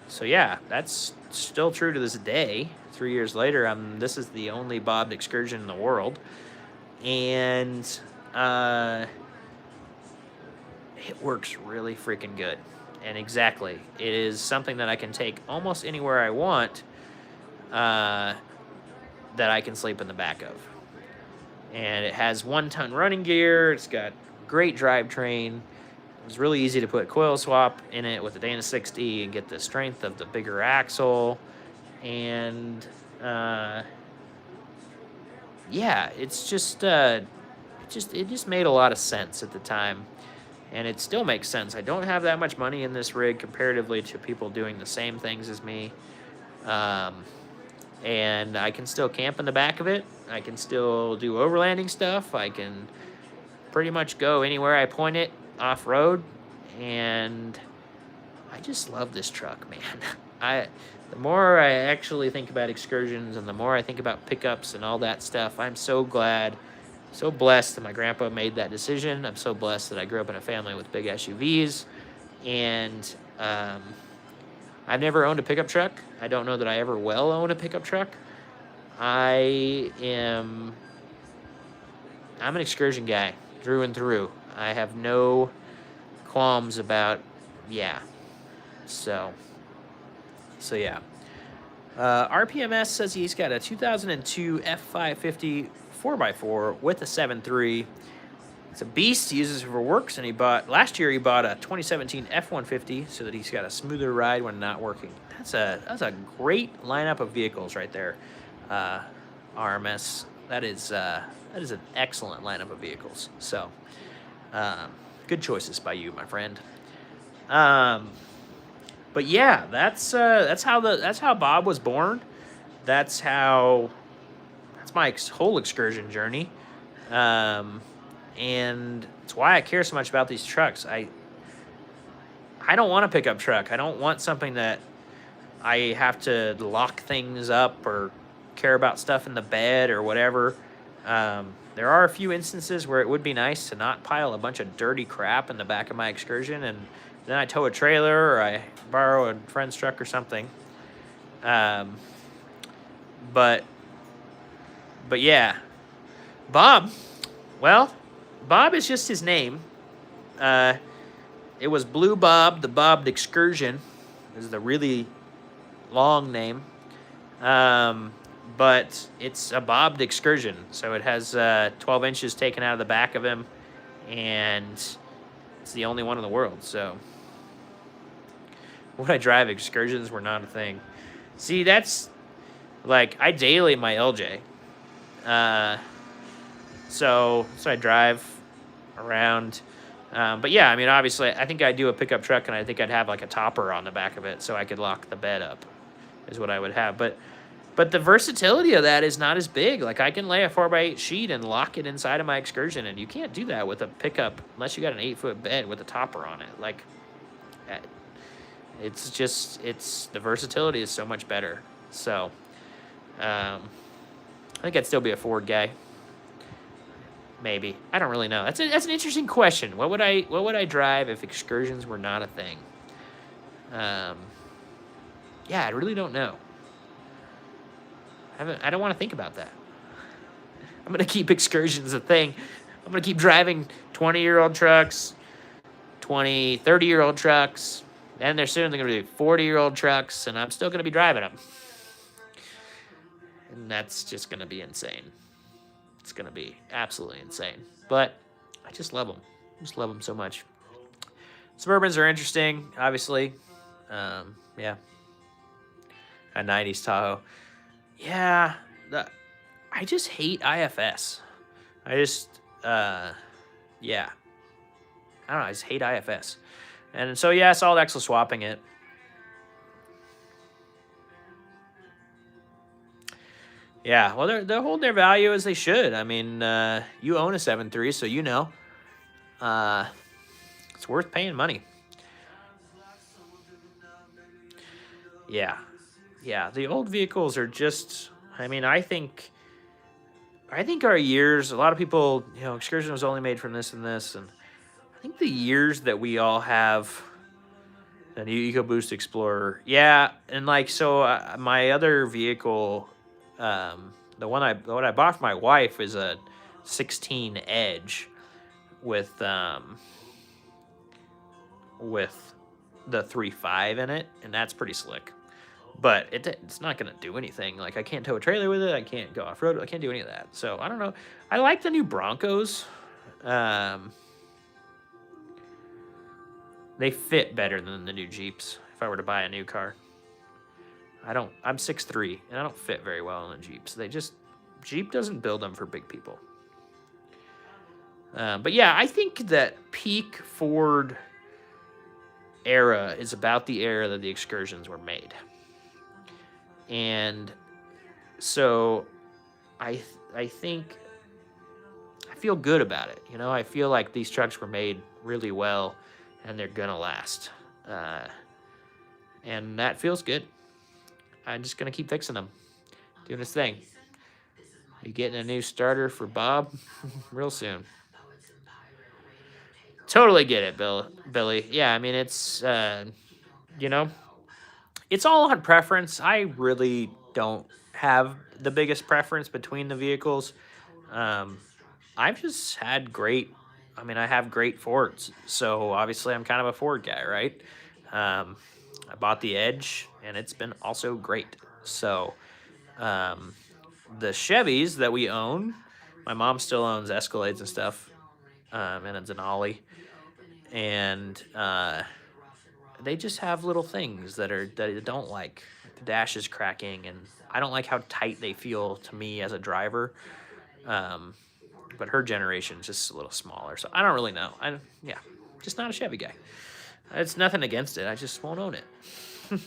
so, yeah, that's still true to this day. 3 years later, this is the only bobbed Excursion in the world. And it works really freaking good. And exactly, it is something that I can take almost anywhere I want that I can sleep in the back of. And it has 1-ton running gear. It's got great drivetrain. It was really easy to put coil swap in it with the Dana 60 and get the strength of the bigger axle. And yeah, it's just it just made a lot of sense at the time, and it still makes sense. I don't have that much money in this rig comparatively to people doing the same things as me, and I can still camp in the back of it. I can still do overlanding stuff. I can pretty much go anywhere I point it off-road, and I just love this truck, man. The more I actually think about Excursions and the more I think about pickups and all that stuff, I'm so glad, so blessed that my grandpa made that decision. I'm so blessed that I grew up in a family with big SUVs. And I've never owned a pickup truck. I don't know that I ever will own a pickup truck. I'm an Excursion guy through and through. I have no qualms about, yeah. So yeah. RPMS says he's got a 2002 F550 4x4 with a 7.3. It's a beast. He uses it for works, and last year he bought a 2017 F150 so that he's got a smoother ride when not working. That's a great lineup of vehicles right there. RMS. That is an excellent lineup of vehicles. So, good choices by you, my friend. But yeah, that's how Bob was born. That's my whole Excursion journey. And it's why I care so much about these trucks. I don't want a pickup truck. I don't want something that I have to lock things up or care about stuff in the bed or whatever. There are a few instances where it would be nice to not pile a bunch of dirty crap in the back of my Excursion, and then I tow a trailer or I borrow a friend's truck or something. But yeah, Bob. Well, Bob is just his name. It was Blue Bob, the Bobbed Excursion. This is the really long name. But it's a Bobbed Excursion. So it has 12 inches taken out of the back of him. And it's the only one in the world. So would I drive Excursions were not a thing. See, that's like I daily my LJ. So I drive around But yeah, I mean, obviously, I think I'd do a pickup truck, and I think I'd have like a topper on the back of it so I could lock the bed up, is what I would have. But the versatility of that is not as big. Like, I can lay a 4x8 sheet and lock it inside of my Excursion, and you can't do that with a pickup unless you got an 8-foot bed with a topper on it. Like, it's just, the versatility is so much better. So, I think I'd still be a Ford guy. Maybe. I don't really know. That's an interesting question. What would I drive if Excursions were not a thing? Yeah, I really don't know. I don't want to think about that. I'm going to keep Excursions a thing. I'm going to keep driving 20-year-old trucks, 20, 30-year-old trucks, and they're soon going to be 40-year-old trucks, and I'm still going to be driving them. And that's just going to be insane. It's going to be absolutely insane. But I just love them. I just love them so much. Suburbans are interesting, obviously. Yeah. A 90s Tahoe. Yeah. I just hate IFS. I just, yeah. I don't know. I just hate IFS. And so, yeah, I saw Excel swapping it. Yeah, well, they'll hold their value as they should. I mean, you own a 7.3, so you know. It's worth paying money. Yeah. Yeah, the old vehicles are just, I mean, I think our years, a lot of people, you know, Excursion was only made from this and this, and I think the years that we all have, the new EcoBoost Explorer, yeah, and like, so my other vehicle, the one I bought for my wife is a 16 Edge with the 3.5 in it, and that's pretty slick. But it's not gonna do anything. Like, I can't tow a trailer with it. I can't go off road. I can't do any of that. So I don't know. I like the new Broncos. They fit better than the new Jeeps. If I were to buy a new car. I'm 6'3", and I don't fit very well in the Jeeps. Jeep doesn't build them for big people. But yeah, I think that peak Ford era is about the era that the Excursions were made. And so I think I feel good about it. You know, I feel like these trucks were made really well, and they're gonna last. And that feels good. I'm just going to keep fixing them. Doing this thing. Be getting a new starter for Bob real soon. Totally get it, Billy. Yeah, I mean, it's, you know, it's all on preference. I really don't have the biggest preference between the vehicles. I've just had I have great Fords. So obviously I'm kind of a Ford guy, right? I bought the Edge, and it's been also great. So, the Chevys that we own, my mom still owns Escalades and stuff, and a Denali, and they just have little things that I don't like. The dash is cracking, and I don't like how tight they feel to me as a driver. But her generation is just a little smaller, so I don't really know. Just not a Chevy guy. It's nothing against it. I just won't own it. It's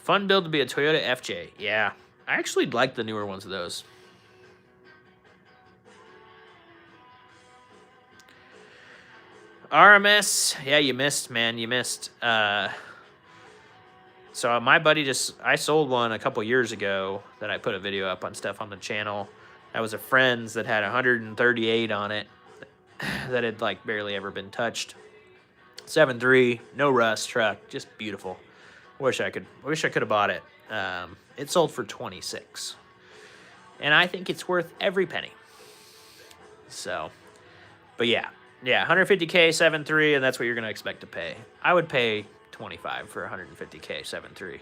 fun build to be a Toyota FJ. Yeah. I actually like the newer ones of those. RMS. Yeah, you missed, man. You missed. So my buddy I sold one a couple years ago that I put a video up on stuff on the channel. That was a friend's that had 138 on it. That had like barely ever been touched. 7.3, no rust truck, just beautiful. Wish I could have bought it. It sold for 26, and I think it's worth every penny. So, but yeah, 150K 7.3, and that's what you're gonna expect to pay. I would pay 25 for 150K 7.3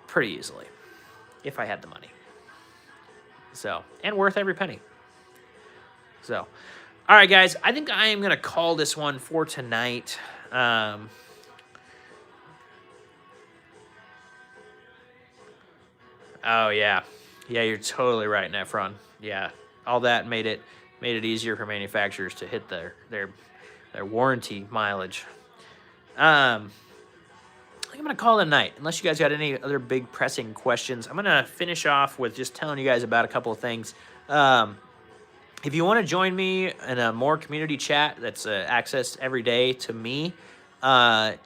pretty easily if I had the money. So, and worth every penny. So. All right, guys, I think I am going to call this one for tonight. Oh, yeah. Yeah, you're totally right, Nephron. Yeah, all that made it made it easier for manufacturers to hit their warranty mileage. I think I'm going to call it a night, unless you guys got any other big pressing questions. I'm going to finish off with just telling you guys about a couple of things. If you want to join me in a more community chat that's accessed every day to me,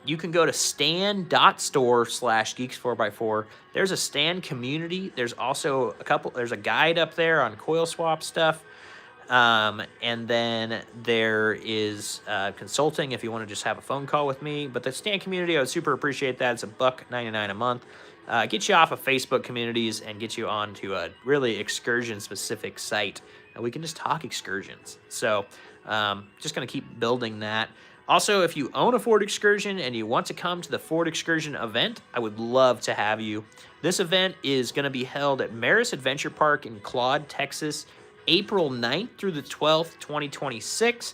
you can go to stan.store/geeks4x4. There's a Stan community. There's also there's a guide up there on coil swap stuff. And then there is consulting if you want to just have a phone call with me. But the Stan community, I would super appreciate that. It's $1.99 a month. Get you off of Facebook communities and get you onto a really excursion-specific site. And we can just talk excursions. So just going to keep building that. Also, if you own a Ford Excursion and you want to come to the Ford Excursion event, I would love to have you. This event is going to be held at Maris Adventure Park in Claude, Texas, April 9th through the 12th, 2026.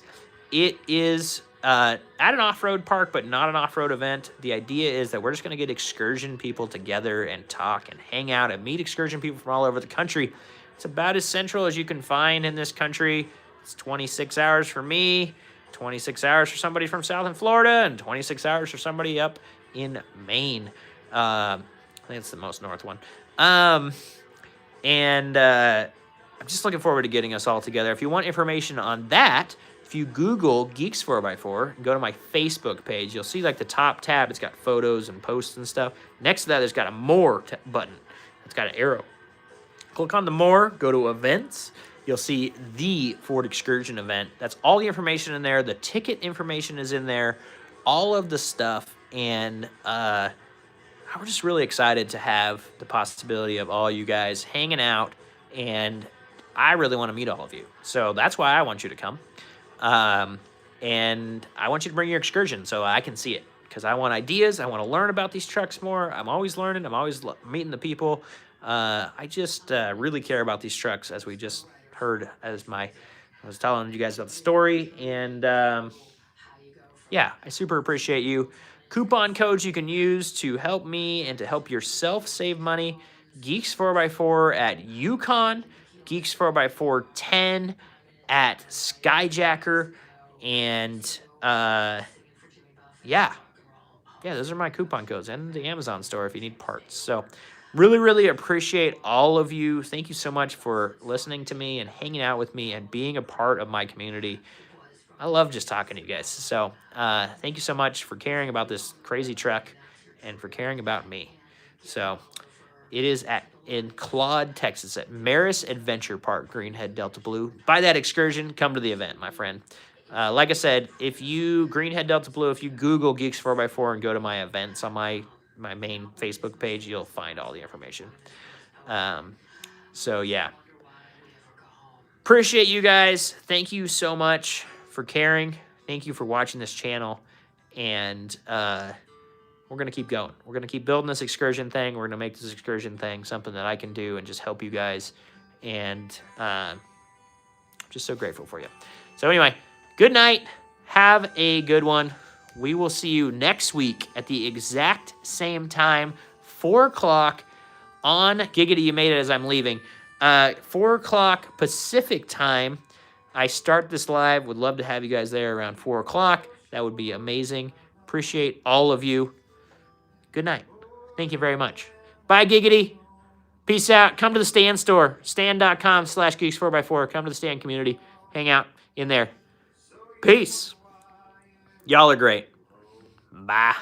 It is at an off-road park, but not an off-road event. The idea is that we're just going to get excursion people together and talk and hang out and meet excursion people from all over the country. It's about as central as you can find in this country. It's 26 hours for me, 26 hours for somebody from South in Florida, and 26 hours for somebody up in Maine. I think it's the most north one. I'm just looking forward to getting us all together. If you want information on that, if you Google Geeks 4x4 and go to my Facebook page, you'll see like the top tab. It's got photos and posts and stuff. Next to that, there's got a More button. It's got an arrow. Click on the More, go to Events. You'll see the Ford Excursion event. That's all the information in there. The ticket information is in there. All of the stuff. And we're just really excited to have the possibility of all you guys hanging out. And I really want to meet all of you. So that's why I want you to come. And I want you to bring your excursion so I can see it. Because I want ideas. I want to learn about these trucks more. I'm always learning. I'm always meeting the people. I just really care about these trucks, as we just heard I was telling you guys about the story. And yeah, I super appreciate you. Coupon codes you can use to help me and to help yourself save money: Geeks 4x4 at Yukon, Geeks 4x4 10 at Skyjacker, and yeah, those are my coupon codes, and the Amazon store if you need parts. So really, really appreciate all of you. Thank you so much for listening to me and hanging out with me and being a part of my community. I love just talking to you guys. So thank you so much for caring about this crazy truck and for caring about me. So it is in Claude, Texas, at Maris Adventure Park, Greenhead, Delta Blue. Buy that excursion. Come to the event, my friend. Like I said, if you, Greenhead, Delta Blue, if you Google Geeks 4x4 and go to my events on my main Facebook page, you'll find all the information. So yeah, appreciate you guys. Thank you so much for caring. Thank you for watching this channel. And we're going to keep going. We're going to keep building this excursion thing. We're going to make this excursion thing something that I can do and just help you guys. And I'm just so grateful for you. So anyway, good night. Have a good one. We will see you next week at the exact same time, 4 o'clock on Giggity. You made it as I'm leaving. 4 o'clock Pacific time. I start this live. Would love to have you guys there around 4 o'clock. That would be amazing. Appreciate all of you. Good night. Thank you very much. Bye, Giggity. Peace out. Come to the Stan store. Stan.com/geeks4x4. Come to the Stan community. Hang out in there. Peace. Y'all are great. Bye.